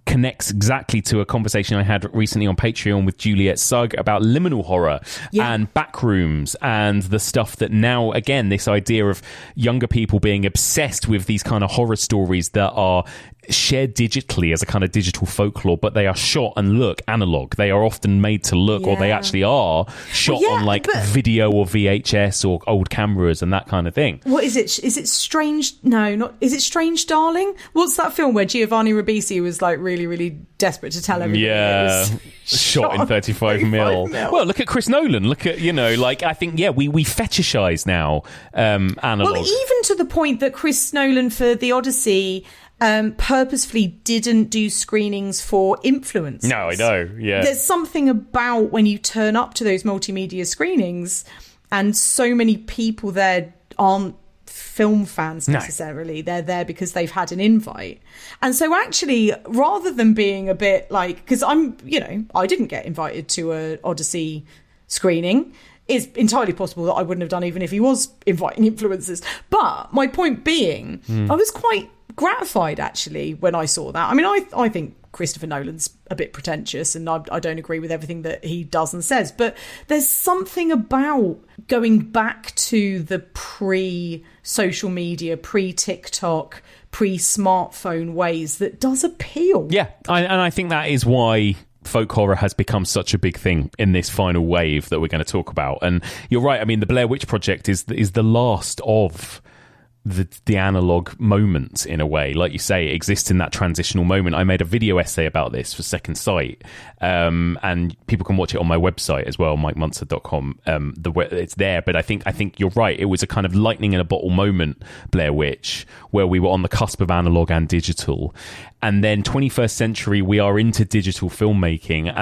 Speaker 1: connects exactly to a conversation I had recently on Patreon with Juliet Sugg about liminal horror and backrooms and the stuff that now, again, this idea of younger people being obsessed with these kind of horror stories that are shared digitally as a kind of digital folklore, but they are shot and look analog. They are often made to look, or they actually are shot on like video or VHS or old cameras and that kind of thing.
Speaker 2: What is it? Is it Strange? No, not. Is it Strange Darling? What's that film where Giovanni Ribisi was like really, really desperate to tell everybody?
Speaker 1: Yeah, shot in 35mm. Well, look at Chris Nolan. Look at, I think, we fetishize now analog.
Speaker 2: Well, even to the point that Chris Nolan for The Odyssey purposefully didn't do screenings for influencers.
Speaker 1: No, I know, yeah.
Speaker 2: There's something about when you turn up to those multimedia screenings and so many people there aren't film fans necessarily. They're there because they've had an invite. And so actually, rather than being a bit like, because I didn't get invited to a Odyssey screening. It's entirely possible that I wouldn't have done even if he was inviting influencers. But my point being, I was quite gratified actually when I saw that. I mean, I think Christopher Nolan's a bit pretentious and I don't agree with everything that he does and says, but there's something about going back to the pre-social media, pre-TikTok, pre-smartphone ways that does appeal.
Speaker 1: Yeah, and I think that is why folk horror has become such a big thing in this final wave that we're going to talk about. And you're right, I mean, the Blair Witch Project is the last of the analog moment, in a way. Like you say, it exists in that transitional moment. I made a video essay about this for Second Sight, and people can watch it on my website as well, mikemuncer.com. It's there, but I think you're right. It was a kind of lightning in a bottle moment, Blair Witch, where we were on the cusp of analog and digital. And then 21st century, we are into digital filmmaking,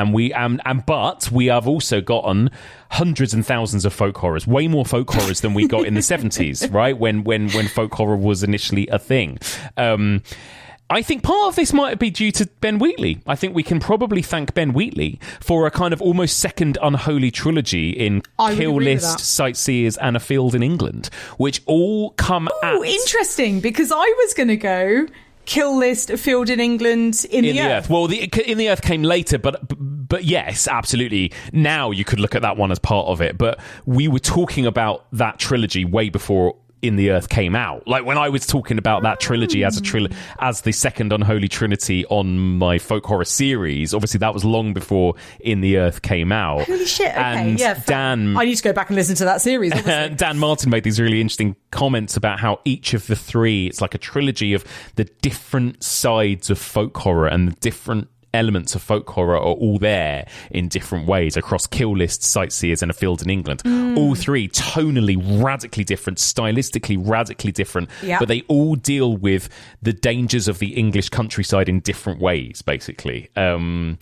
Speaker 1: but we have also gotten hundreds and thousands of folk horrors, way more folk horrors than we got in the 70s, right? When folk horror was initially a thing. I think part of this might be due to Ben Wheatley. I think we can probably thank Ben Wheatley for a kind of almost second unholy trilogy in Kill List, Sightseers, and A Field in England, which all come at...
Speaker 2: Oh, interesting, because I was going to go... Kill List, A Field in England, In the Earth.
Speaker 1: Well, In the Earth came later, but yes, absolutely. Now you could look at that one as part of it, but we were talking about that trilogy way before In the Earth came out. Like when I was talking about that trilogy as the second unholy trinity on my folk horror series, obviously that was long before In the Earth came out.
Speaker 2: Holy shit! Okay,
Speaker 1: and Dan,
Speaker 2: I need to go back and listen to that series.
Speaker 1: Dan Martin made these really interesting comments about how each of the three, it's like a trilogy of the different sides of folk horror and the different elements of folk horror are all there in different ways across Kill List, Sightseers, and A Field in England. All three tonally radically different, stylistically radically different, but they all deal with the dangers of the English countryside in different ways, basically. And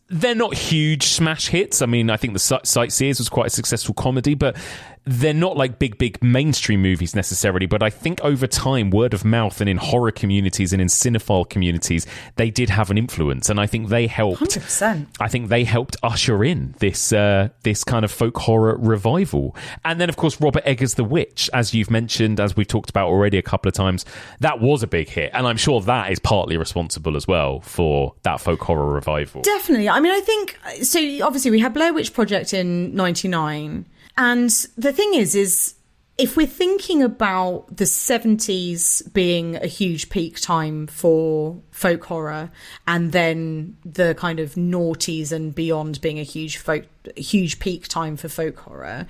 Speaker 1: they're not huge smash hits. I mean, I think the Sightseers was quite a successful comedy, but they're not like big mainstream movies necessarily. But I think over time, word of mouth and in horror communities and in cinephile communities, they did have an influence, and I think they helped.
Speaker 2: 100%.
Speaker 1: I think they helped usher in this kind of folk horror revival. And then, of course, Robert Eggers' The Witch, as you've mentioned, as we've talked about already a couple of times, that was a big hit, and I'm sure that is partly responsible as well for that folk horror revival.
Speaker 2: Definitely. I mean, I think so. Obviously, we had Blair Witch Project in '99. And the thing is if we're thinking about the 70s being a huge peak time for folk horror, and then the kind of noughties and beyond being a huge peak time for folk horror,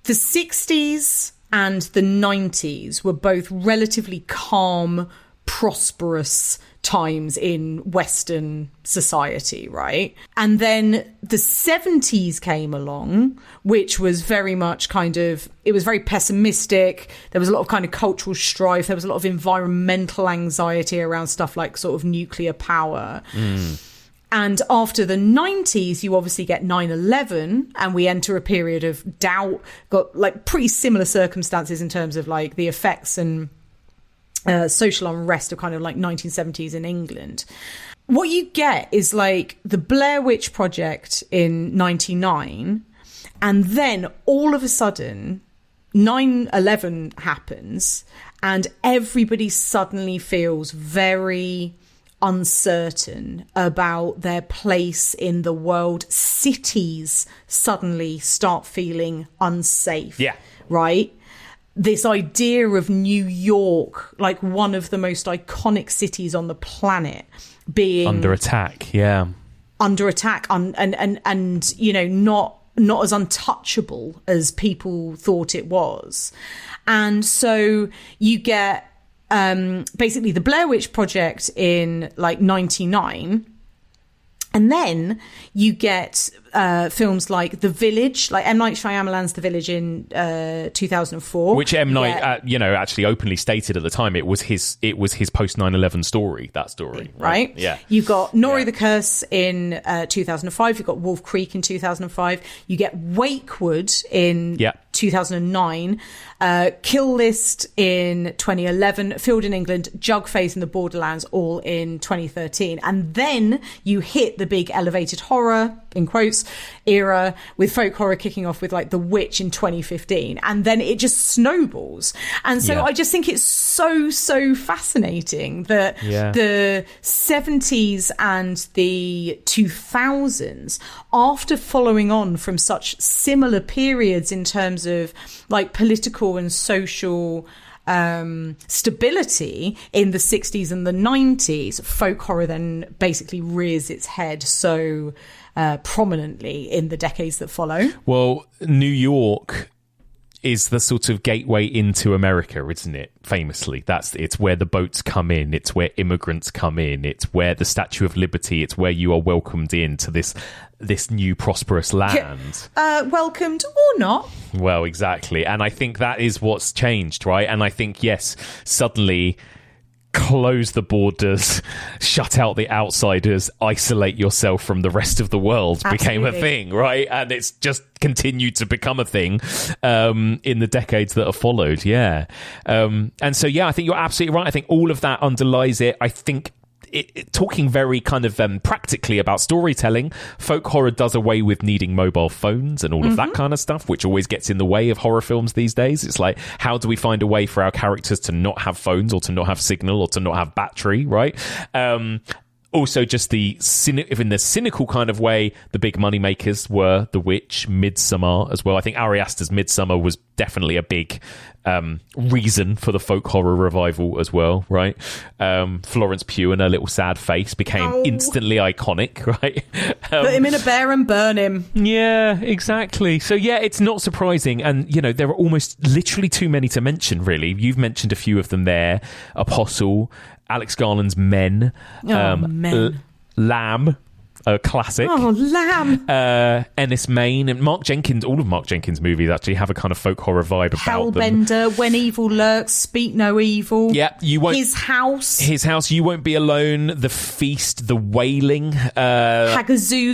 Speaker 2: the 60s and the 90s were both relatively calm, prosperous times in Western society, right? And then the 70s came along, which was very much it was very pessimistic. There was a lot of kind of cultural strife. There was a lot of environmental anxiety around stuff like sort of nuclear power. And after the 90s, you obviously get 9/11, and we enter a period of doubt, got like pretty similar circumstances in terms of like the effects and social unrest of kind of like 1970s in England. What you get is like the Blair Witch Project in 99, and then all of a sudden 9/11 happens and everybody suddenly feels very uncertain about their place in the world. Cities suddenly start feeling unsafe.
Speaker 1: Yeah.
Speaker 2: Right? this idea of New York, like one of the most iconic cities on the planet, being
Speaker 1: under attack,
Speaker 2: and you know, not as untouchable as people thought it was. And so you get basically the Blair Witch Project in like 1999, and then you get films like The Village, like M. Night Shyamalan's The Village in 2004,
Speaker 1: which M. Night, actually openly stated at the time it was his post 9/11 story. That story,
Speaker 2: right?
Speaker 1: Yeah.
Speaker 2: You've got Nori the Curse in 2005. You've got Wolf Creek in 2005. You get Wakewood in 2009. Kill List in 2011. Field in England, Jugface in the Borderlands, all in 2013. And then you hit the big elevated horror, in quotes, era, with folk horror kicking off with like The Witch in 2015, and then it just snowballs. And so I just think it's so fascinating that the 70s and the 2000s, after following on from such similar periods in terms of like political and social stability in the 60s and the 90s, folk horror then basically rears its head so prominently in the decades that follow.
Speaker 1: Well, New York is the sort of gateway into America, isn't it? Famously, it's where the boats come in, it's where immigrants come in, it's where the Statue of Liberty, it's where you are welcomed into this new prosperous land.
Speaker 2: Welcomed or not.
Speaker 1: Well, exactly. And I think that is what's changed, right? And I think, yes, suddenly close the borders, shut out the outsiders, isolate yourself from the rest of the world became a thing, right? And it's just continued to become a thing in the decades that have followed. And so I think you're absolutely right. I think all of that underlies it. I think talking very kind of practically about storytelling, folk horror does away with needing mobile phones and all of that kind of stuff, which always gets in the way of horror films these days. It's like, how do we find a way for our characters to not have phones or to not have signal or to not have battery, right? Also, just if in the cynical kind of way, the big money makers were The Witch, Midsommar as well. I think Ari Aster's Midsommar was definitely a big reason for the folk horror revival as well, right? Florence Pugh and her little sad face became instantly iconic, right?
Speaker 2: Put him in a bear and burn him.
Speaker 1: Yeah, exactly. So it's not surprising. And, there are almost literally too many to mention, really. You've mentioned a few of them there. Apostle, Alex Garland's Men, Lamb, a classic.
Speaker 2: Lamb.
Speaker 1: Ennis Main and Mark Jenkins. All of Mark Jenkins' movies actually have a kind of folk horror vibe about them.
Speaker 2: Hellbender, When Evil Lurks, Speak No Evil.
Speaker 1: Yeah, you won't.
Speaker 2: His House,
Speaker 1: You Won't Be Alone, The Feast, The Wailing, Hagazusa,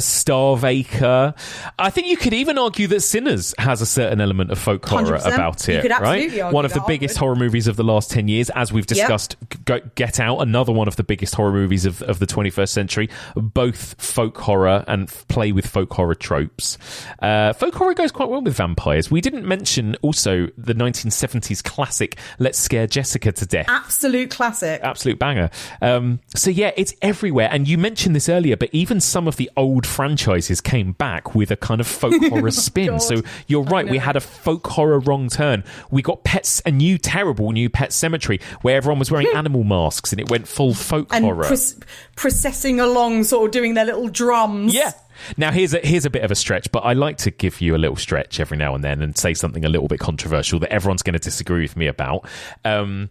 Speaker 1: Starvacre. I think you could even argue that Sinners has a certain element of folk horror
Speaker 2: 100%.
Speaker 1: about it.
Speaker 2: You could absolutely
Speaker 1: right?
Speaker 2: argue
Speaker 1: One of the biggest horror movies of the last 10 years, as we've discussed. Get Out, another one of the biggest horror movies of the 21st century. Both folk horror and play with folk horror tropes. Folk horror goes quite well with vampires. We didn't mention also the 1970s classic Let's Scare Jessica to Death.
Speaker 2: Absolute classic.
Speaker 1: Absolute banger. It's everywhere. And you mentioned this earlier, but even some of the old franchises came back with a kind of folk horror spin.
Speaker 2: God.
Speaker 1: So you're right, we had a folk horror wrong turn. We got a terrible new Pet Sematary, where everyone was wearing animal masks and it went full folk horror.
Speaker 2: Processing along, sort of doing their little drums.
Speaker 1: Yeah. Now, here's a bit of a stretch, but I like to give you a little stretch every now and then and say something a little bit controversial that everyone's going to disagree with me about. And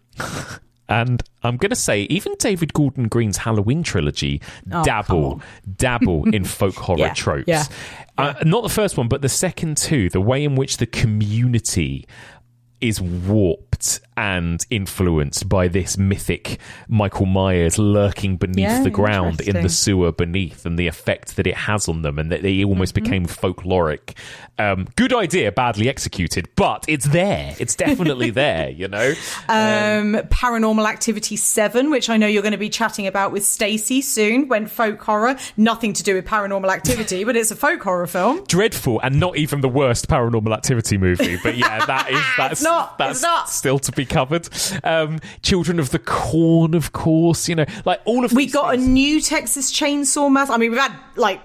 Speaker 1: I'm going to say even David Gordon Green's Halloween trilogy dabble in folk horror tropes.
Speaker 2: Yeah.
Speaker 1: Not the first one, but the second two, the way in which the community is warped and influenced by this mythic Michael Myers lurking beneath the ground in the sewer beneath, and the effect that it has on them, and that they almost became folkloric. Good idea, badly executed, but it's there. It's definitely there,
Speaker 2: Paranormal Activity 7, which I know you're going to be chatting about with Stacey soon, went folk horror. Nothing to do with Paranormal Activity, but it's a folk horror film.
Speaker 1: Dreadful, and not even the worst Paranormal Activity movie. But that's
Speaker 2: that's
Speaker 1: still to be covered. Children of the Corn, of course. Like all of.
Speaker 2: We got a new Texas Chainsaw Massacre. I mean, we've had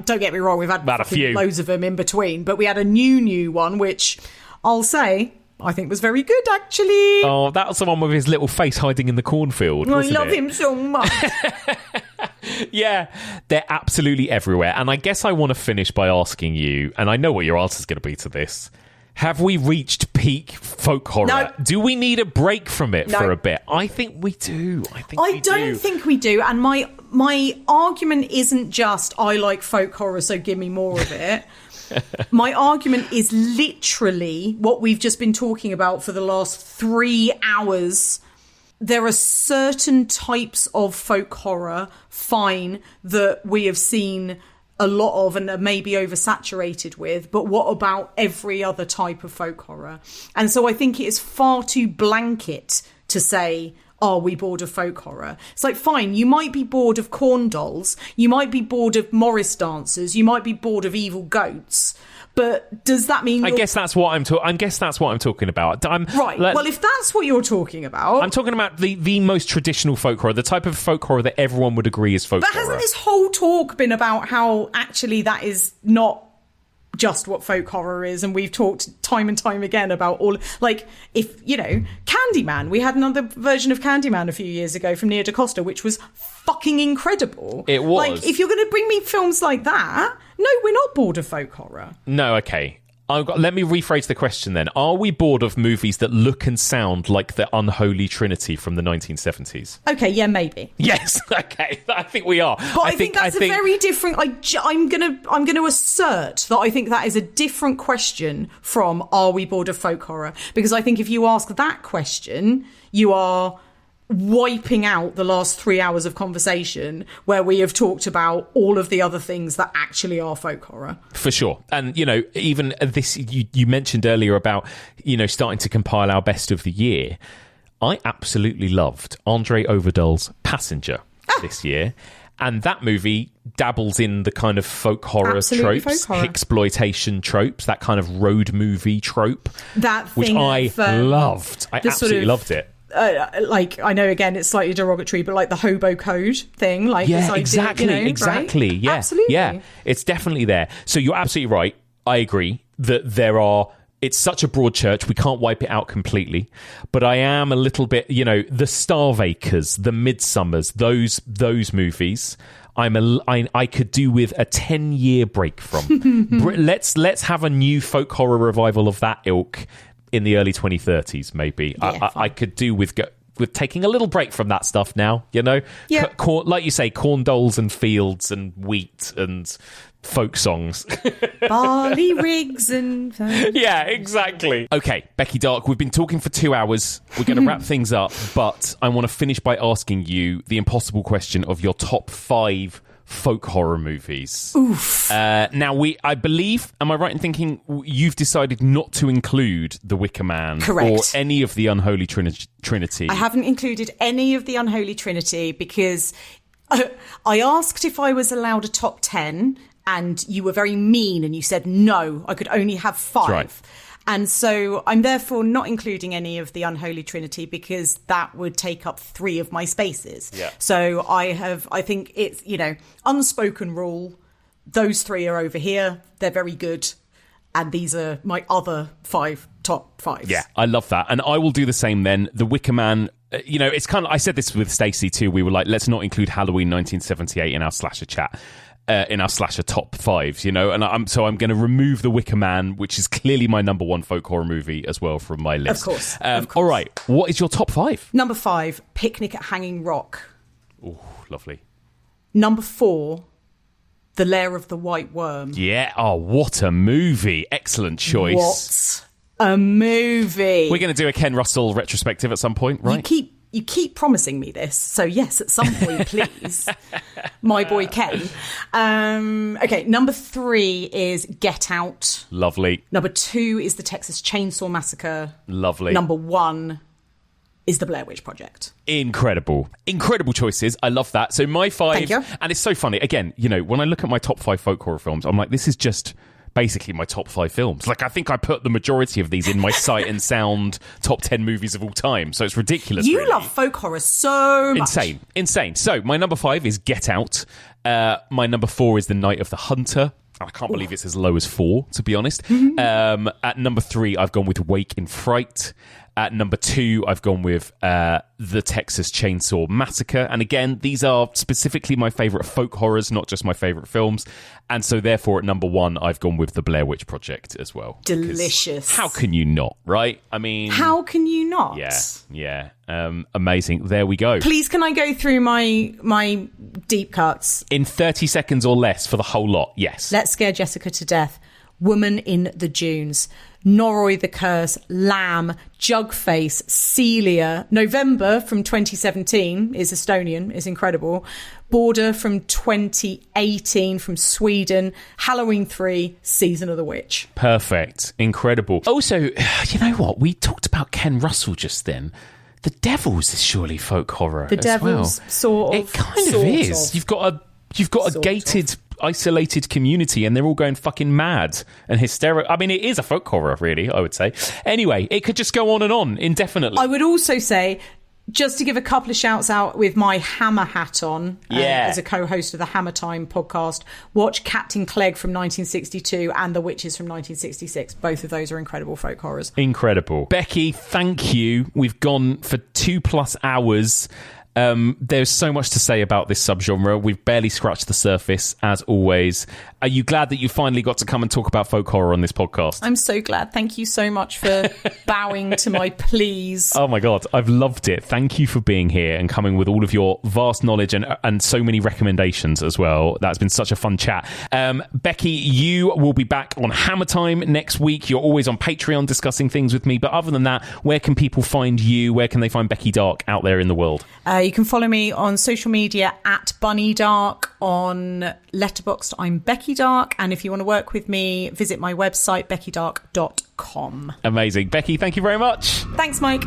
Speaker 2: don't get me wrong, we've had
Speaker 1: a few,
Speaker 2: loads of them in between, but we had a new one, which I'll say I think was very good, actually.
Speaker 1: Oh, that was the one with his little face hiding in the cornfield, wasn't
Speaker 2: I love him so much.
Speaker 1: Yeah, they're absolutely everywhere. And I guess I want to finish by asking you, and I know what your answer's going to be to this. Have we reached peak folk horror?
Speaker 2: No.
Speaker 1: Do we need a break from it for a bit? I think we do.
Speaker 2: I don't think we do. And my argument isn't just I like folk horror, so give me more of it. My argument is literally what we've just been talking about for the last 3 hours. There are certain types of folk horror, fine, that we have seen a lot of and are maybe oversaturated with, but what about every other type of folk horror? And so I think it is far too blanket to say, are we bored of folk horror? It's like, fine, you might be bored of corn dolls, you might be bored of Morris dancers, you might be bored of evil goats, but does that mean
Speaker 1: I guess that's what I'm talking about.
Speaker 2: Right. Well, if that's what you're talking about,
Speaker 1: I'm talking about the most traditional folk horror, the type of folk horror that everyone would agree is folk horror.
Speaker 2: But hasn't this whole talk been about how actually that is not just what folk horror is? And we've talked time and time again about all, like, if, you know, Candyman, we had another version of Candyman a few years ago from Nia DaCosta, which was fucking incredible.
Speaker 1: It was.
Speaker 2: Like, if you're going to bring me films like that, no, we're not bored of folk horror.
Speaker 1: No, okay. Let me rephrase the question then. Are we bored of movies that look and sound like the Unholy Trinity from the 1970s?
Speaker 2: Okay, yeah, maybe.
Speaker 1: Yes, okay. I think we are.
Speaker 2: But I think that's a very different... I'm gonna assert that I think that is a different question from are we bored of folk horror? Because I think if you ask that question, you are wiping out the last 3 hours of conversation where we have talked about all of the other things that actually are folk horror.
Speaker 1: For sure. And, you know, even this, you mentioned earlier about, you know, starting to compile our best of the year. I absolutely loved Andre Overdahl's Passenger this year. And that movie dabbles in the kind of folk horror tropes, exploitation tropes, that kind of road movie trope, which I loved. I absolutely loved it.
Speaker 2: Like, I know again it's slightly derogatory, but like the hobo code thing, like
Speaker 1: yeah,
Speaker 2: this idea,
Speaker 1: exactly,
Speaker 2: you know,
Speaker 1: exactly,
Speaker 2: right?
Speaker 1: yeah,
Speaker 2: absolutely,
Speaker 1: yeah, it's definitely there. So you're absolutely right. I agree that it's such a broad church, we can't wipe it out completely. But I am a little bit, you know, the Starvakers, the Midsummers, those movies. I could do with a 10-year break from. Let's have a new folk horror revival of that ilk in the early 2030s, maybe. Yeah, I could do with taking a little break from that stuff now, you know?
Speaker 2: Yeah.
Speaker 1: Like you say, corn dolls and fields and wheat and folk songs.
Speaker 2: Barley rigs and...
Speaker 1: Yeah, exactly. Okay, Becky Darke, we've been talking for 2 hours. We're going to wrap things up, but I want to finish by asking you the impossible question of your top 5 folk horror movies.
Speaker 2: Oof.
Speaker 1: Now, I believe, am I right in thinking you've decided not to include The Wicker Man?
Speaker 2: Correct.
Speaker 1: Or any of the Unholy Trinity?
Speaker 2: I haven't included any of the Unholy Trinity because I asked if I was allowed a top 10 and you were very mean and you said no, I could only have 5.
Speaker 1: Right.
Speaker 2: And so I'm therefore not including any of the Unholy Trinity because that would take up 3 of my spaces.
Speaker 1: Yeah.
Speaker 2: So I think it's, you know, unspoken rule. Those 3 are over here. They're very good. And these are my other 5 top 5s.
Speaker 1: Yeah, I love that. And I will do the same then. The Wicker Man, you know, it's kind of, I said this with Stacey too. We were like, let's not include Halloween 1978 in our slasher chat. In our slasher top 5s, you know, and I'm going to remove The Wicker Man, which is clearly my number 1 folk horror movie as well from my list.
Speaker 2: Of course.
Speaker 1: All right, what is your top 5?
Speaker 2: Number 5, Picnic at Hanging Rock.
Speaker 1: Oh, lovely.
Speaker 2: Number 4, The Lair of the White Worm.
Speaker 1: Yeah. Oh, what a movie! Excellent choice.
Speaker 2: What a movie!
Speaker 1: We're going to do a Ken Russell retrospective at some point, right?
Speaker 2: You keep promising me this, so yes, at some point, please, my boy Ken. Okay, number 3 is Get Out.
Speaker 1: Lovely.
Speaker 2: Number 2 is the Texas Chainsaw Massacre.
Speaker 1: Lovely.
Speaker 2: Number 1 is the Blair Witch Project.
Speaker 1: Incredible choices. I love that. So my 5,
Speaker 2: Thank you.
Speaker 1: And it's so funny. Again, you know, when I look at my top 5 folk horror films, I'm like, this is just basically my top 5 films. Like, I think I put the majority of these in my Sight and Sound top 10 movies of all time. So it's ridiculous.
Speaker 2: You
Speaker 1: really.
Speaker 2: love folk horror so much.
Speaker 1: Insane. So my number 5 is Get Out. My number 4 is The Night of the Hunter. I can't believe it's as low as 4, to be honest. At number 3, I've gone with Wake in Fright. At number 2, I've gone with The Texas Chainsaw Massacre. And again, these are specifically my favourite folk horrors, not just my favourite films. And so therefore, at number 1, I've gone with The Blair Witch Project as well.
Speaker 2: Delicious.
Speaker 1: How can you not, right? I mean...
Speaker 2: How can you not?
Speaker 1: Yeah. Amazing. There we go.
Speaker 2: Please, can I go through my deep cuts?
Speaker 1: In 30 seconds or less for the whole lot, yes.
Speaker 2: Let's Scare Jessica to Death. Woman in the Dunes. Noroi the Curse, Lamb, Jugface, Celia. November from 2017 is Estonian, is incredible. Border from 2018 from Sweden. Halloween 3, Season of the Witch.
Speaker 1: Perfect. Incredible. Also, you know what? We talked about Ken Russell just then. The Devils is surely folk horror.
Speaker 2: The Devils,
Speaker 1: well.
Speaker 2: sort of.
Speaker 1: It kind of is. You've got a gated... isolated community and they're all going fucking mad and hysterical. I mean, it is a folk horror, really, I would say. Anyway, it could just go on indefinitely.
Speaker 2: I would also say, just to give a couple of shouts out with my Hammer hat on, as a co-host of the Hammer Time podcast, watch Captain Clegg from 1962 and The Witches from 1966. Both of those are incredible folk horrors.
Speaker 1: Incredible. Becky, thank you. We've gone for 2+ hours. There's so much to say about this subgenre. We've barely scratched the surface, as always. Are you glad that you finally got to come and talk about folk horror on this podcast?
Speaker 2: I'm so glad. Thank you so much for bowing to my pleas.
Speaker 1: Oh my God, I've loved it. Thank you for being here and coming with all of your vast knowledge and so many recommendations as well. That's been such a fun chat. Becky, you will be back on Hammer Time next week. You're always on Patreon discussing things with me. But other than that, where can people find you? Where can they find Becky Darke out there in the world?
Speaker 2: You can follow me on social media at Bunny Darke. On Letterboxd, I'm Becky Darke. And if you want to work with me, visit my website, beckydarke.com.
Speaker 1: Amazing. Becky, thank you very much.
Speaker 2: Thanks, Mike.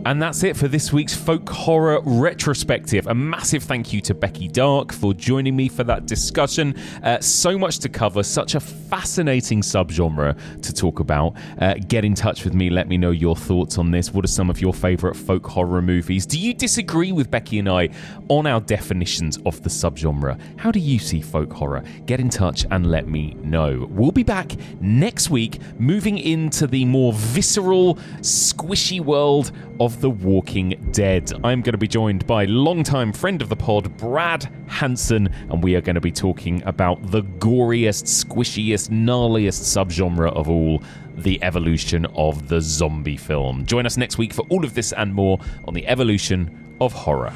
Speaker 1: And that's it for this week's Folk Horror Retrospective. A massive thank you to Becky Darke for joining me for that discussion. So much to cover, such a fascinating subgenre to talk about. Get in touch with me, let me know your thoughts on this. What are some of your favourite folk horror movies? Do you disagree with Becky and I on our definitions of the subgenre? How do you see folk horror? Get in touch and let me know. We'll be back next week, moving into the more visceral, squishy world of The Walking Dead. I'm going to be joined by longtime friend of the pod, Brad Hanson, and we are going to be talking about the goriest, squishiest, gnarliest subgenre of all, the evolution of the zombie film. Join us next week for all of this and more on the evolution of horror.